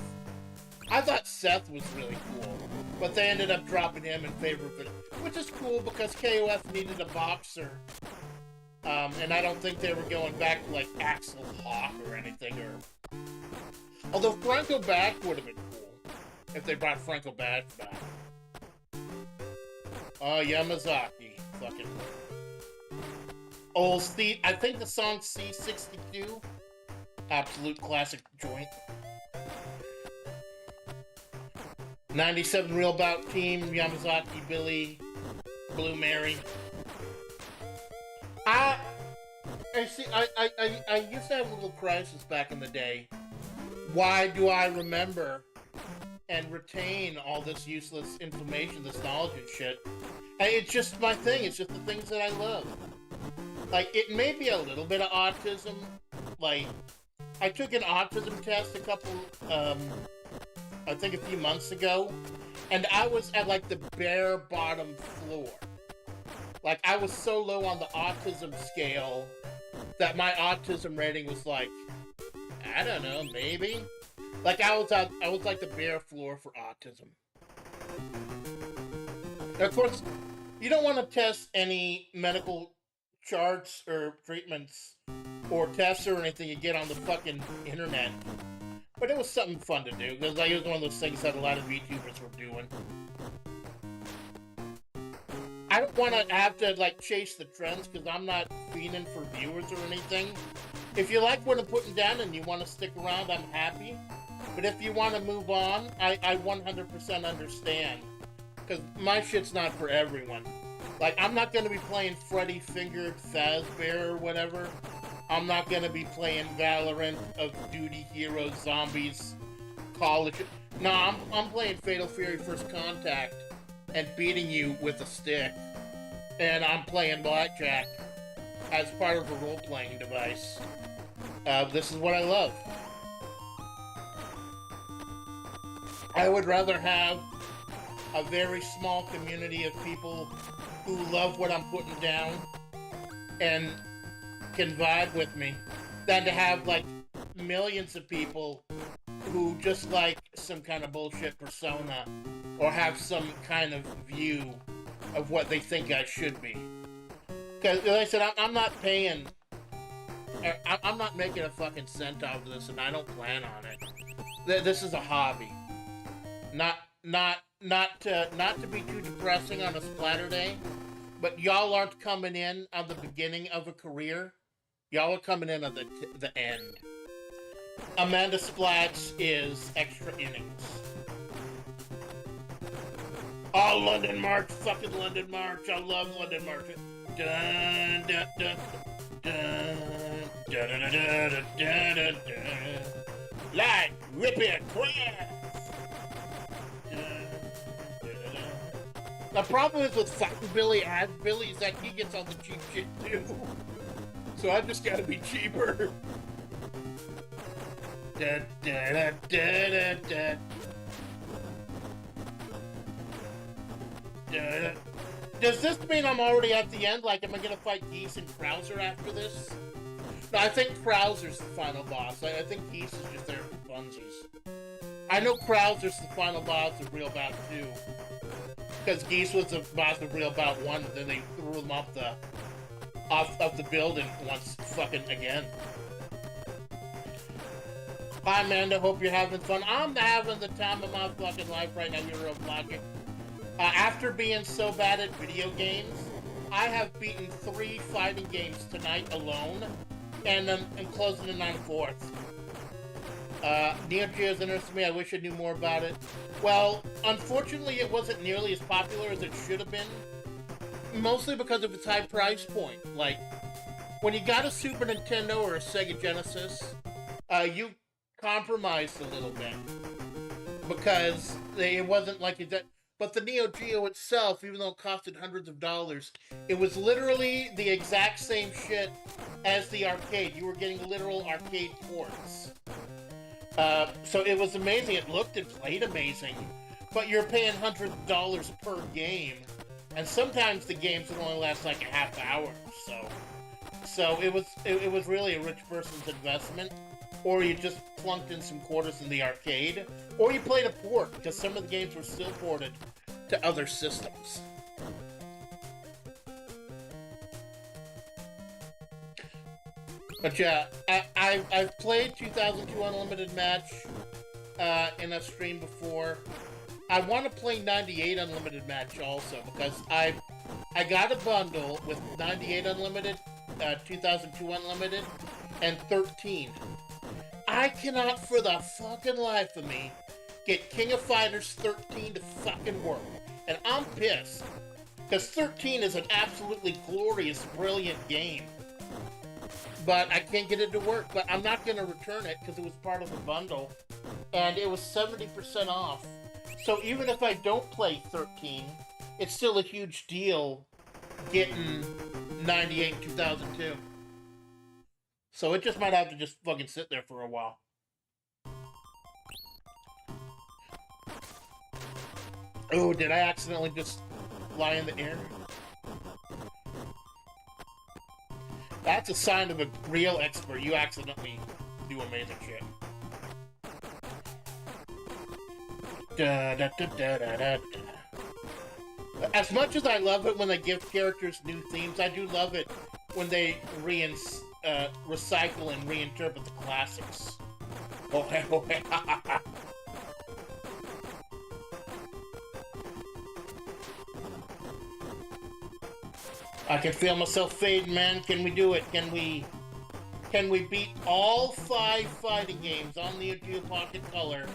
I thought Seth was really cool, but they ended up dropping him in favor of it, which is cool because KOF needed a boxer. And I don't think they were going back to like Axel Hawk or anything, or... Although Franco Back would have been cool if they brought Franco Back back. Oh, Yamazaki. Fucking... Oh, Steve, I think the song C62. Absolute classic joint. 97 Real Bout Team, Yamazaki, Billy, Blue Mary. I used to have a little crisis back in the day. Why do I remember and retain all this useless information, this knowledge and shit? And it's just my thing. It's just the things that I love. Like, it may be a little bit of autism. Like, I took an autism test I think a few months ago, and I was at like the bare bottom floor. Like, I was so low on the autism scale that my autism rating was like, I don't know, maybe? Like, I was like the bare floor for autism. And of course, you don't want to test any medical charts or treatments or tests or anything you get on the fucking internet. But it was something fun to do, because like, it was one of those things that a lot of YouTubers were doing. I don't want to have to, like, chase the trends, because I'm not fiending for viewers or anything. If you like what I'm putting down and you want to stick around, I'm happy. But if you want to move on, I 100% understand. Because my shit's not for everyone. Like, I'm not going to be playing Freddy Fingered Fazbear or whatever. I'm not going to be playing Valorant, of Duty Heroes, Zombies, College. No, I'm playing Fatal Fury First Contact and beating you with a stick. And I'm playing Blackjack as part of a role-playing device. This is what I love. I would rather have a very small community of people who love what I'm putting down and can vibe with me than to have like millions of people who just like some kind of bullshit persona or have some kind of view of what they think I should be. Because like I said, I'm not paying, I'm not making a fucking cent out of this, and I don't plan on it. This is a hobby. Not to be too depressing on a Splatterday, but y'all aren't coming in on the beginning of a career. Y'all are coming in at the end. Amanda Splatts is extra innings. Oh, London March, fucking London March. I love London March. Dun, dun, dun, dun, dun, dun, dun, dun, dun, dun, dun. Like, rip it, crash. The problem is with fucking Billy is that he gets all the cheap shit too. So I just gotta be cheaper. Da, da, da, da, da, da. Does this mean I'm already at the end? Like, am I gonna fight Geese and Krauser after this? No, I think Krauser's the final boss. I think Geese is just there for funsies. I know Krauser's the final boss of Real Bout 2. Because Geese was the boss of Real Bout 1, and then they threw him off the building once fucking again. Hi, Amanda. Hope you're having fun. I'm having the time of my fucking life right now. You're real logic. After being so bad at video games, I have beaten 3 fighting games tonight alone, and I'm closing in on 4th. Neo Geo's interested me. I wish I knew more about it. Well, unfortunately, it wasn't nearly as popular as it should have been. Mostly because of its high price point. Like, when you got a Super Nintendo or a Sega Genesis, you compromised a little bit. Because it wasn't like it did. But the Neo Geo itself, even though it costed hundreds of dollars, it was literally the exact same shit as the arcade. You were getting literal arcade ports. So it was amazing. It looked and played amazing, but you're paying $100 per game, and sometimes the games would only last like a half hour. So it was really a rich person's investment, or you just plunked in some quarters in the arcade, or you played a port because some of the games were still ported to other systems. But yeah, I've played 2002 Unlimited Match in a stream before. I want to play 98 Unlimited Match also, because I got a bundle with 98 Unlimited, 2002 Unlimited, and 13. I cannot for the fucking life of me get King of Fighters 13 to fucking work. And I'm pissed, because 13 is an absolutely glorious, brilliant game. But I can't get it to work. But I'm not going to return it because it was part of the bundle. And it was 70% off. So even if I don't play 13, it's still a huge deal getting 98 and 2002. So it just might have to just fucking sit there for a while. Oh, did I accidentally just fly in the air? That's a sign of a real expert. You accidentally do amazing shit. Da, da, da, da, da, da. As much as I love it when they give characters new themes, I do love it when they recycle and reinterpret the classics. Oh, I can feel myself fading, man. Can we do it? Can we beat all 5 fighting games on the Neo Pocket Color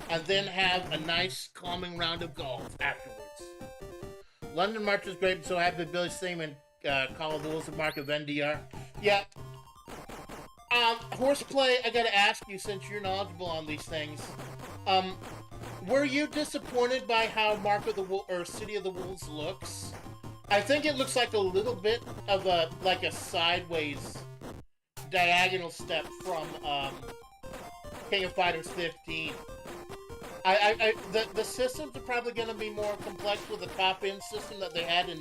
and then have a nice calming round of golf afterwards? London March is great. I'm so happy with Billy's theme and Call of the Wolves of Mark of NDR. Yeah. Horseplay, I gotta ask you, since you're knowledgeable on these things, were you disappointed by how Mark of the or City of the Wolves looks? I think it looks like a little bit of a sideways diagonal step from King of Fighters 15. The systems are probably going to be more complex with the top-end system that they had in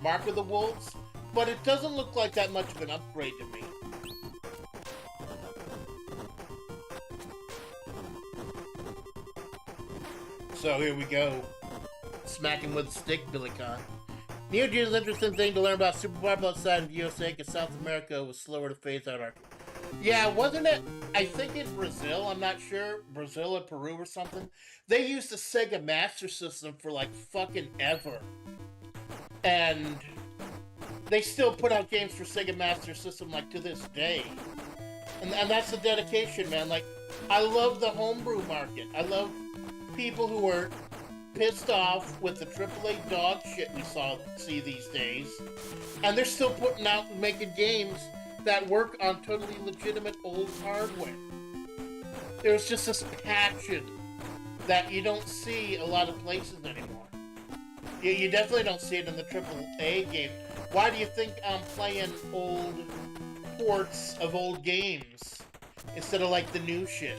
Mark of the Wolves, but it doesn't look like that much of an upgrade to me. So here we go. Smack him with a stick, Billy Khan. Neo Geo's interesting thing to learn about Super Mario outside of the USA, because South America was slower to phase out arcade. Yeah, wasn't it? I think in Brazil, I'm not sure, Brazil or Peru or something, they used the Sega Master System for like fucking ever. And they still put out games for Sega Master System like to this day. And that's the dedication, man. Like, I love the homebrew market. I love people who are pissed off with the AAA dog shit we see these days, and they're still putting out and making games that work on totally legitimate old hardware. There's just this passion that you don't see a lot of places anymore. You definitely don't see it in the AAA game. Why do you think I'm playing old ports of old games instead of like the new shit?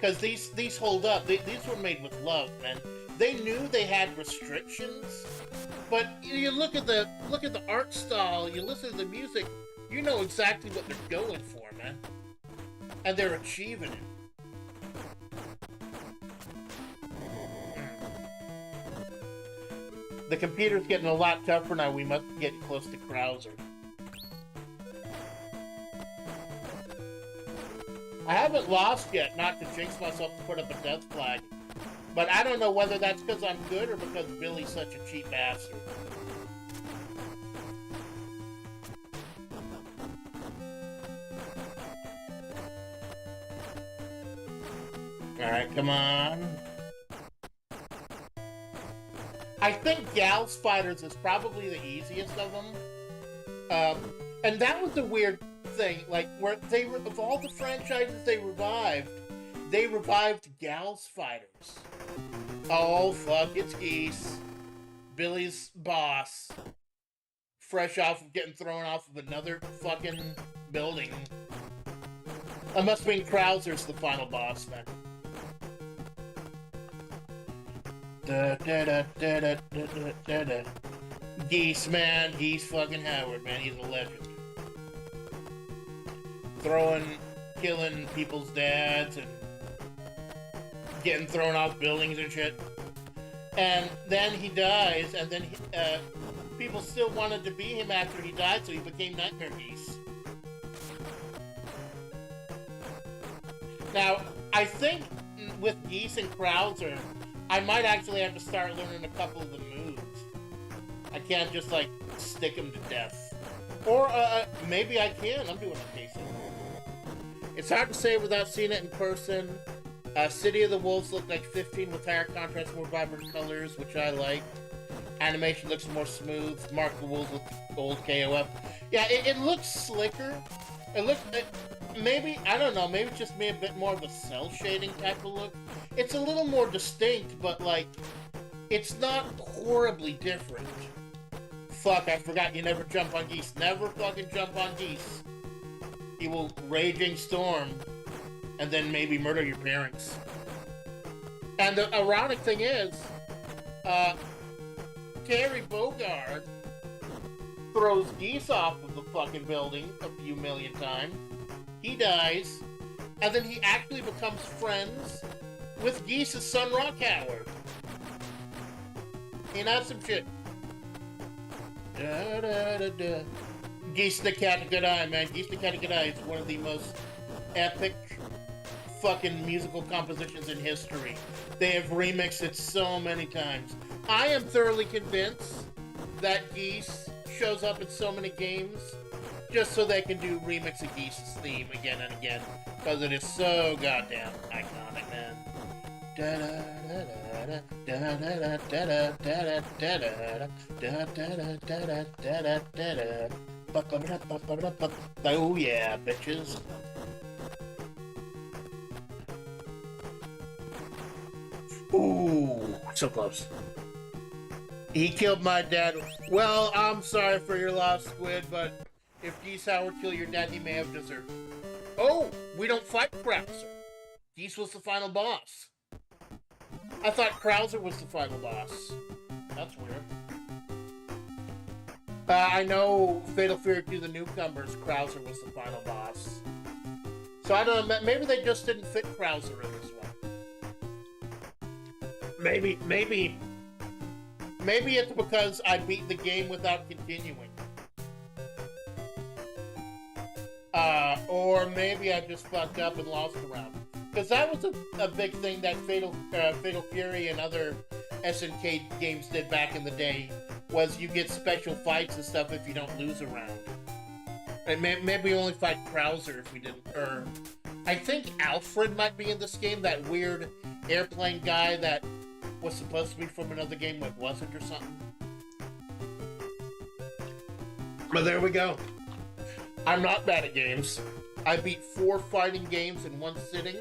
Because these hold up. These were made with love, man. They knew they had restrictions, but you look at the art style, you listen to the music, you know exactly what they're going for, man. And they're achieving it. The computer's getting a lot tougher now. We must get close to Krauser. I haven't lost yet, not to jinx myself to put up a death flag. But I don't know whether that's because I'm good or because Billy's such a cheap bastard. Alright, come on. I think Gals Fighters is probably the easiest of them. And that was the weird thing. Like, where of all the franchises they revived Gals Fighters. Oh, fuck, it's Geese. Billy's boss. Fresh off of getting thrown off of another fucking building. That must mean Krauser's the final boss, then. Geese, man. Geese fucking Howard, man. He's a legend. Killing people's dads and getting thrown off buildings and shit. And then he dies, and then people still wanted to be him after he died, so he became Nightmare Geese. Now, I think with Geese and Krauser, I might actually have to start learning a couple of the moves. I can't just, like, stick him to death. Or, maybe I can. I'm doing okay so far. It's hard to say without seeing it in person. City of the Wolves looked like 15 with higher contrast, more vibrant colors, which I like. Animation looks more smooth. Mark the Wolves with old KOF. Yeah, it looks slicker. It looks... maybe, I don't know, maybe it's just me a bit more of a cell shading type of look. It's a little more distinct, but, like, it's not horribly different. Fuck, I forgot you never jump on Geese. Never fucking jump on Geese. He will raging storm and then maybe murder your parents. And the ironic thing is, Terry Bogard throws Geese off of the fucking building a few million times. He dies, and then he actually becomes friends with Geese's son Rockhauer. You know some shit. Da, da, da, da. Geese the Cat of Good Eye, man. Geese the Cat of Good Eye is one of the most epic fucking musical compositions in history. They have remixed it so many times. I am thoroughly convinced that Geese shows up in so many games just so they can do remix of Geese's theme again and again, because it is so goddamn iconic, man. Oh yeah, bitches. Ooh, so close. He killed my dad. Well, I'm sorry for your loss, Squid, but if Geese Howard killed your dad, he may have deserved. Oh, we don't fight Krauser. Geese was the final boss. I thought Krauser was the final boss. That's weird. I know Fatal Fury 2, the newcomers, Krauser was the final boss. So I don't know, maybe they just didn't fit Krauser in this one. Maybe it's because I beat the game without continuing. Or maybe I just fucked up and lost a round. Because that was a big thing that Fatal Fury and other SNK games did back in the day, was you get special fights and stuff if you don't lose a round. And maybe we only fight Krauser if we didn't, or I think Alfred might be in this game, that weird airplane guy that was supposed to be from another game but wasn't or something. But there we go. I'm not bad at games. I beat 4 fighting games in one sitting,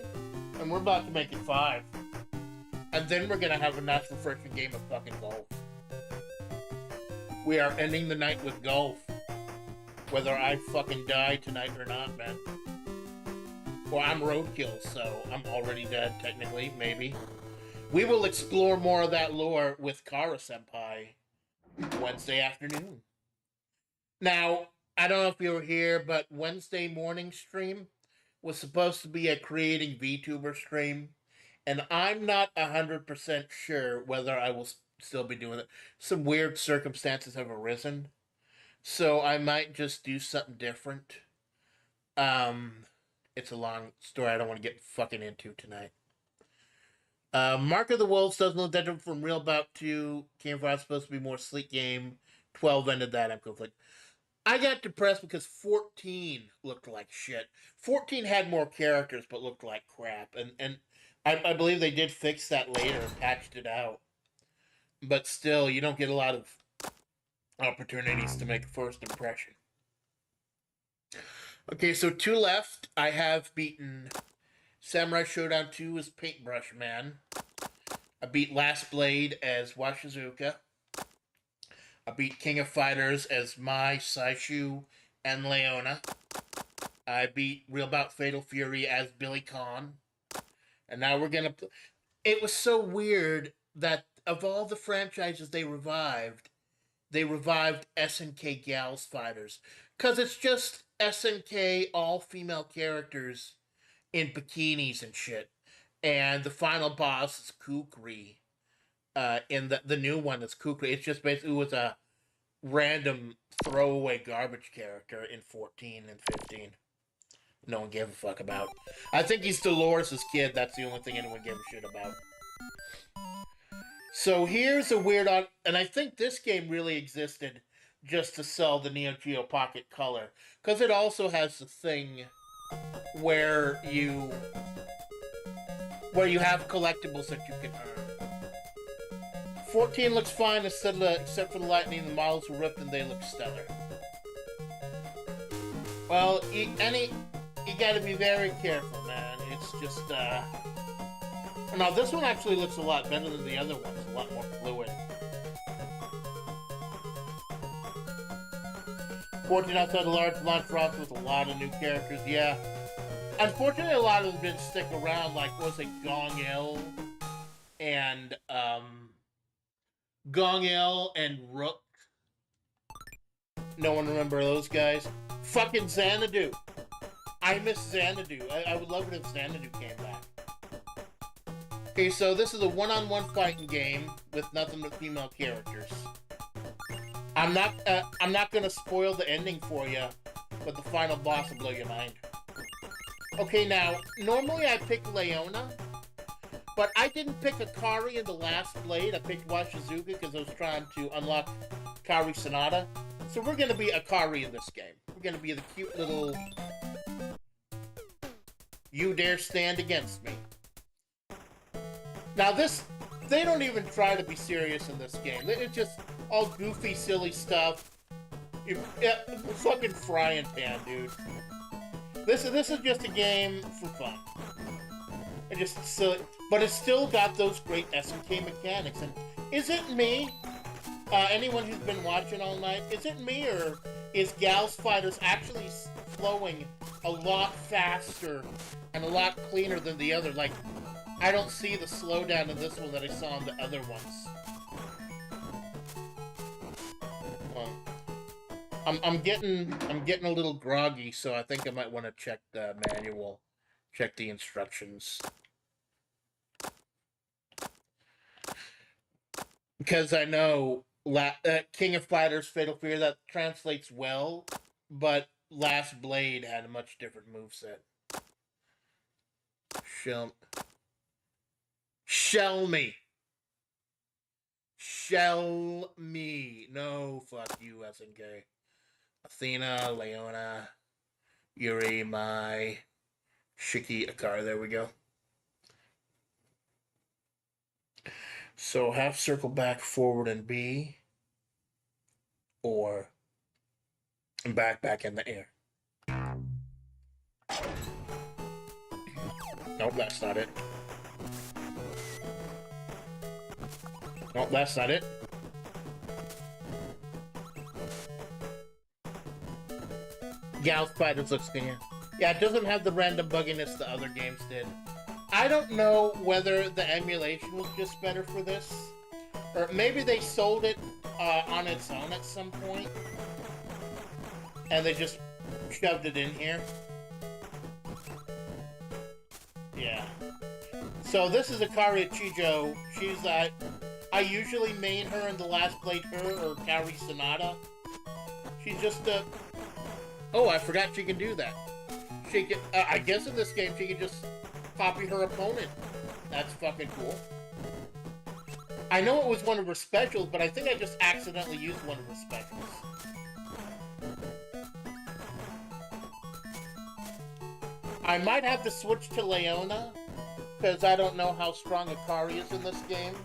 and we're about to make it 5. And then we're gonna have a nice refreshing game of fucking golf. We are ending the night with golf. Whether I fucking die tonight or not, man. Well, I'm roadkill, so I'm already dead, technically, maybe. We will explore more of that lore with Kara-senpai Wednesday afternoon. Now, I don't know if you were here, but Wednesday morning stream was supposed to be a creating VTuber stream, and I'm not 100% sure whether I will still be doing it. Some weird circumstances have arisen, so I might just do something different. It's a long story I don't want to get fucking into tonight. Mark of the Wolves doesn't look that different from Real About 2. Came for supposed to be more sleek game. 12 ended that. I'm conflicted. I got depressed because 14 looked like shit. 14 had more characters but looked like crap. And I believe they did fix that later and patched it out. But still, you don't get a lot of opportunities to make a first impression. Okay, so 2 left. I have beaten Samurai Showdown 2 as Paintbrush Man. I beat Last Blade as Washizuka. I beat King of Fighters as Mai, Saishu, and Leona. I beat Real About Fatal Fury as Billy Khan. And now we're gonna... It was so weird that of all the franchises they revived SNK Gals Fighters. Because it's just SNK all-female characters in bikinis and shit. And the final boss is Kukri. In the new one, it's Kukri. It's just basically was a random throwaway garbage character in 14 and 15. No one gave a fuck about. I think he's Dolores' kid. That's the only thing anyone gave a shit about. So here's a weird... And I think this game really existed just to sell the Neo Geo Pocket Color. Because it also has the thing where you have collectibles that you can earn. 14 looks fine except for the lightning. The models were ripped and they look stellar. Well, you gotta be very careful, man. It's just, No, this one actually looks a lot better than the other ones. A lot more fluid. 14 outside the large launch roster with a lot of new characters, yeah. Unfortunately, a lot of them didn't stick around, like, what was it, Gong Il and Rook. No one remember those guys? Fucking Xanadu. I miss Xanadu. I would love it if Xanadu came back. Okay, so this is a one-on-one fighting game with nothing but female characters. I'm not gonna spoil the ending for you, but the final boss will blow your mind. Okay, now, normally I pick Leona, but I didn't pick Akari in the last Blade. I picked Washizuka because I was trying to unlock Akari Sonata. So we're going to be Akari in this game. We're going to be the cute little... You dare stand against me. Now this... They don't even try to be serious in this game. It's just all goofy, silly stuff. Fucking frying pan, dude. This is just a game for fun. It just silly, but it's still got those great SNK mechanics. And is it me? Anyone who's been watching all night, is it me or is Gals Fighters actually flowing a lot faster and a lot cleaner than the other? Like, I don't see the slowdown in this one that I saw in the other ones. I'm getting a little groggy, so I think I might want to check the manual, check the instructions, because I know King of Fighters Fatal Fear, that translates well, but Last Blade had a much different moveset. Shell me. No, fuck you, SNK. Athena, Leona, Yuri, Mai, Shiki, Akari. There we go. So half circle back, forward, and B. Or back in the air. Nope, that's not it. Nope, that's not it. Gals Fighters looks good. Yeah, it doesn't have the random bugginess the other games did. I don't know whether the emulation was just better for this, or maybe they sold it on its own at some point, and they just shoved it in here. Yeah. So this is Akari Chijo. She's I usually main her in the last Blade, her or Akari Sonata. She's just a... Oh, I forgot she can do that. She can, I guess in this game she can just copy her opponent. That's fucking cool. I know it was one of her specials, but I think I just accidentally used one of her specials. I might have to switch to Leona, because I don't know how strong Akari is in this game.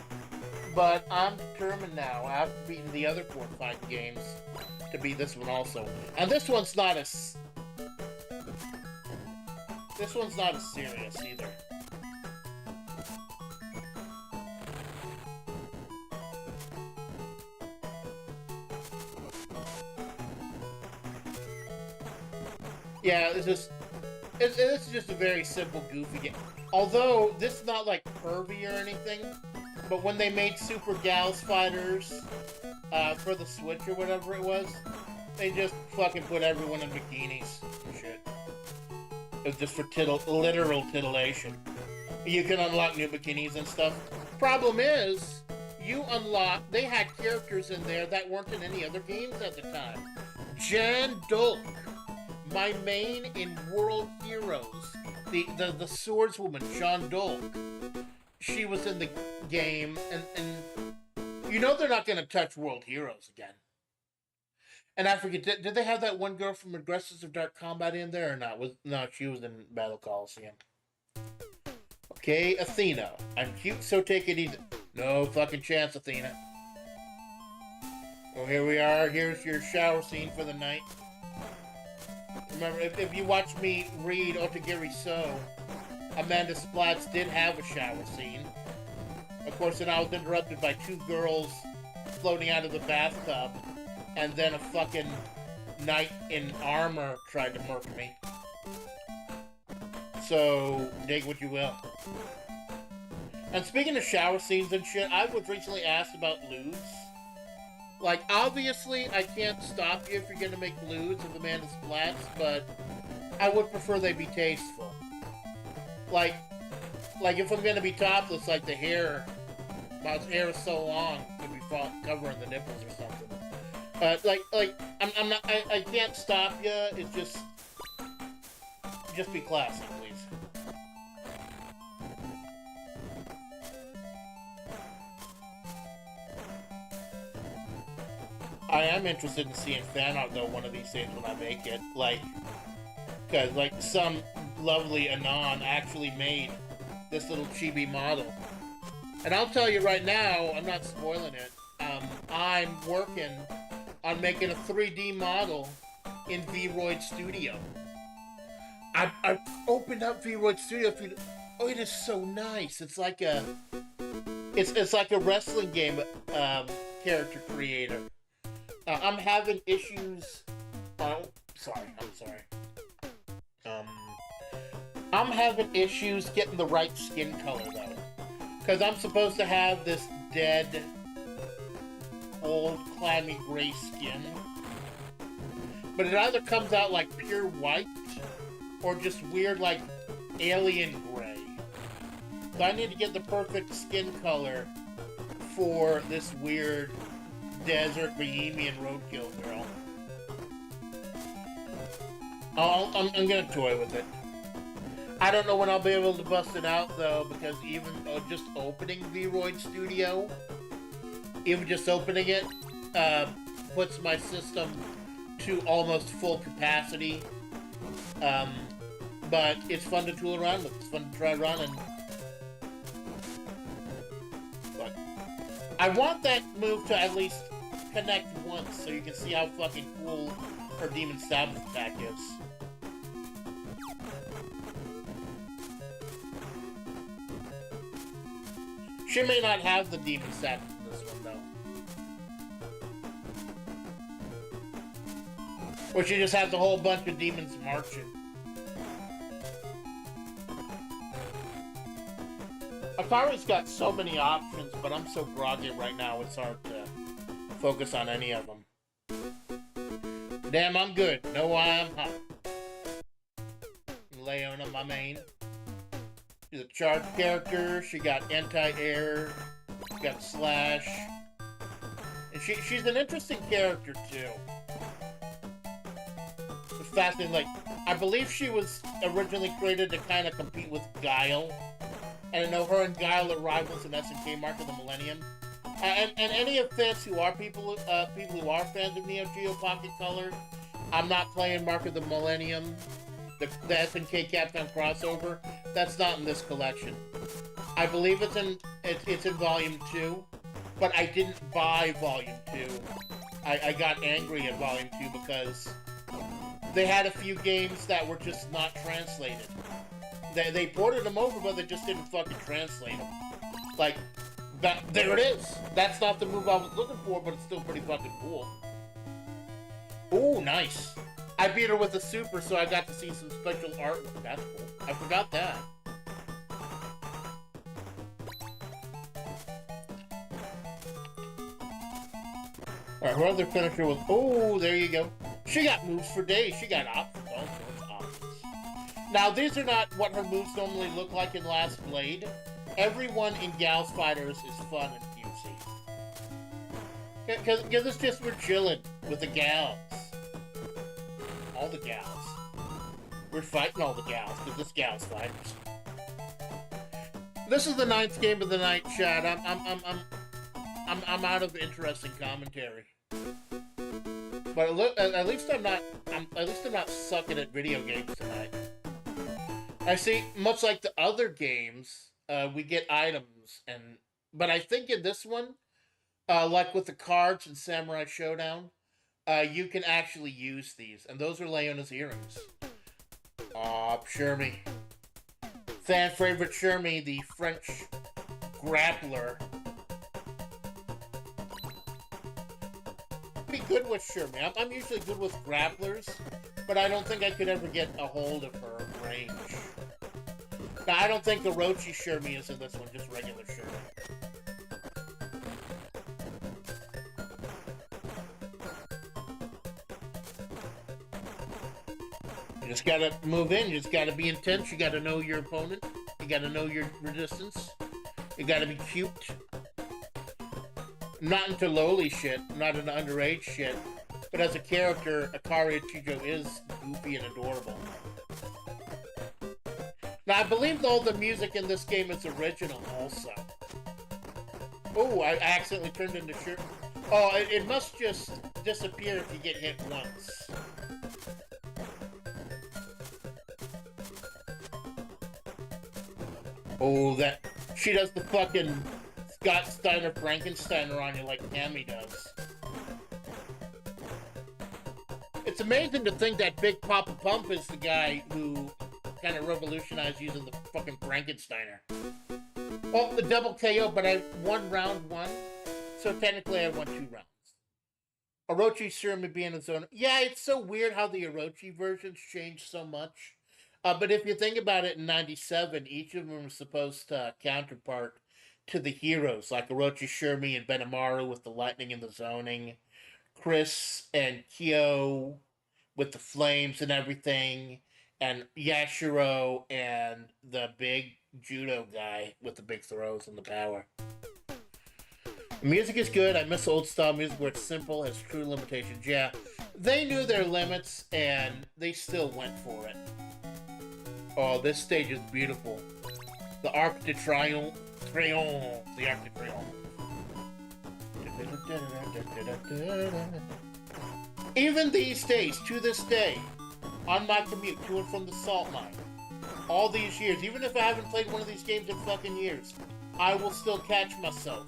But I'm determined now, after beating the other 4 fight games, to beat this one also. And this one's not as... This one's not as serious either. Yeah, this is just a very simple, goofy game. Although, this is not like pervy or anything, but when they made Super Gals Fighters for the Switch or whatever it was, they just fucking put everyone in bikinis and shit. It was just for literal titillation. You can unlock new bikinis and stuff. Problem is, they had characters in there that weren't in any other games at the time. Jan Dolk, my main in World Heroes, the swordswoman, Jean Dolk. She was in the game, and you know they're not going to touch World Heroes again. And I forget, did they have that one girl from Aggressors of Dark Combat in there or not? No, she was in Battle Coliseum. Okay, Athena. I'm cute, so take it easy. No fucking chance, Athena. Well, here we are. Here's your shower scene for the night. Remember, if you watch me read Otagiri So, Amanda Splatts did have a shower scene. Of course, then I was interrupted by 2 girls floating out of the bathtub, and then a fucking knight in armor tried to murk me. So, dig what you will. And speaking of shower scenes and shit, I was recently asked about lewds. Like, obviously, I can't stop you if you're gonna make lewds of Amanda Splatts, but I would prefer they be tasteful. Like if I'm gonna be topless, like the hair, my hair is so long, it could be covering the nipples or something. I'm not, I can't stop you. It's just just be classy, please. I am interested in seeing fan art though one of these days when I make it. Like, because like some lovely Anon actually made this little chibi model. And I'll tell you right now, I'm not spoiling it. I'm working on making a 3D model in Vroid Studio. I opened up Vroid Studio. Oh, it is so nice. It's like a like a wrestling game character creator. I'm having issues. Oh, I'm sorry. I'm having issues getting the right skin color though, because I'm supposed to have this dead, old, clammy gray skin, but it either comes out like pure white or just weird like alien gray. So I need to get the perfect skin color for this weird desert bohemian roadkill girl. I'm gonna toy with it. I don't know when I'll be able to bust it out though, because even just opening Vroid Studio, even just opening it, puts my system to almost full capacity. But it's fun to tool around with. It's fun to try running. But I want that move to at least connect once so you can see how fucking cool her Demon Sabbath attack is. She may not have the Demon Sabbath in this one though. Or she just has a whole bunch of demons marching. Akari's got so many options, but I'm so groggy right now it's hard to focus on any of them. Damn, I'm good. Know why I'm hot. Leona, my main. She's a charged character. She got anti-air. She got slash. And she's an interesting character too. It's fascinating. Like, I believe she was originally created to kind of compete with Guile. And I know her and Guile are rivals in SNK Mark of the Millennium. And any of fans who are people who are fans of Neo Geo Pocket Color, I'm not playing Mark of the Millennium, the SNK Capcom crossover. That's not in this collection. I believe it's in Volume 2, but I didn't buy Volume 2. I got angry at Volume 2 because they had a few games that were just not translated. They ported them over, but they just didn't fucking translate them. Like, there it is. That's not the move I was looking for, but it's still pretty fucking cool. Ooh, nice. I beat her with a super, so I got to see some special art. That's cool. I forgot that. Alright, her other finisher was... Oh, there you go. She got moves for days. She got options. All sorts of options. Now, these are not what her moves normally look like in Last Blade. Everyone in Gals Fighters is fun and cutesy. Because it's just we're chilling with the gals. All the gals. We're fighting all the gals, because it's Gals Fighters. This is the 9th game of the night, Chad. I'm out of interesting commentary. But at least I'm not sucking at video games tonight. I see, much like the other games, we get items, but I think in this one, like with the cards in Samurai Showdown, you can actually use these, and those are Leona's earrings. Aw, Shermie. Fan favorite Shermie, the French grappler. Be good with Shermie. I'm usually good with grapplers, but I don't think I could ever get a hold of her range. Now, I don't think Orochi Shermie is in this one, just regular Shermie. You just gotta move in, you just gotta be intense, you gotta know your opponent, you gotta know your resistance, you gotta be cute. Not into lowly shit, not into underage shit, but as a character, Akari Chijo is goofy and adorable. I believe all the music in this game is original also. Oh, I accidentally turned into shirt. Oh, it must just disappear if you get hit once. Oh, that... She does the fucking Scott Steiner Frankensteiner on you like Cammy does. It's amazing to think that Big Papa Pump is the guy who kind of revolutionized using the fucking Frankensteiner. Oh, the double KO, but I won round 1, so technically I won 2 rounds. Orochi Surumi being his own. Yeah, it's so weird how the Orochi versions changed so much. But if you think about it, in 97, each of them was supposed to counterpart to the heroes, like Orochi Surumi and Benimaru with the lightning and the zoning, Chris and Kyo with the flames and everything, and Yashiro and the big judo guy with the big throws and the power. The music is good. I miss old style music where it's simple, has true limitations. Yeah, they knew their limits and they still went for it. Oh, this stage is beautiful. The Arc de Triomphe. The Arc de Triomphe. Even these days, to this day, on my commute to and from the salt mine, all these years, even if I haven't played one of these games in fucking years, I will still catch myself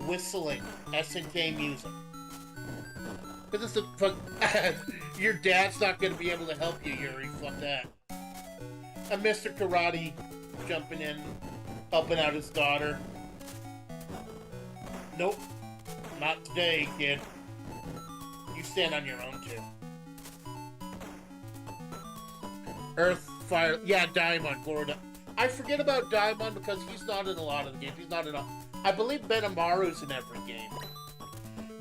whistling SNK music. Because it's a fuck. Your dad's not going to be able to help you, Yuri. Fuck that. And Mr. Karate jumping in, helping out his daughter. Nope. Not today, kid. You stand on your own, too. Earth, Fire... Yeah, Daimon, Gordon. I forget about Daimon because he's not in a lot of the games. He's not in all... I believe Benimaru's in every game.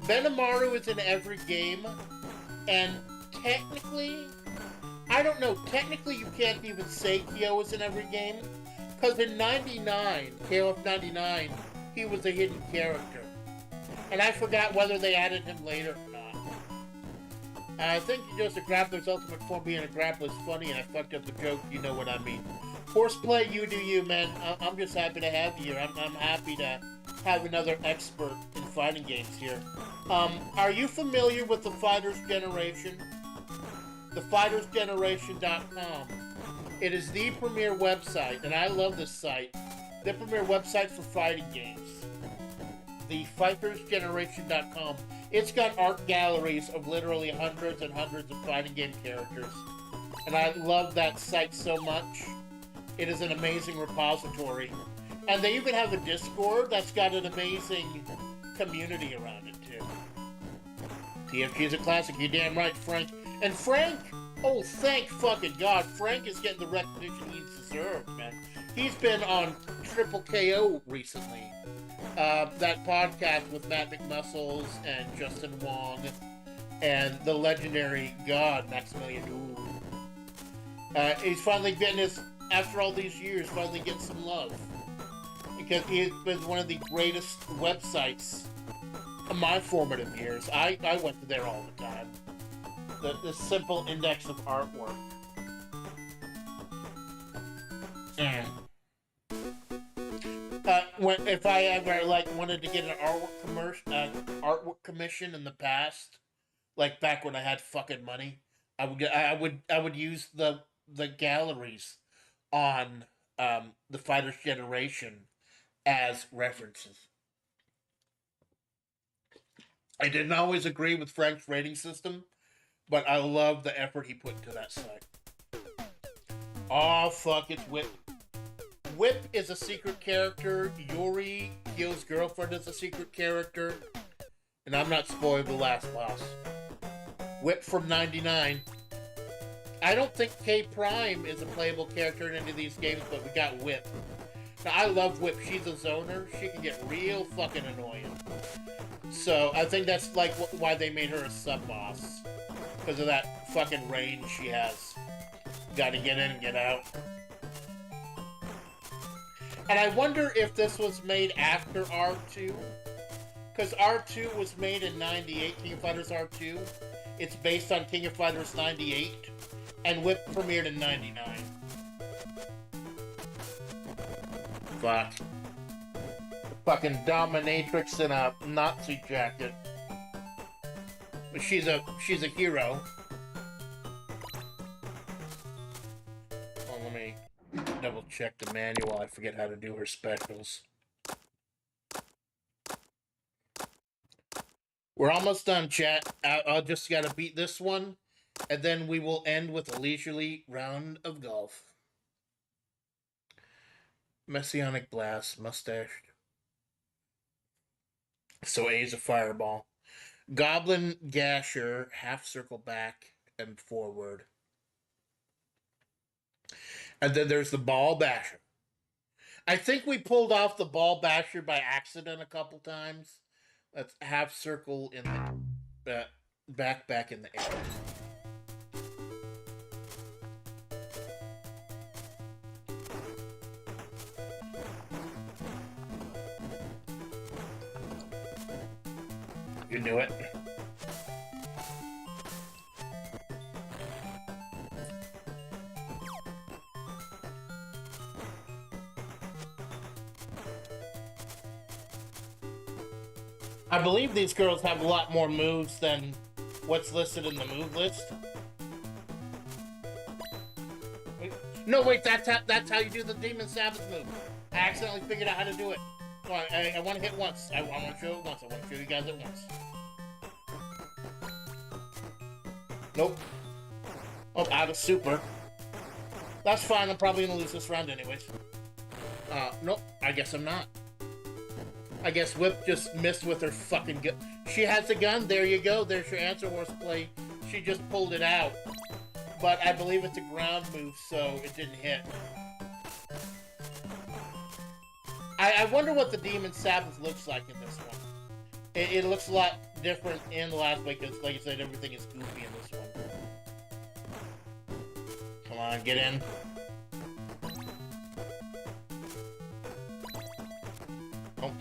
Benimaru is in every game, and technically... I don't know, technically you can't even say Kyo is in every game, because in 99, KOF 99, he was a hidden character. And I forgot whether they added him later or not. I think just a grappler's ultimate form being a grappler is funny, and I fucked up the joke, you know what I mean. Horseplay, you do you, man. I'm just happy to have you here. I'm happy to have another expert in fighting games here. Are you familiar with the Fighters Generation? TheFightersGeneration.com. It is the premier website, and I love this site. The premier website for fighting games. TheFightersGeneration.com. It's got art galleries of literally hundreds and hundreds of fighting game characters. And I love that site so much. It is an amazing repository. And they even have a Discord that's got an amazing community around it, too. TFG is a classic. You're damn right, Frank. And Frank, oh, thank fucking God, Frank is getting the recognition he deserved, man. He's been on Triple KO recently. That podcast with Matt McMuscles and Justin Wong and the legendary God, Maximilian Ooh. He's finally getting his, after all these years, finally getting some love. Because he's been one of the greatest websites of my formative years. I went to there all the time. The simple index of artwork. If I ever wanted to get an artwork commission in the past, like back when I had fucking money, I would use the galleries on the Fighters Generation as references. I didn't always agree with Frank's rating system, but I love the effort he put into that site. Oh, fuck, it's Whip. Whip is a secret character. Yuri, Kyo's girlfriend, is a secret character. And I'm not spoiling the last boss. Whip from 99. I don't think K Prime is a playable character in any of these games, but we got Whip. Now, I love Whip. She's a zoner. She can get real fucking annoying. So, I think that's like why they made her a sub-boss. Because of that fucking range she has. Gotta get in and get out. And I wonder if this was made after R2. Because R2 was made in 98, King of Fighters R2. It's based on King of Fighters 98. And Whip premiered in 99. fuck. Fucking dominatrix in a Nazi jacket. She's a hero. Oh, let me double check the manual. I forget how to do her specials. We're almost done, chat. I'll just gotta beat this one, and then we will end with a leisurely round of golf. Messianic Blast, mustached. So A's a fireball. Goblin Gasher, half circle back and forward. And then there's the Ball Basher. I think we pulled off the Ball Basher by accident a couple times. That's half circle in the back in the air. You knew it. I believe these girls have a lot more moves than what's listed in the move list. No, wait, that's how you do the Demon Sabbath move. I accidentally figured out how to do it. Well, I want to hit once. I want to show it once. I want to show you guys it once. Nope. Oh, out of super. That's fine. I'm probably going to lose this round anyways. Nope. I guess I'm not. I guess Whip just missed with her fucking gun. She has a gun. There you go. There's your answer, horseplay. She just pulled it out. But I believe it's a ground move, so it didn't hit. I wonder what the Demon Sabbath looks like in this one. It looks a lot different in the last way, because, like I said, everything is goofy in this one. Come on, get in. Oh.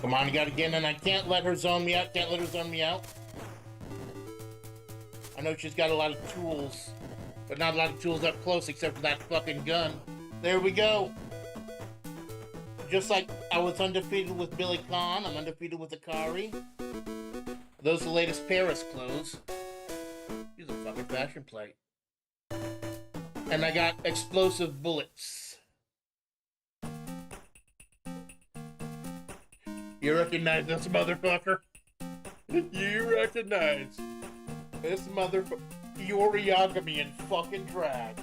Come on, you gotta get in, and I can't let her zone me out. Can't let her zone me out. I know she's got a lot of tools, but not a lot of tools up close except for that fucking gun. There we go. Just like I was undefeated with Billy Khan, I'm undefeated with Akari. Those are the latest Paris clothes. She's a fucking fashion plate. And I got explosive bullets. You recognize this motherfucker? You recognize this motherfucker? Yoriyagami in fucking drag.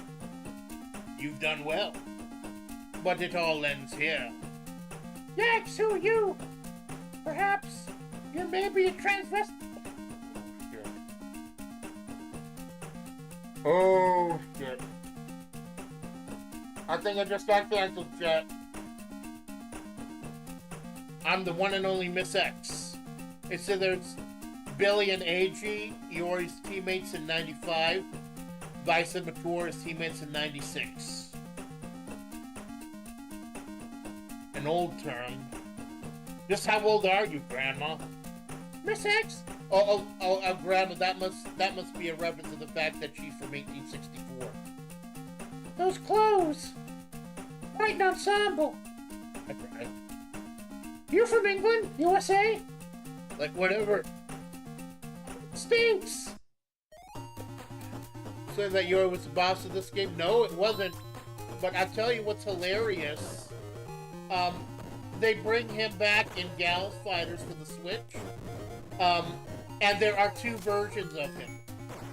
You've done well. But it all ends here. Yes, who are you? Perhaps you may be a transvestite. Oh, shit. I think I just got canceled, chat. I'm the one and only Miss X. It said there's Billy and AG, Iori's teammates in 95. Vice and Mature, his teammates in 96. An old term. Just how old are you, Grandma? Miss X? Oh, Grandma, that must be a reference to the fact that she's from 1864. Those clothes! Quite an ensemble! I cried. You're from England? USA? Like, whatever. Stinks! Said that Yori was the boss of this game? No, it wasn't. But I'll tell you what's hilarious. They bring him back in Gals Fighters for the Switch. And there are two versions of him.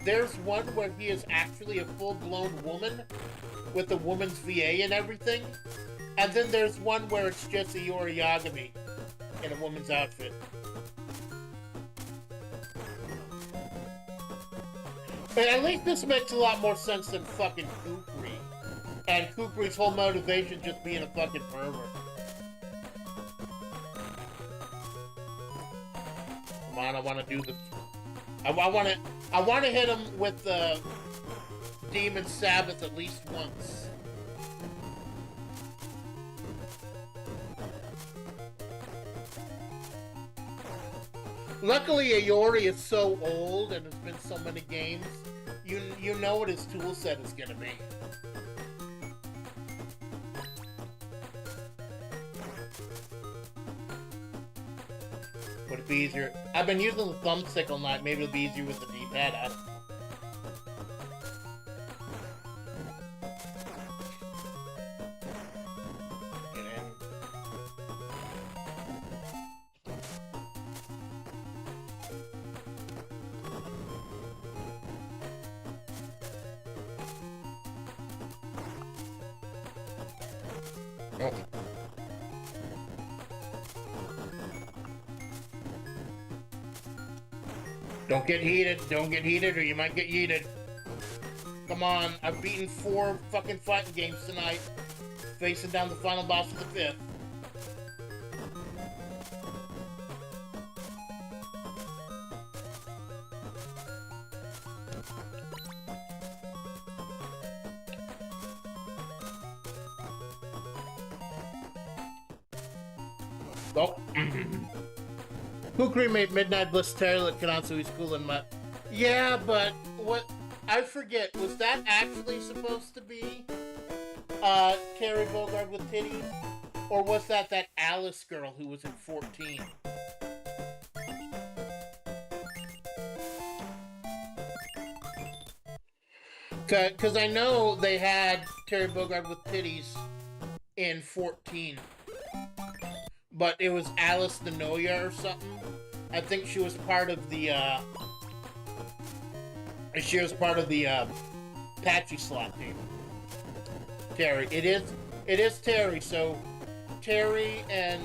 There's one where he is actually a full-blown woman with a woman's VA and everything. And then there's one where it's just a Yoriyagami in a woman's outfit. But at least this makes a lot more sense than fucking Kukri. And Kukri's whole motivation just being a fucking pervert. Come on, I want to do the... I want to hit him with the Demon Sabbath at least once. Luckily, Iori is so old and has been so many games, you know what his tool set is gonna be. Would it be easier? I've been using the thumbstick all night. Maybe it'll be easier with the D-pad. Get in. Oh. Don't get heated or you might get yeeted. Come on, I've beaten 4 fucking fighting games tonight. Facing down the final boss of the 5th. Oh. Kukri made Midnight Bliss Tail at Kanatsui's cool and mutt. Yeah, but what I forget, was that actually supposed to be Terry Bogard with titties? Or was that Alice girl who was in 14? Cause I know they had Terry Bogard with titties in 14. But it was Alice the Noya or something. I think she was part of the Patchy slot team. Terry. It is Terry, so Terry and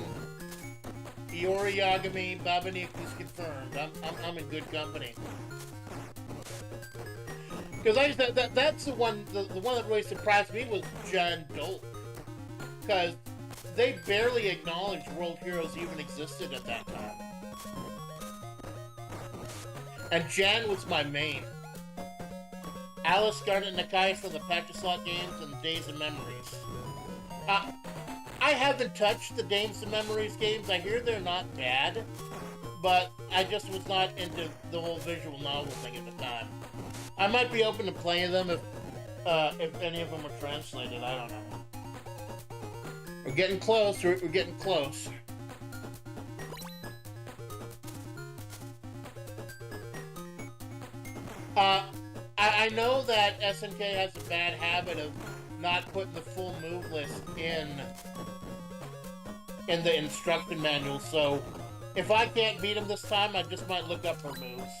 Iori Yagami Babaniku's confirmed. I'm in good company. Because that's the one that really surprised me was John Dolt. Because they barely acknowledged World Heroes even existed at that time. And Jan was my main. Alice, Scarlet, Nakai from the Patchy Slot games and Days of Memories. I haven't touched the Days of Memories games. I hear they're not bad, but I just was not into the whole visual novel thing at the time. I might be open to playing them if any of them are translated. I don't know. We're getting close. We're getting close. I know that SNK has a bad habit of not putting the full move list in the instruction manual, so if I can't beat him this time, I just might look up her moves.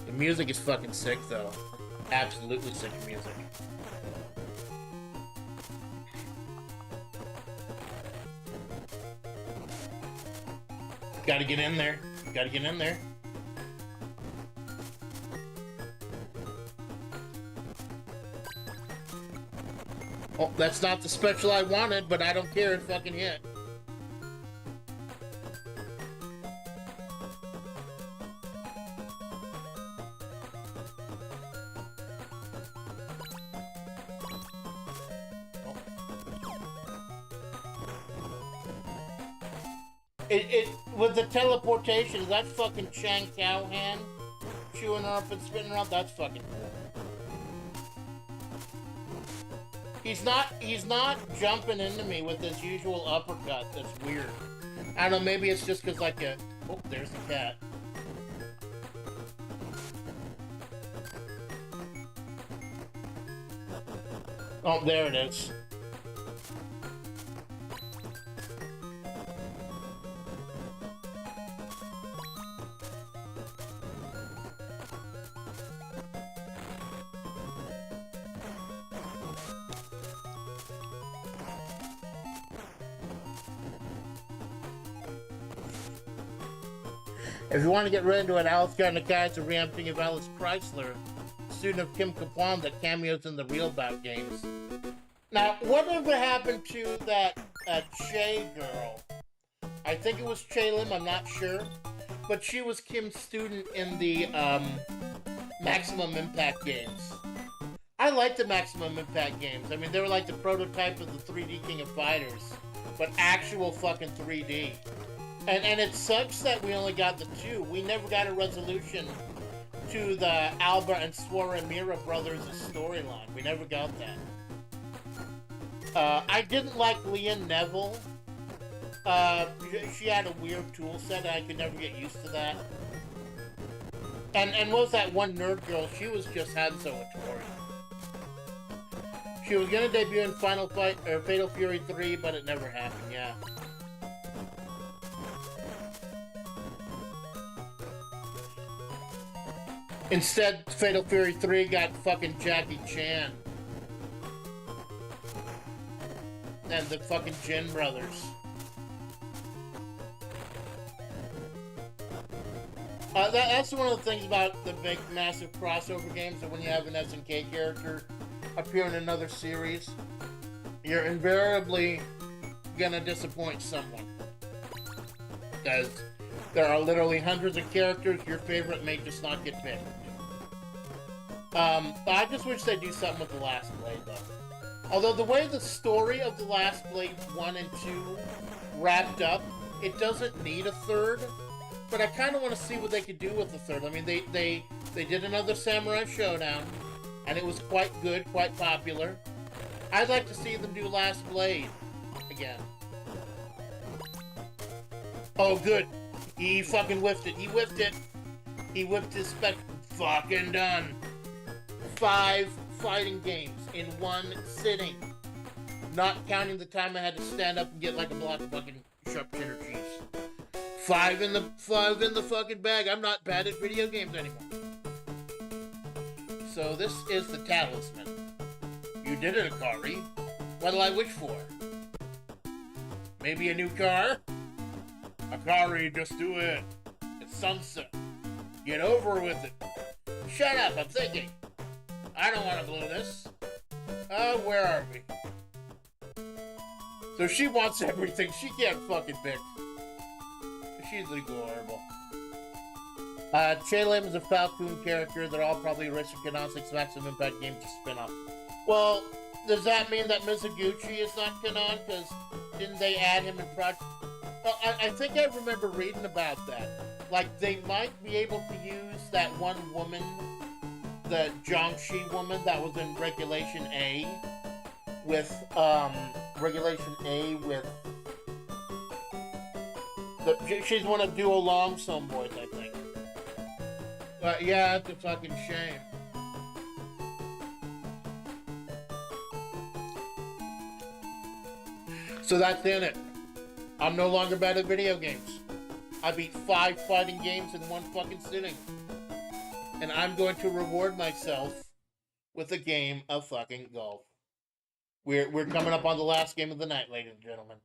The music is fucking sick, though. Absolutely sick music. Gotta get in there. Gotta get in there. Oh, that's not the special I wanted, but I don't care. It fucking hit. With the teleportation, is that fucking Chang Cowhan chewing her up and spinning her out? That's fucking cool. He's not jumping into me with his usual uppercut. That's weird. I don't know, maybe it's just because like a... Oh, there's the cat. Oh, there it is. If you want to get right into it, Alice Nakai is a re-emptying of Alice Chrysler, student of Kim Kaplan that cameos in the Real Bout games. Now, whatever happened to that Che girl? I think it was Che Lim, I'm not sure. But she was Kim's student in the Maximum Impact games. I like the Maximum Impact games. I mean, they were like the prototype of the 3D King of Fighters, but actual fucking 3D. And it sucks that we only got the 2. We never got a resolution to the Alba and Mira brothers' storyline. We never got that. I didn't like Leon Neville. She had a weird tool set, and I could never get used to that. And what was that one nerd girl? She was just Hanzo Hattori. She was gonna debut in Fatal Fury 3, but it never happened, yeah. Instead, Fatal Fury 3 got fucking Jackie Chan. And the fucking Jin brothers. That's one of the things about the big, massive crossover games, that when you have an SNK character appear in another series, you're invariably gonna disappoint someone. Because there are literally hundreds of characters, your favorite may just not get picked. But I just wish they'd do something with The Last Blade, though. Although the way the story of The Last Blade 1 and 2 wrapped up, it doesn't need a third. But I kind of want to see what they could do with the third. I mean, they did another Samurai Showdown, and it was quite good, quite popular. I'd like to see them do Last Blade again. Oh, good. He fucking whiffed it. He whiffed it. He whiffed his spec. Fucking done. 5 fighting games in one sitting. Not counting the time I had to stand up and get like a block of fucking sharp cheddar cheese. 5 in the fucking bag. I'm not bad at video games anymore. So this is the talisman. You did it, Akari. What'll I wish for? Maybe a new car? Akari, just do it. It's sunset. Get over with it. Shut up, I'm thinking. I don't want to blow this. Where are we? So she wants everything. She can't fucking pick. She's adorable. Chalim is a Falcon character. They're all probably Racing Canonics Maximum Impact games to spin off. Well, does that mean that Mizuguchi is not canon? Because didn't they add him in Project? Well, I think I remember reading about that. Like, they might be able to use that one woman, the Jiangxi woman that was in Regulation A, with, she's one of Duo Long's homeboys, I think. But yeah, that's a fucking shame. So that's in it. I'm no longer bad at video games. I beat 5 fighting games in one fucking sitting. And I'm going to reward myself with a game of fucking golf. We're coming up on the last game of the night, ladies and gentlemen.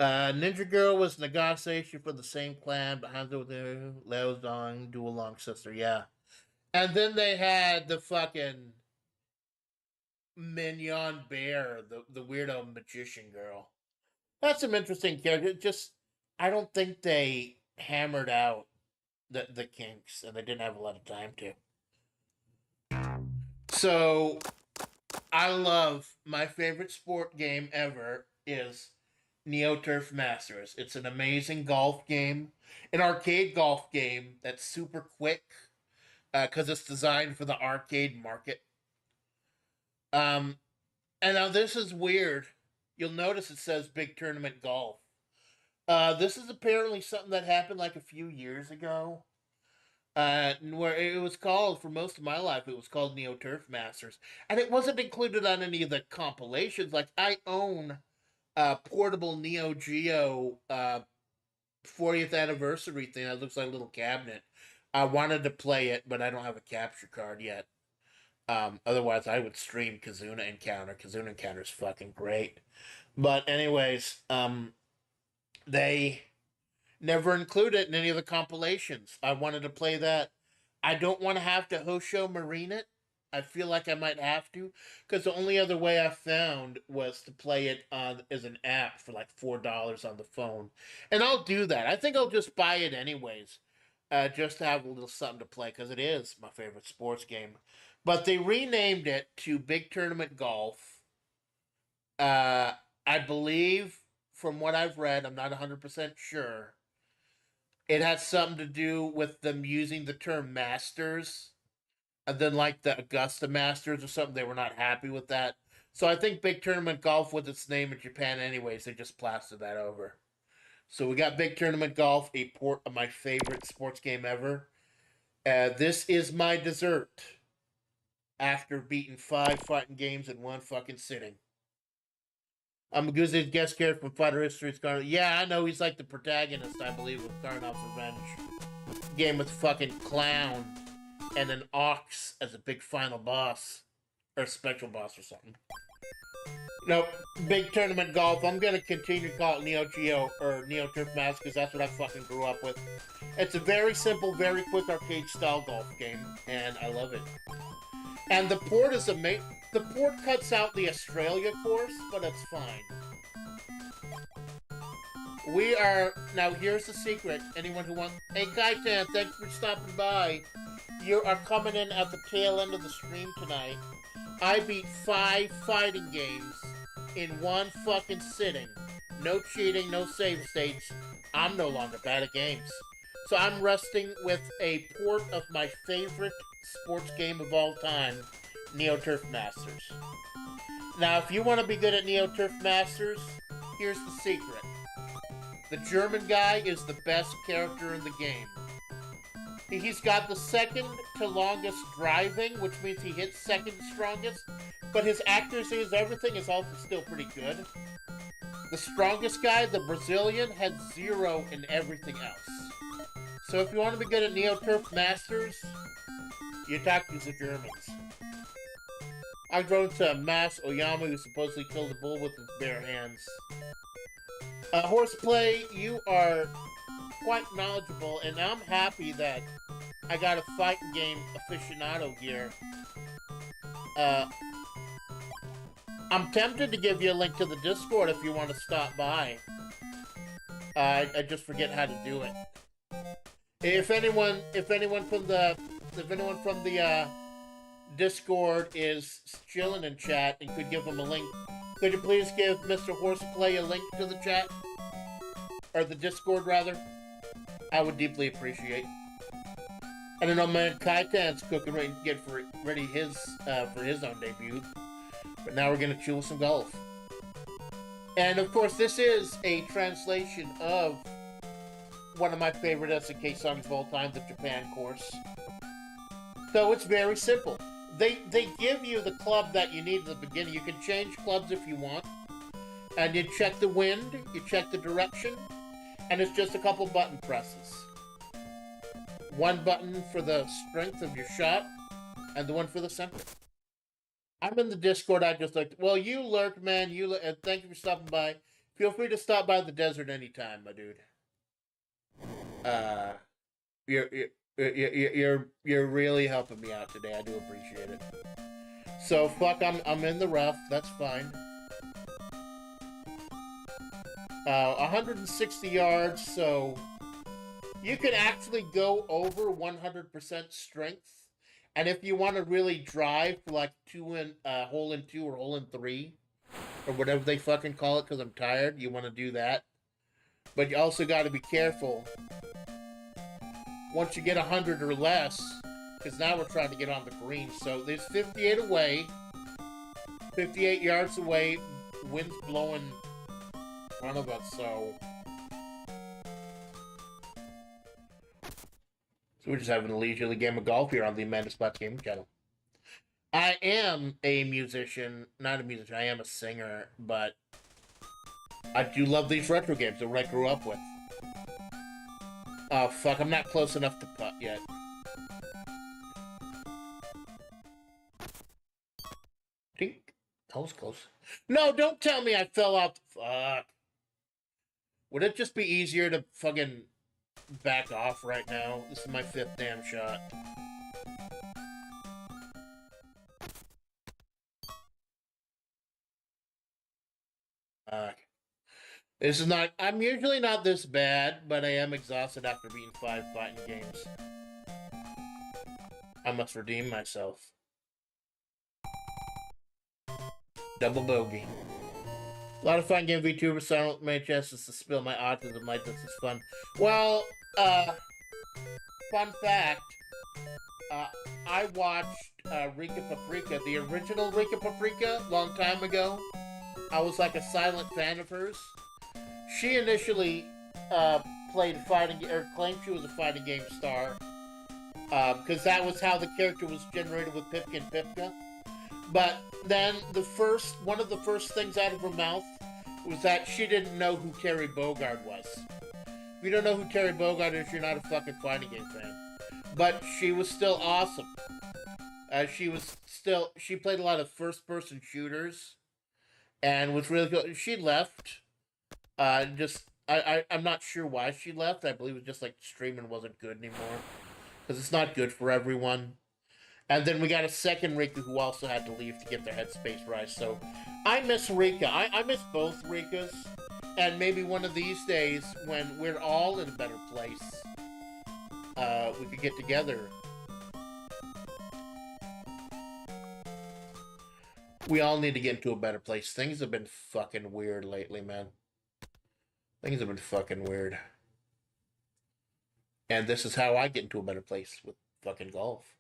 Ninja Girl was negotiation for the same clan, but Hanzo with the Leo Dong dual long sister, yeah. And then they had the fucking Mignon Bear, the weirdo magician girl. That's some interesting character. Just, I don't think they hammered out the kinks, and they didn't have a lot of time to. So, I love, my favorite sport game ever is Neo Turf Masters. It's an amazing golf game, an arcade golf game that's super quick, because it's designed for the arcade market. And now this is weird. You'll notice it says Big Tournament Golf. This is apparently something that happened like a few years ago. Where it was called, for most of my life, it was called Neo Turf Masters. And it wasn't included on any of the compilations. Like, I own a portable Neo Geo 40th anniversary thing that looks like a little cabinet. I wanted to play it, but I don't have a capture card yet. Otherwise, I would stream Kazuna Encounter. Kazuna Encounter is fucking great. But anyways, they never include it in any of the compilations. I wanted to play that. I don't want to have to Hosho Marine it. I feel like I might have to, because the only other way I found was to play it as an app for like $4 on the phone. And I'll do that. I think I'll just buy it anyways. just to have a little something to play because it is my favorite sports game. But they renamed it to Big Tournament Golf. I believe, from what I've read, I'm not 100% sure. It has something to do with them using the term Masters, and then like the Augusta Masters or something. They were not happy with that. So I think Big Tournament Golf with its name in Japan, anyways, they just plastered that over. So we got Big Tournament Golf, a port of my favorite sports game ever. This is my dessert after beating 5 fighting games in one fucking sitting. I'm a good guest character from Fighter History's Carnival. Yeah, I know he's like the protagonist, I believe, with Karnov's Revenge. Game with fucking clown and an ox as a big final boss. Or special boss or something. Nope. Big Tournament Golf. I'm gonna continue to call it Neo Geo or Neo Turf Mask because that's what I fucking grew up with. It's a very simple, very quick arcade style golf game, and I love it. And the port is amazing. The port cuts out the Australia course, but it's fine. We are now. Here's the secret. Anyone who wants, hey Kaitan, thanks for stopping by. You are coming in at the tail end of the stream tonight. I beat 5 fighting games in one fucking sitting. No cheating, no save states. I'm no longer bad at games. So I'm resting with a port of my favorite sports game of all time, Neo Turf Masters. Now, if you want to be good at Neo Turf Masters, here's the secret. The German guy is the best character in the game. He's got the second to longest driving, which means he hits second strongest, but his accuracy is everything is also still pretty good. The strongest guy, the Brazilian, had 0 in everything else. So if you want to be good at Neo Turf Masters, you talk to the Germans. I've grown to Mas Oyama, who supposedly killed a bull with his bare hands. Horseplay, you are quite knowledgeable, and I'm happy that I got a fighting game aficionado here. I'm tempted to give you a link to the Discord if you want to stop by. I just forget how to do it. If anyone from the Discord is chilling in chat and could give him a link, could you please give Mr. Horseplay a link to the chat? Or the Discord, rather? I would deeply appreciate. I don't know, man, Kaitan's cooking ready to get ready for his own debut. But now we're gonna chill some golf. And of course, this is a translation of one of my favorite SNK songs of all time, the Japan course. So it's very simple. They give you the club that you need at the beginning. You can change clubs if you want. And you check the wind, you check the direction, and it's just a couple button presses. One button for the strength of your shot, and the one for the center. I'm in the Discord. I just like, well, you lurk, man. And thank you for stopping by. Feel free to stop by the desert anytime, my dude. You're really helping me out today. I do appreciate it. So fuck, I'm in the rough. That's fine. 160 yards, so you can actually go over 100% strength. And if you want to really drive for like hole in 2 or hole in 3, or whatever they fucking call it, because I'm tired, you want to do that. But you also got to be careful once you get 100 or less, because now we're trying to get on the green. So there's 58 away, 58 yards away, wind's blowing in front of us, so we're just having a leisurely game of golf here on the Amanda Splatts gaming channel. I am a musician, not a musician, I am a singer, but I do love these retro games that I grew up with. Oh, fuck, I'm not close enough to putt yet. Tink. That was close. No, don't tell me I fell off the... Fuck. Would it just be easier to fucking back off right now? This is my 5th damn shot. This is not... I'm usually not this bad, but I am exhausted after beating 5 fighting games. I must redeem myself. Double bogey. A lot of fun game VTubers, silent my chest is to spill my autism like this is fun. Well, fun fact, I watched Rika Paprika, the original Rika Paprika, long time ago. I was like a silent fan of hers. She initially played fighting, or claimed she was a fighting game star, because that was how the character was generated with Pipka and Pipka. But then one of the first things out of her mouth was that she didn't know who Terry Bogard was. If you don't know who Terry Bogard is, you're not a fucking fighting game fan. But she was still awesome. She played a lot of first-person shooters, and was really cool. She left. I'm not sure why she left. I believe it was just like streaming wasn't good anymore, because it's not good for everyone. And then we got a second Rika who also had to leave to get their headspace right. So I miss Rika. I miss both Rikas. And maybe one of these days, when we're all in a better place, we could get together. We all need to get into a better place. Things have been fucking weird lately, man. Things have been fucking weird. And this is how I get into a better place, with fucking golf.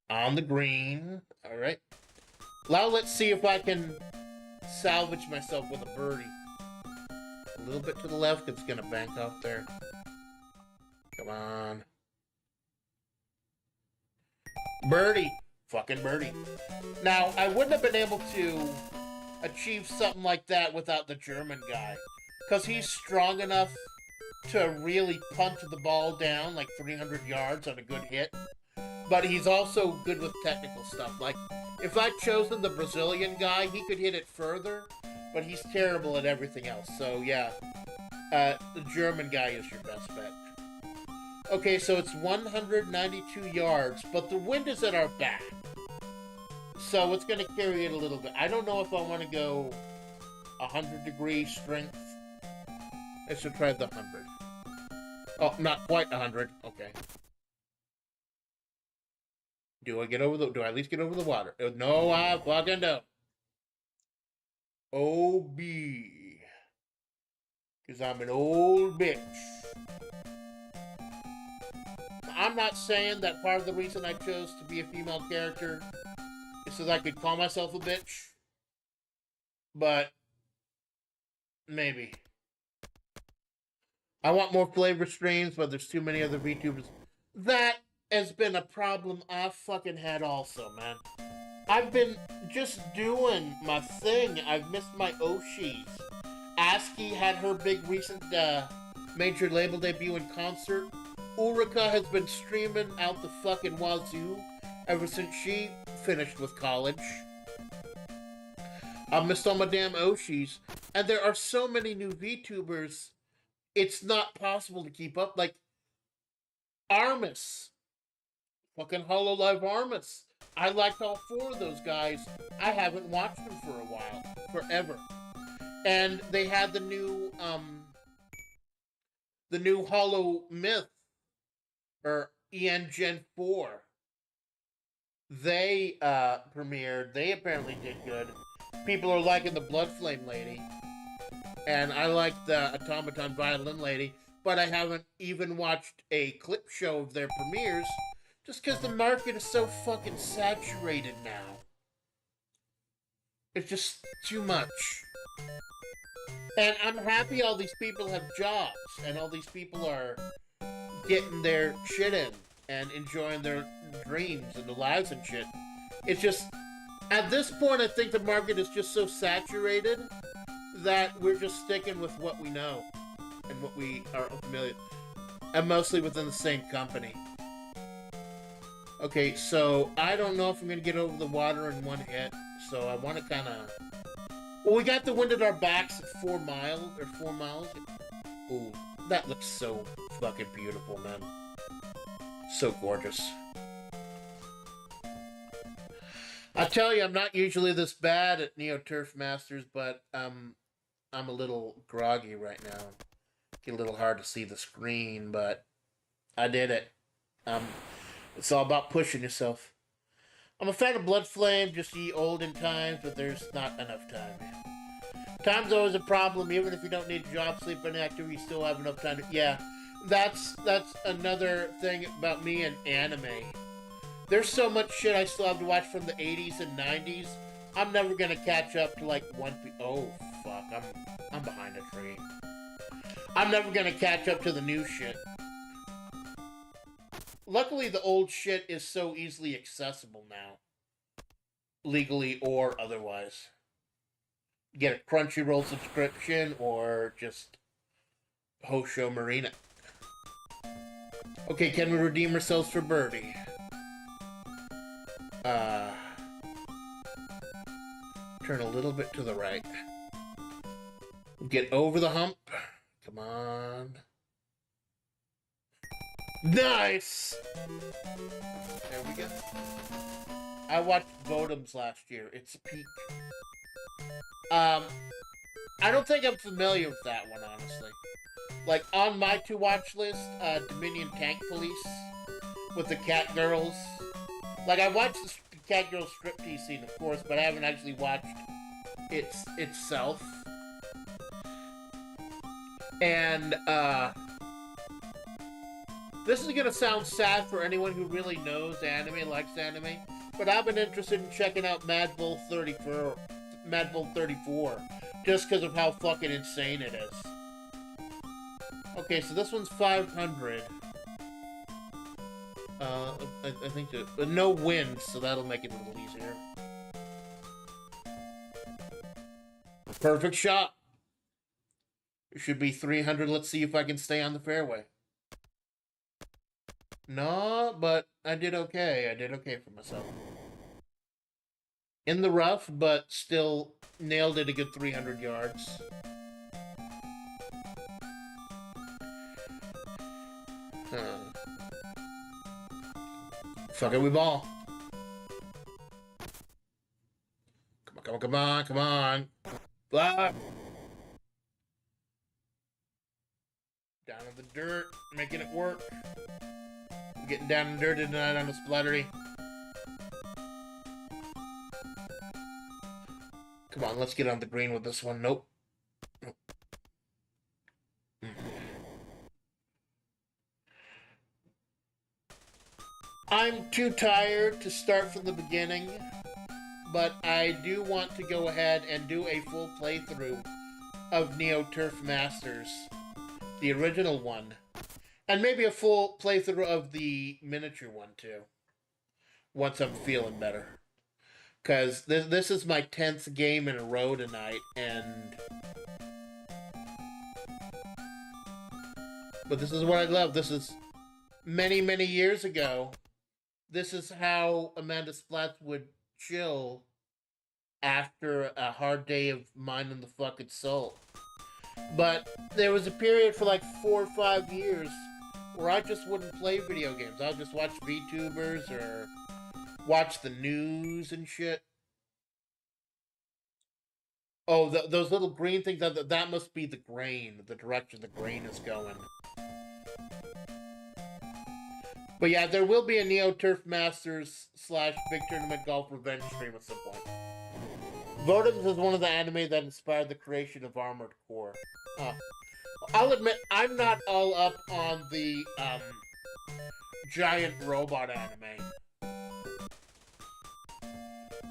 On the green. Alright. Now let's see if I can salvage myself with a birdie. A little bit to the left, it's gonna bank off there. Come on. Birdie. Fucking birdie. Now, I wouldn't have been able to achieve something like that without the German guy. Because he's strong enough to really punt the ball down like 300 yards on a good hit. But he's also good with technical stuff. Like, if I'd chosen the Brazilian guy, he could hit it further, but he's terrible at everything else. So, yeah, the German guy is your best bet. Okay, so it's 192 yards, but the wind is at our back. So it's going to carry it a little bit. I don't know if I want to go 100-degree strength. I should try the 100. Oh, not quite 100. Okay. Do I at least get over the water? No, I fucking don't. OB. Because I'm an old bitch. I'm not saying that part of the reason I chose to be a female character is so that I could call myself a bitch. But maybe. I want more flavor streams, but there's too many other VTubers. That has been a problem I've fucking had also, man. I've been just doing my thing. I've missed my oshis. ASCII had her big recent major label debut in concert. Ulrika has been streaming out the fucking wazoo ever since she finished with college. I've missed all my damn oshis. And there are so many new VTubers, it's not possible to keep up. Like, Armus. Fucking Hololive Armus. I liked all 4 of those guys. I haven't watched them for a while. Forever. And they had the new Hollow Myth, or EN Gen 4. They premiered. They apparently did good. People are liking the Blood Flame Lady. And I like the Automaton Violin Lady. But I haven't even watched a clip show of their premieres. Just because the market is so fucking saturated now. It's just too much. And I'm happy all these people have jobs. And all these people are getting their shit in. And enjoying their dreams and their lives and shit. It's just... At this point, I think the market is just so saturated that we're just sticking with what we know. And what we are familiar. And mostly within the same company. Okay, so I don't know if I'm going to get over the water in one hit, so I want to kind of... Well, we got the wind at our backs at 4 miles. Ooh, that looks so fucking beautiful, man. So gorgeous. I tell you, I'm not usually this bad at Neo Turf Masters, but I'm a little groggy right now. Get a little hard to see the screen, but I did it. It's all about pushing yourself. I'm a fan of Blood Flame, just the olden times, but there's not enough time. Time's always a problem, even if you don't need job, sleep, and activity, you still have enough time to... Yeah, that's another thing about me and anime. There's so much shit I still have to watch from the 80s and 90s. I'm never gonna catch up to, like, Oh, fuck, I'm behind a tree. I'm never gonna catch up to the new shit. Luckily, the old shit is so easily accessible now. Legally or otherwise. Get a Crunchyroll subscription or just Hosho Marina. Okay, can we redeem ourselves for Birdie? Turn a little bit to the right. Get over the hump. Come on. Nice! There we go. I watched Votems last year. It's a peak. I don't think I'm familiar with that one, honestly. Like, on my to-watch list, Dominion Tank Police with the Cat Girls. Like, I watched the Cat Girls striptease scene, of course, but I haven't actually watched itself. And, this is gonna sound sad for anyone who really knows anime, likes anime, but I've been interested in checking out Mad Bull 34, just because of how fucking insane it is. Okay, so this one's 500. I think that, no wins, so that'll make it a little easier. Perfect shot. It should be 300. Let's see if I can stay on the fairway. No, but I did okay. I did okay for myself. In the rough, but still nailed it a good 300 yards. Fuck it, we ball. Come on, come on, come on, come on. Blah. Down in the dirt, making it work. We're getting down and dirty tonight on the Splatterday. Come on, let's get on the green with this one. Nope. Nope. I'm too tired to start from the beginning, but I do want to go ahead and do a full playthrough of Neo Turf Masters, the original one, and maybe a full playthrough of the miniature one too, once I'm feeling better. Because this is my 10th game in a row tonight, and... But this is what I love. This is many, many years ago. This is how Amanda Splatts would chill after a hard day of minding the fucking soul. But there was a period for like 4 or 5 years where I just wouldn't play video games. I would just watch VTubers or watch the news and shit. Oh, those little green things, that must be the grain, the direction the grain is going. But yeah, there will be a Neo Turf Masters / Big Tournament Golf Revenge stream at some point. Votems is one of the anime that inspired the creation of Armored Core. I'll admit, I'm not all up on the, giant robot anime.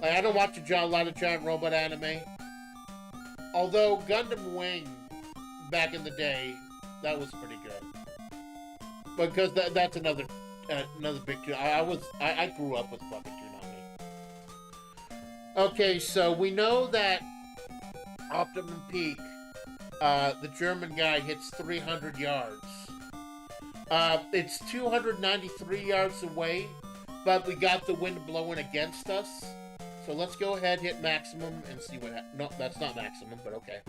Like, I don't watch a lot of giant robot anime. Although Gundam Wing, back in the day, that was pretty good. Because that's another big tune. I grew up with fucking Toonami. Okay, so we know that Optimum Peak, the German guy, hits 300 yards. It's 293 yards away, but we got the wind blowing against us. So let's go ahead, hit maximum, and see what happens. No, that's not maximum, but okay.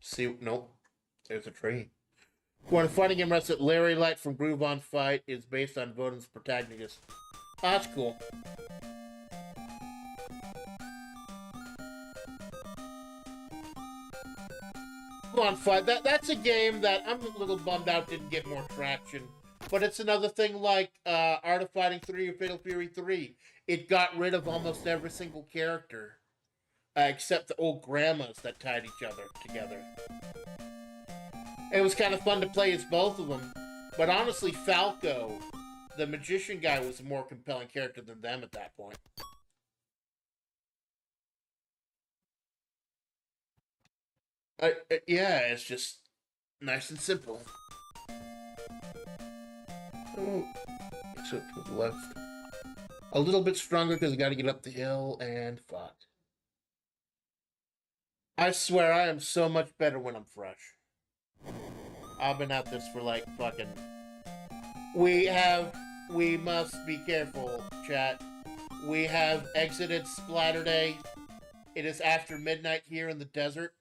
See, nope. There's a tree. When fighting game rests that Larry Light from Groove On Fight is based on Voden's protagonist. Oh, that's cool. on fun. That's a game that I'm a little bummed out didn't get more traction. But it's another thing like Art of Fighting 3 or Fatal Fury 3. It got rid of almost every single character. Except the old grandmas that tied each other together. It was kind of fun to play as both of them. But honestly, Falco, the magician guy, was a more compelling character than them at that point. Yeah, it's just nice and simple. Oh, so to the left. A little bit stronger because I got to get up the hill and fuck. I swear I am so much better when I'm fresh. I've been at this for like fucking. We must be careful, chat. We have exited Splatterday. It is after midnight here in the desert.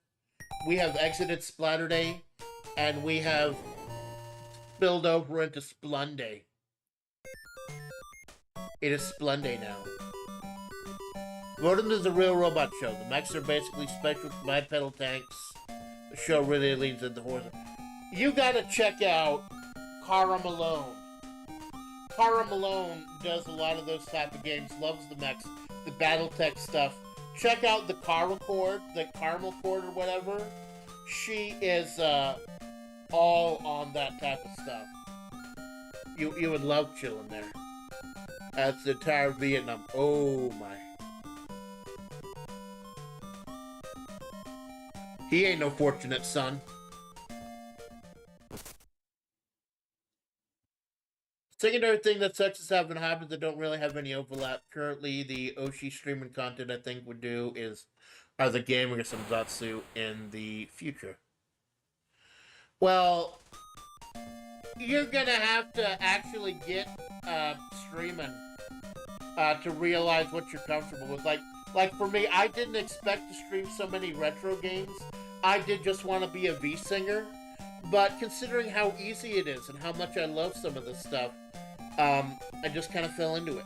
We have exited Splatterday, and we have spilled over into Splunday. It is Splunday now. Rodent is a real robot show. The mechs are basically special bipedal tanks. The show really leans into horror. You gotta check out Cara Malone. Cara Malone does a lot of those type of games, loves the mechs, the Battletech stuff. Check out the Caramel Cord or whatever. She is all on that type of stuff. You would love chilling there. That's the entire Vietnam. Oh my. He ain't no fortunate son. Secondary thing that sexes have been happening that don't really have any overlap. Currently, the oshis streaming content I think would do is either gaming or some Zatsu in the future. Well, you're gonna have to actually get streaming to realize what you're comfortable with. Like for me, I didn't expect to stream so many retro games. I did just want to be a V-singer. But considering how easy it is and how much I love some of this stuff, I just kind of fell into it.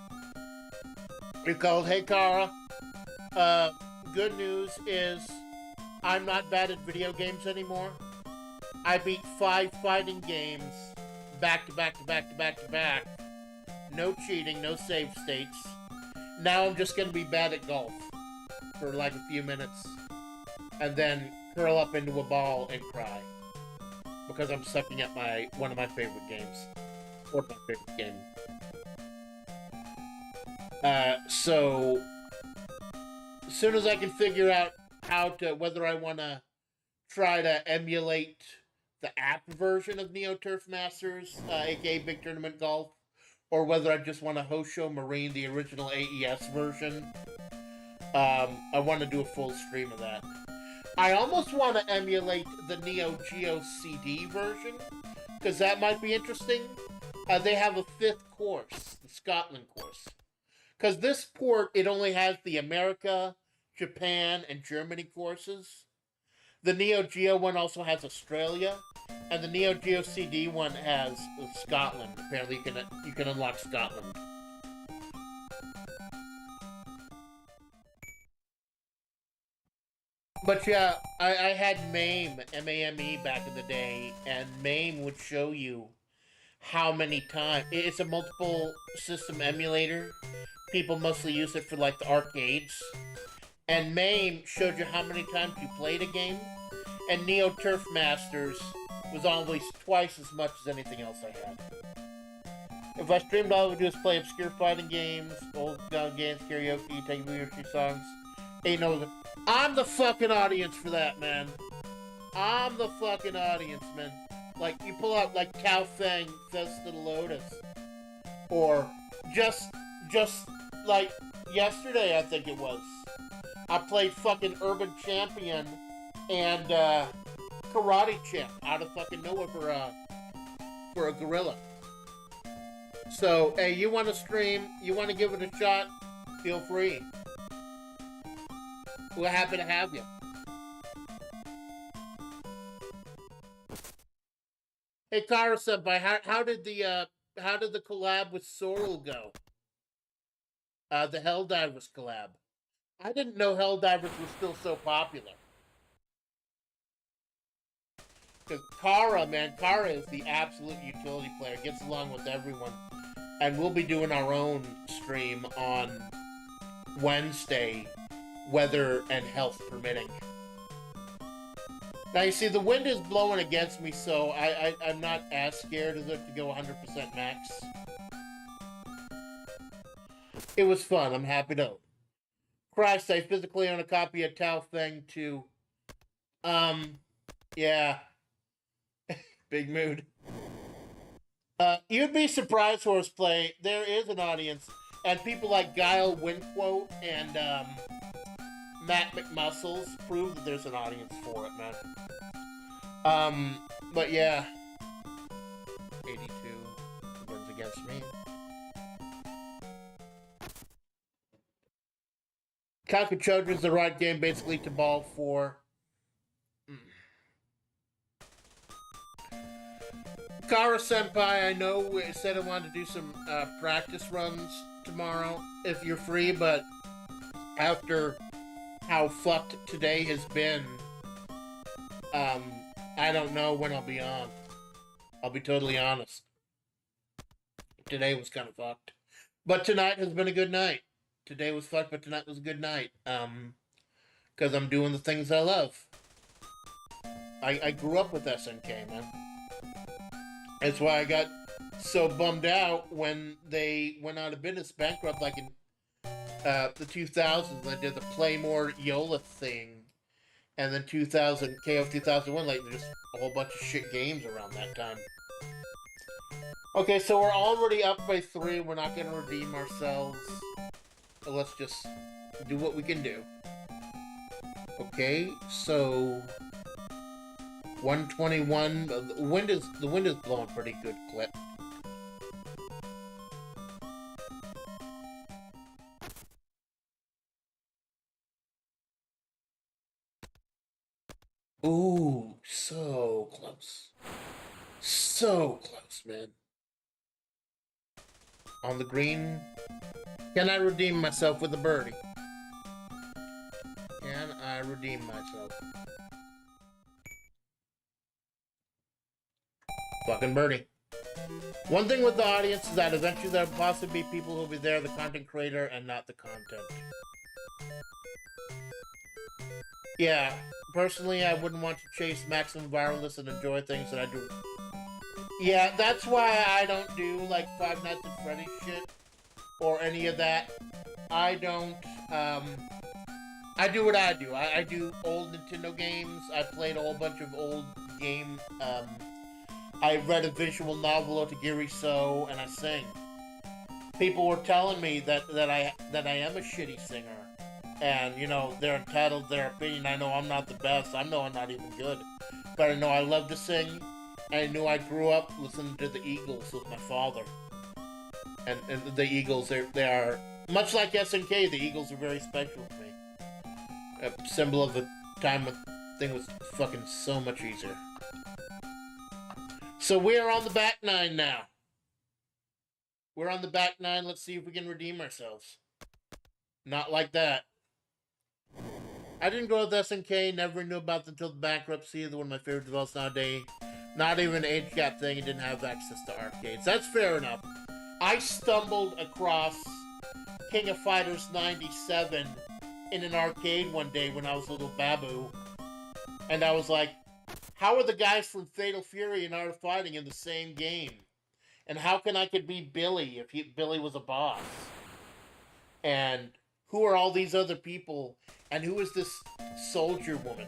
You're called, hey Cara, good news is I'm not bad at video games anymore. I beat 5 fighting games back to back to back to back to back. No cheating, no save states. Now I'm just going to be bad at golf for like a few minutes and then curl up into a ball and cry. Because I'm sucking at one of my favorite games. Or my favorite game. So as soon as I can figure out whether I want to try to emulate the app version of Neo Turf Masters, aka Big Tournament Golf, or whether I just want to host show Marine, the original AES version, I want to do a full stream of that. I almost want to emulate the Neo Geo CD version, because that might be interesting. They have a 5th course, the Scotland course. Because this port, it only has the America, Japan, and Germany courses. The Neo Geo one also has Australia, and the Neo Geo CD one has Scotland. Apparently, you can unlock Scotland. But yeah, I had MAME, M-A-M-E, back in the day, and MAME would show you how many times. It's a multiple system emulator. People mostly use it for like the arcades. And MAME showed you how many times you played a game. And Neo Turf Masters was always twice as much as anything else I had. If I streamed, all I would do is play obscure fighting games, old games, karaoke, take weird songs. Ain't no... I'm the fucking audience for that, man. I'm the fucking audience, man. Like, you pull out, like, Cao Feng, Fest of the Lotus. Or, just, like, yesterday, I think it was. I played fucking Urban Champion and, Karate Champ out of fucking nowhere for a gorilla. So, hey, you want to stream, you want to give it a shot, feel free. We're happy to have you. Hey, Kara Senpai, how did the collab with Sorrel go? The Helldivers collab. I didn't know Helldivers was still so popular. Because Kara, man, Kara is the absolute utility player. Gets along with everyone. And we'll be doing our own stream on Wednesday, weather and health permitting. Now, you see, the wind is blowing against me, so I'm not as scared as it to go 100% max. It was fun. I'm happy to. Christ, I physically own a copy of Tao Thing, too. Yeah. Big mood. You'd be surprised, Horseplay. There is an audience, and people like Guile Winquote and Matt McMuscles prove that there's an audience for it, man. But yeah. 82 wins against me. Kakuchodra is the right game, basically, to ball for. Kara Senpai, I know, said I wanted to do some practice runs tomorrow, if you're free, but after how fucked today has been, I don't know when I'll be on. I'll be totally honest. Today was kind of fucked. But tonight has been a good night. Today was fucked, but tonight was a good night. Because I'm doing the things I love. I grew up with SNK, man. That's why I got so bummed out when they went out of business, bankrupt, like in the 2000s. They did the Play More Yola thing. And then 2000, KO 2001, like, just a whole bunch of shit games around that time. Okay, so we're already up by 3. We're not going to redeem ourselves. So let's just do what we can do. Okay, so 121. The wind is blowing pretty good clip. Ooh, so close. So close, man. On the green. Can I redeem myself with a birdie? Can I redeem myself? Fucking birdie. One thing with the audience is that eventually there'll possibly be people who'll be there, the content creator, and not the content. Yeah, personally, I wouldn't want to chase maximum viralness and enjoy things that I do. Yeah, that's why I don't do, like, Five Nights at Freddy's shit, or any of that. I don't, I do what I do. I do old Nintendo games. I played a whole bunch of old game, I read a visual novel, Otagiri So, and I sing. People were telling me that I am a shitty singer. And, you know, they're entitled to their opinion. I know I'm not the best. I know I'm not even good. But I know I love to sing. I knew I grew up listening to the Eagles with my father. And the Eagles, they are, much like SNK, the Eagles are very special to me. A symbol of the time when thing was fucking so much easier. So we are on the back 9 now. We're on the back 9. Let's see if we can redeem ourselves. Not like that. I didn't grow up with SNK, never knew about them until the bankruptcy. They're one of my favorite developers nowadays. Not even an age gap thing, and didn't have access to arcades. That's fair enough. I stumbled across King of Fighters 97 in an arcade one day when I was a little babu. And I was like, how are the guys from Fatal Fury and Art of Fighting in the same game? And how can I could be Billy if Billy was a boss? And who are all these other people? And who is this soldier woman?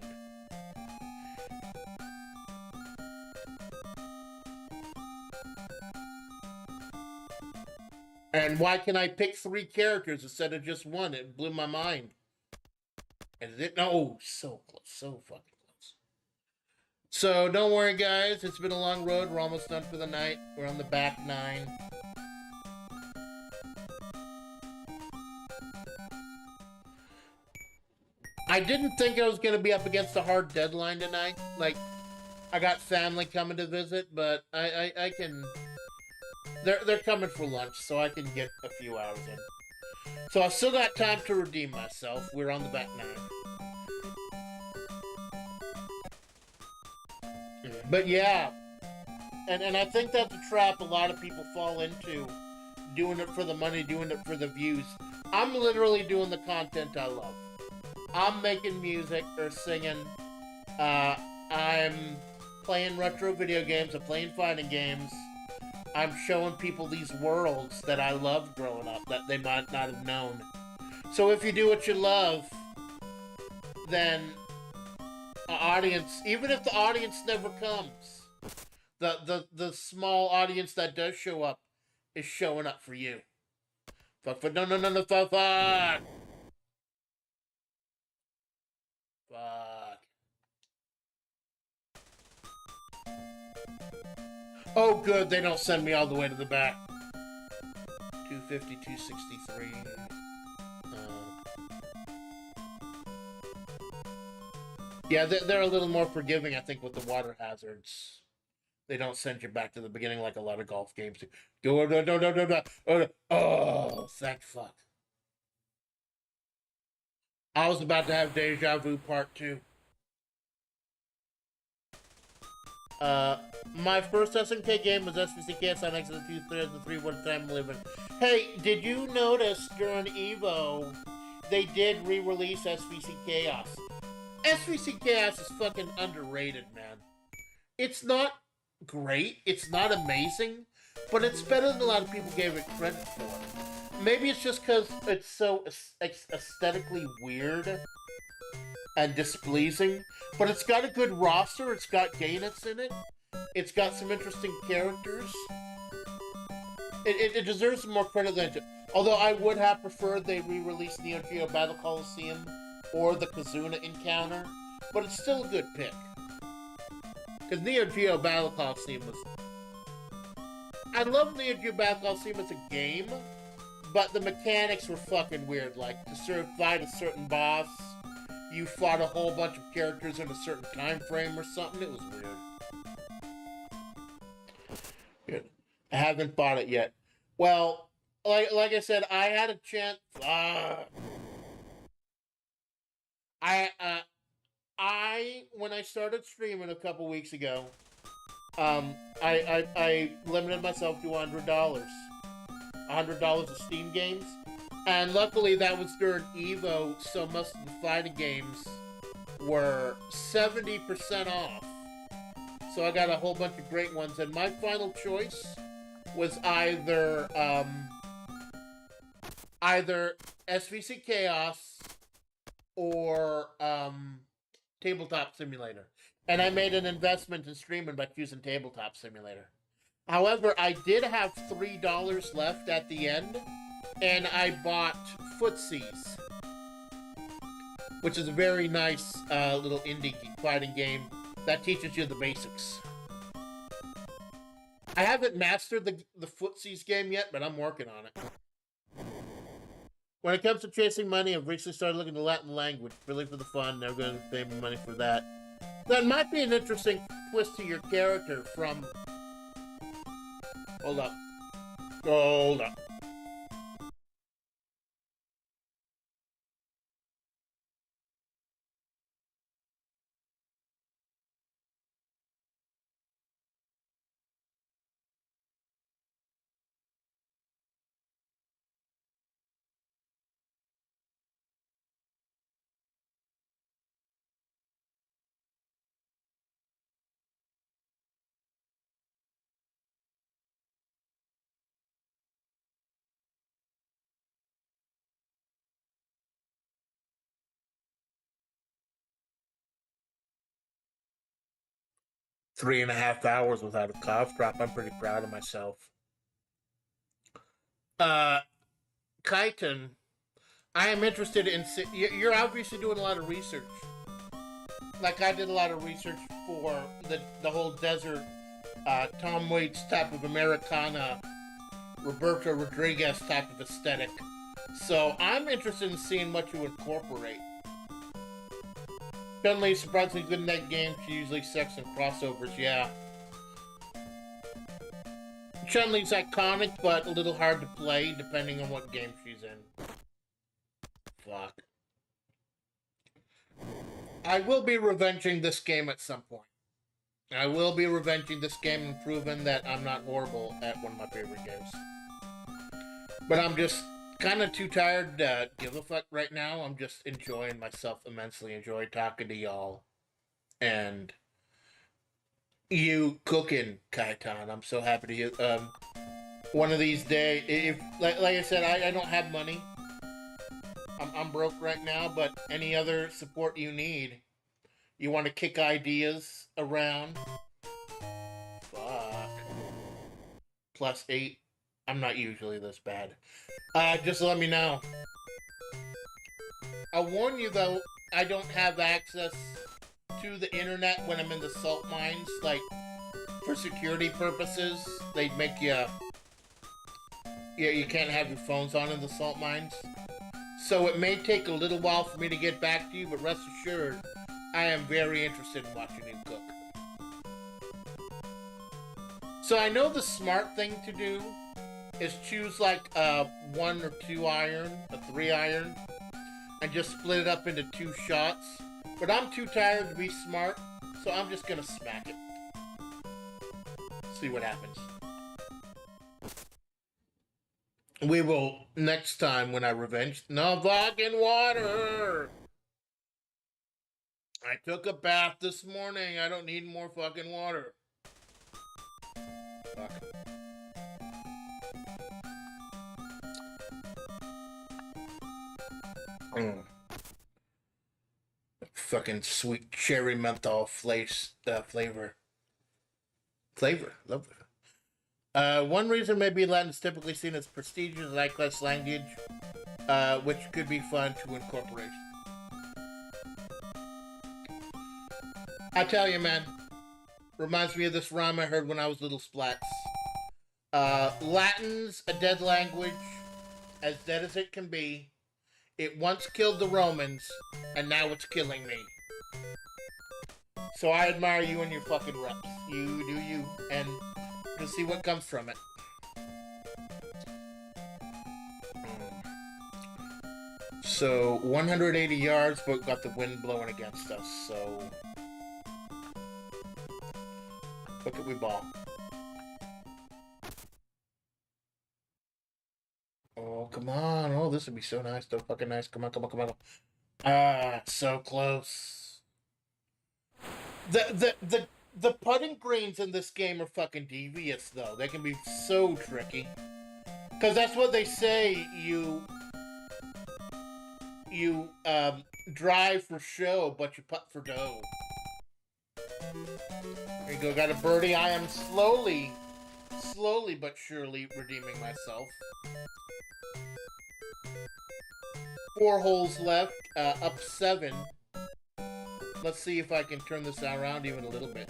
And why can I pick 3 characters instead of just one? It blew my mind. And it didn't. Oh, so close. So fucking close. So don't worry, guys. It's been a long road. We're almost done for the night. We're on the back 9. I didn't think I was going to be up against a hard deadline tonight. Like, I got family coming to visit, but I can... They're coming for lunch, so I can get a few hours in. So I've still got time to redeem myself. We're on the back 9. But yeah, and I think that's a trap a lot of people fall into, doing it for the money, doing it for the views. I'm literally doing the content I love. I'm making music or singing. I'm playing retro video games. I'm playing fighting games. I'm showing people these worlds that I loved growing up that they might not have known. So if you do what you love, then an audience, even if the audience never comes, the small audience that does show up is showing up for you. Fuck, no, fuck. Fuck. Oh, good, they don't send me all the way to the back. 250, 263. Yeah, they're a little more forgiving, I think, with the water hazards. They don't send you back to the beginning like a lot of golf games do. No. Oh, thank fuck. I was about to have Deja Vu Part 2. My first SNK game was SVCK on Exodus 2003, One Time Living. Hey, did you notice during EVO, they did re-release SVC Chaos? SVC Chaos is fucking underrated, man. It's not great, it's not amazing, but it's better than a lot of people gave it credit for. Maybe it's just because it's so aesthetically weird and displeasing, but it's got a good roster, it's got Gaynets in it, it's got some interesting characters. It deserves some more credit than it. Although I would have preferred they re-released Neo Geo Battle Coliseum or the Kazuna Encounter, but it's still a good pick. Because Neo Geo Battle Coliseum was... I love Neo Geo Battle Coliseum as a game, but the mechanics were fucking weird. Like, to fight a certain boss, you fought a whole bunch of characters in a certain time frame or something. It was weird. Good. I haven't bought it yet. Well, like I said, I had a chance... when I started streaming a couple weeks ago, I limited myself to $100. $100 of Steam games. And luckily that was during EVO, so most of the fighting games were 70% off. So I got a whole bunch of great ones, and my final choice was either SVC Chaos or Tabletop Simulator. And I made an investment in streaming by choosing Tabletop Simulator. However, I did have $3 left at the end, and I bought Footsies, which is a very nice little indie fighting game that teaches you the basics. I haven't mastered the Footsies game yet, but I'm working on it. When it comes to chasing money, I've recently started looking at the Latin language, really for the fun, never going to pay me money for that. That might be an interesting twist to your character from... Hold up. Hold up. .5 hours without a cough drop. I'm pretty proud of myself. Kaiten, I am interested in... You're obviously doing a lot of research. Like I did a lot of research for the whole desert, Tom Waits type of Americana, Roberto Rodriguez type of aesthetic. So I'm interested in seeing what you incorporate. Chun-Li surprisingly good in that game. She usually sex and crossovers, yeah. Chun-Li's iconic, but a little hard to play depending on what game she's in. Fuck. I will be revenging this game at some point. I will be revenging this game and proving that I'm not horrible at one of my favorite games. But I'm just kind of too tired to give a fuck right now. I'm just enjoying myself immensely. Enjoy talking to y'all. And you cooking, Kaitan. I'm so happy to hear. One of these days, if like I said, I don't have money. I'm broke right now, but any other support you need, you want to kick ideas around. Fuck. +8. I'm not usually this bad. Just let me know. I'll warn you though, I don't have access to the internet when I'm in the salt mines. Like, for security purposes, they make you... Yeah, you can't have your phones on in the salt mines. So it may take a little while for me to get back to you, but rest assured, I am very interested in watching you cook. So I know the smart thing to do is choose like a 1 or 2 iron, a 3 iron, and just split it up into 2 shots. But I'm too tired to be smart, so I'm just gonna smack it. See what happens. We will next time when I revenge. No fucking water! I took a bath this morning. I don't need more fucking water. Fuck. Fucking sweet cherry menthol flavor. Love it. One reason maybe Latin is typically seen as prestigious high-class language, which could be fun to incorporate. I tell you, man, reminds me of this rhyme I heard when I was little, Splatts. Latin's a dead language, as dead as it can be. It once killed the Romans, and now it's killing me. So I admire you and your fucking reps. You do you, and to see what comes from it. So 180 yards, but got the wind blowing against us. So look at we ball. Oh come on! Oh, this would be so nice. So fucking nice. Come on. Ah, so close. The putting greens in this game are fucking devious, though. They can be so tricky. Because that's what they say, you drive for show, but you putt for dough. There you go, got a birdie. I am slowly but surely redeeming myself. 4 holes left, up 7. Let's see if I can turn this around even a little bit.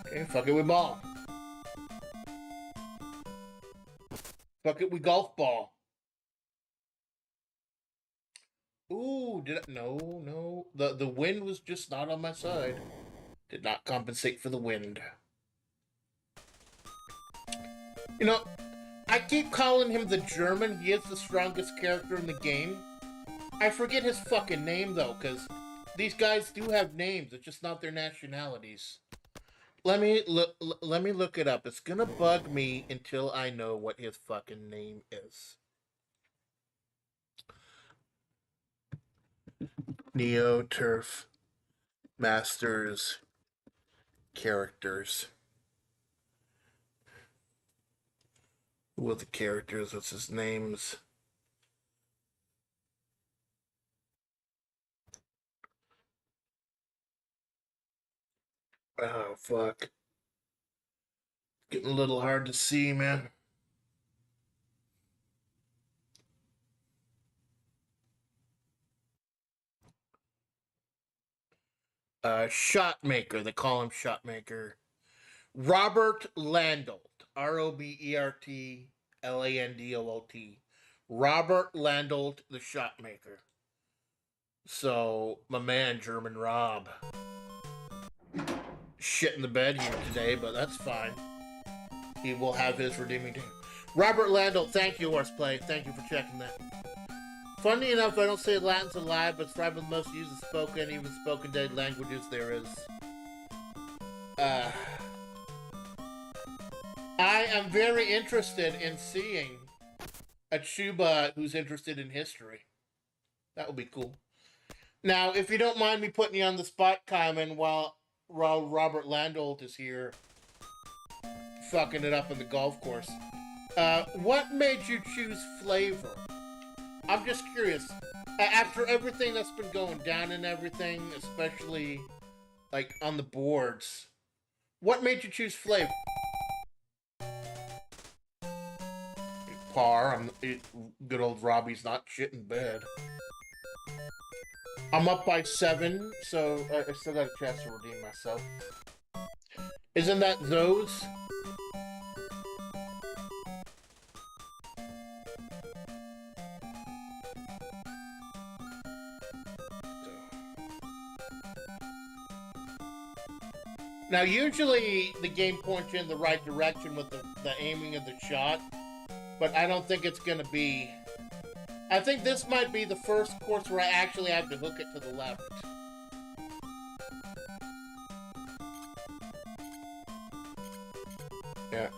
Okay, fuck it, we ball. Fuck it, we golf ball. Ooh, no. The wind was just not on my side. Did not compensate for the wind. You know, I keep calling him the German. He is the strongest character in the game. I forget his fucking name, though, because these guys do have names. It's just not their nationalities. Let me look it up. It's gonna bug me until I know what his fucking name is. Neo Turf Masters characters. Who are the characters? What's his names? Oh, fuck. Getting a little hard to see, man. Shotmaker. They call him Shotmaker. Robert Landolt. RobertLandolt. Robert Landolt, the Shotmaker. So, my man, German Rob. Shit in the bed here today, but that's fine. He will have his redeeming day. Robert Landolt, thank you, Horseplay. Thank you for checking that. Funny enough, I don't say Latin's alive, but it's probably the most used and spoken, even spoken dead languages there is. I am very interested in seeing a Chuba who's interested in history. That would be cool. Now, if you don't mind me putting you on the spot, Kyman, while Robert Landolt is here fucking it up in the golf course, what made you choose flavor? I'm just curious. After everything that's been going down and everything, especially like on the boards, what made you choose flavor? Par. Good old Robbie's not shit in bed. I'm up by 7, so I still got a chance to redeem myself. Isn't that those? Now, usually the game points you in the right direction with the aiming of the shot, but I don't think it's going to be... I think this might be the first course where I actually have to hook it to the left. Yeah.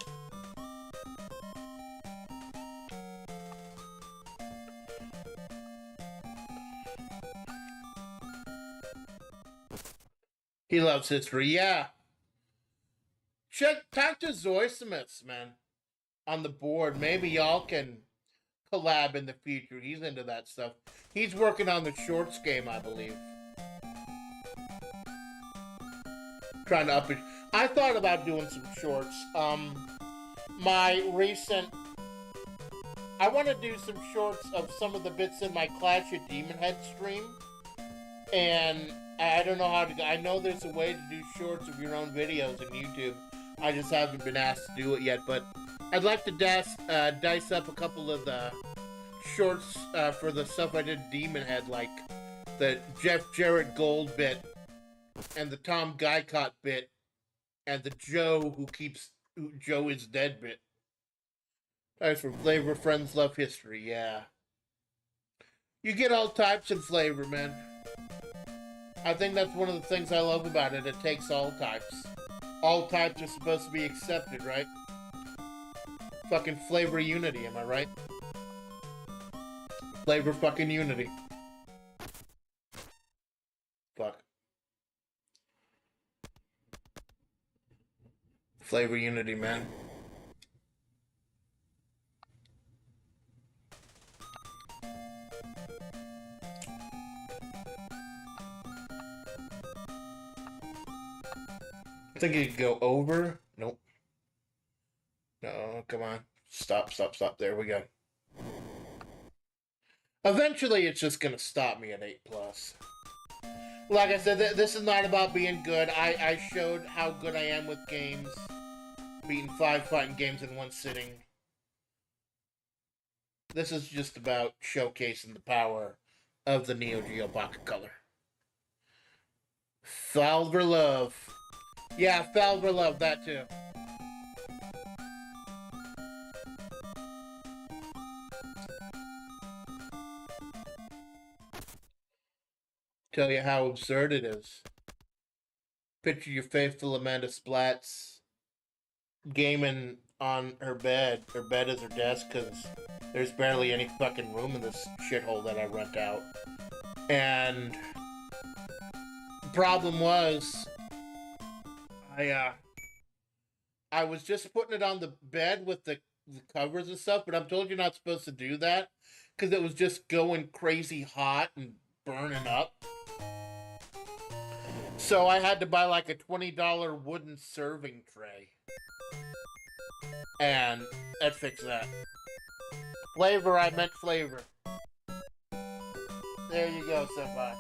He loves history, yeah. Talk to Zoisimus, man, on the board. Maybe y'all can collab in the future. He's into that stuff. He's working on the shorts game, I believe. Trying to up it. I thought about doing some shorts. My recent... I want to do some shorts of some of the bits in my Clash of Demon Head stream. And I don't know how to... I know there's a way to do shorts of your own videos on YouTube. I just haven't been asked to do it yet, but I'd like to dice up a couple of the shorts for the stuff I did Demon Head, like the Jeff Jarrett Gold bit, and the Tom Guycott bit, and the Joe Joe is dead bit. That's from Flavor Friends Love History, yeah. You get all types of flavor, man. I think that's one of the things I love about it. It takes all types. All types are supposed to be accepted, right? Fucking flavor unity, am I right? Flavor fucking unity. Fuck. Flavor unity, man. I think it could go over. Nope. No, come on. Stop. There we go. Eventually, it's just gonna stop me at 8+. Like I said, this is not about being good. I showed how good I am with games. Beating 5 fighting games in one sitting. This is just about showcasing the power of the Neo Geo Pocket Color. FlaVR Love. Yeah, FlaVR Love, that too. Tell you how absurd it is. Picture your faithful Amanda Splatts gaming on her bed. Her bed is her desk because there's barely any fucking room in this shithole that I rent out. And the problem was, I was just putting it on the bed with the covers and stuff, but I'm told you're not supposed to do that because it was just going crazy hot and burning up. So I had to buy like a $20 wooden serving tray. And that fixed that. Flavor, I meant flavor. There you go, senpai.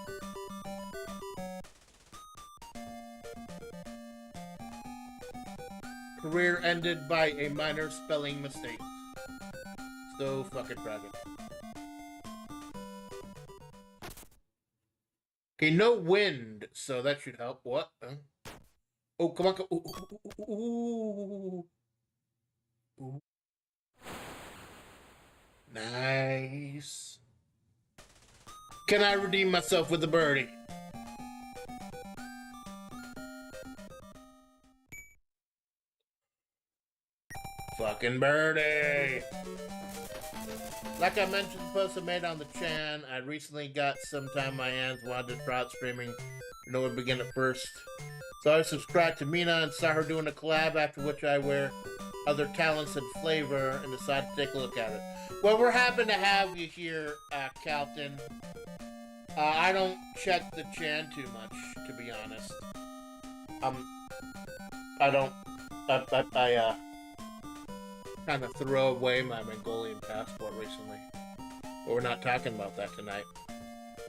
Career ended by a minor spelling mistake. So fucking tragic. Okay, no wind, so that should help. What? Huh? Oh, come on. Ooh. Nice. Can I redeem myself with a birdie? Fucking birdie! Like I mentioned, the post I made on the chan, I recently got some time on my hands, wanted to try out streaming. You know, would begin at first. So I subscribed to Mina and saw her doing a collab, after which I wear other talents and flavor and decided to take a look at it. Well, we're happy to have you here, Calton. I don't check the chan too much, to be honest. I don't. I kind of threw away my Mongolian passport recently. But we're not talking about that tonight.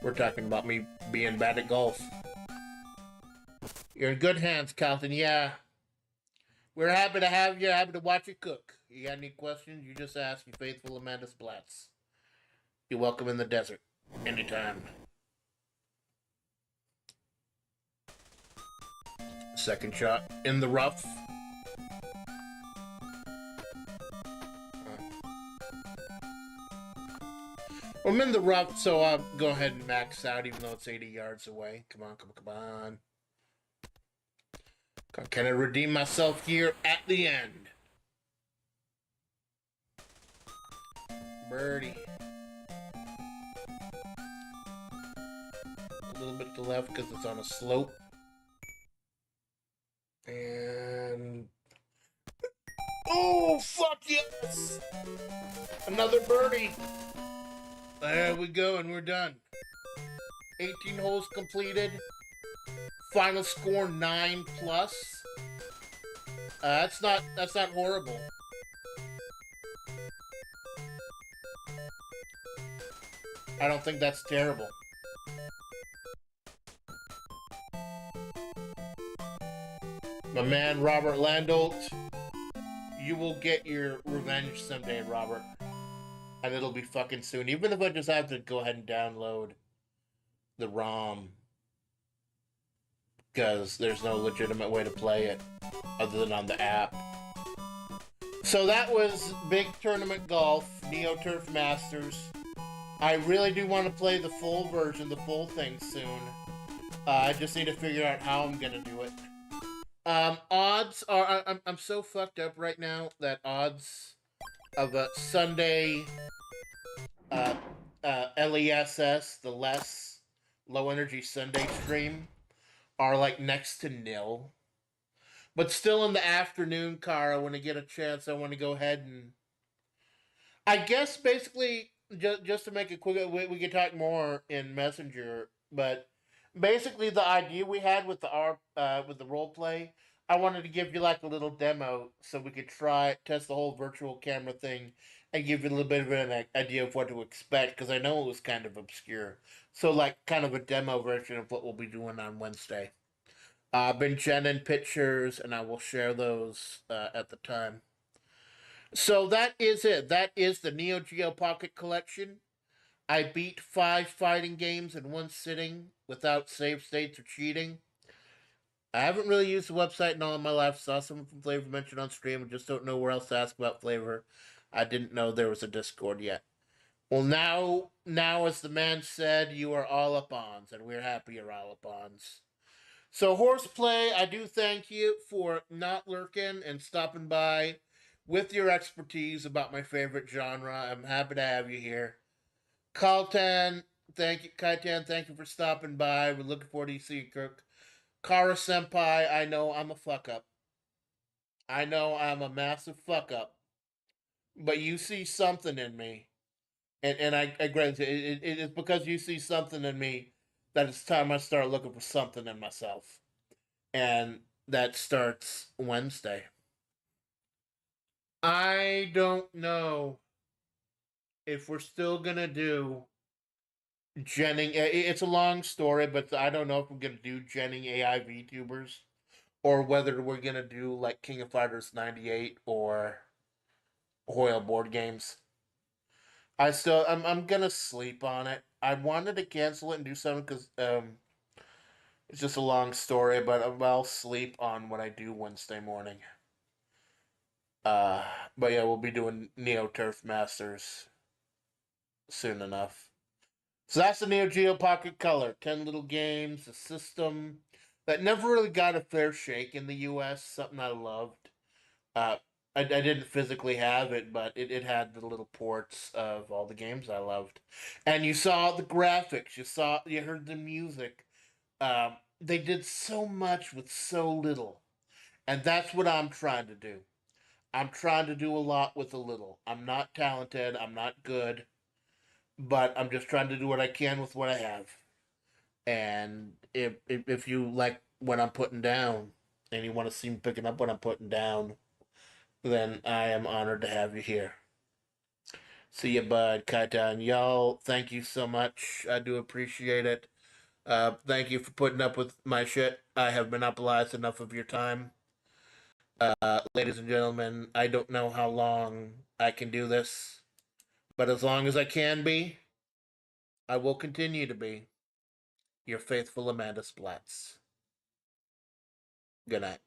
We're talking about me being bad at golf. You're in good hands, Calton. Yeah. We're happy to have you, happy to watch you cook. You got any questions, you just ask your faithful Amanda Splatts. You're welcome in the desert. Anytime. Second shot in the rough. I'm in the rough, so I'll go ahead and max out, even though it's 80 yards away. Come on, come on, come on. Can I redeem myself here at the end? Birdie. A little bit to the left because it's on a slope. And... oh, fuck yes! Another birdie. There we go, and we're done. 18 holes completed. Final score 9+. That's not horrible. I don't think that's terrible. My man Robert Landolt, you will get your revenge someday, Robert. And it'll be fucking soon. Even if I just have to go ahead and download the ROM. Because there's no legitimate way to play it other than on the app. So that was Big Tournament Golf, Neo Turf Masters. I really do want to play the full version, the full thing soon. I just need to figure out how I'm gonna do it. Odds are... I'm so fucked up right now that odds of a Sunday... LESS, the less low energy Sunday stream, are like next to nil. But still in the afternoon, Kara, when I get a chance, I want to go ahead and... I guess basically, just to make it quick, we can talk more in Messenger, but basically the idea we had with the role play, I wanted to give you like a little demo so we could test the whole virtual camera thing and give you a little bit of an idea of what to expect, because I know it was kind of obscure. So like kind of a demo version of what we'll be doing on Wednesday. I've been genning pictures, and I will share those at the time. So that is it. That is the Neo Geo Pocket Collection. I beat 5 fighting games in one sitting without save states or cheating. I haven't really used the website in all of my life. Saw someone from FlaVR mentioned on stream. I just don't know where else to ask about FlaVR. I didn't know there was a Discord yet. Well, now, as the man said, you are all up-ons, and we're happy you're all up-ons. So, Horseplay, I do thank you for not lurking and stopping by with your expertise about my favorite genre. I'm happy to have you here. Kaitan, thank you for stopping by. We're looking forward to seeing you, Kirk. Kara Senpai, I know I'm a fuck up. I know I'm a massive fuck up. But you see something in me. And I agree. It's because you see something in me that it's time I start looking for something in myself. And that starts Wednesday. I don't know if we're still going to do genning. It's a long story, but I don't know if we're going to do genning AI VTubers, or whether we're going to do like King of Fighters 98 or Hoyle board games. I'm gonna sleep on it. I wanted to cancel it and do something because it's just a long story, but I'll sleep on what I do Wednesday morning. Uh, but yeah, we'll be doing Neo Turf Masters soon enough. So that's the Neo Geo Pocket Color. 10 little games, a system that never really got a fair shake in the US, something I loved. Uh, I didn't physically have it, but it had the little ports of all the games I loved. And you saw the graphics, you heard the music. They did so much with so little. And that's what I'm trying to do. I'm trying to do a lot with a little. I'm not talented, I'm not good, but I'm just trying to do what I can with what I have. And if you like what I'm putting down and you want to see me picking up what I'm putting down, then I am honored to have you here. See you, bud, Kaitan. Y'all, thank you so much. I do appreciate it. Thank you for putting up with my shit. I have monopolized enough of your time. Ladies and gentlemen, I don't know how long I can do this, but as long as I can be, I will continue to be your faithful Amanda Splatts. Good night.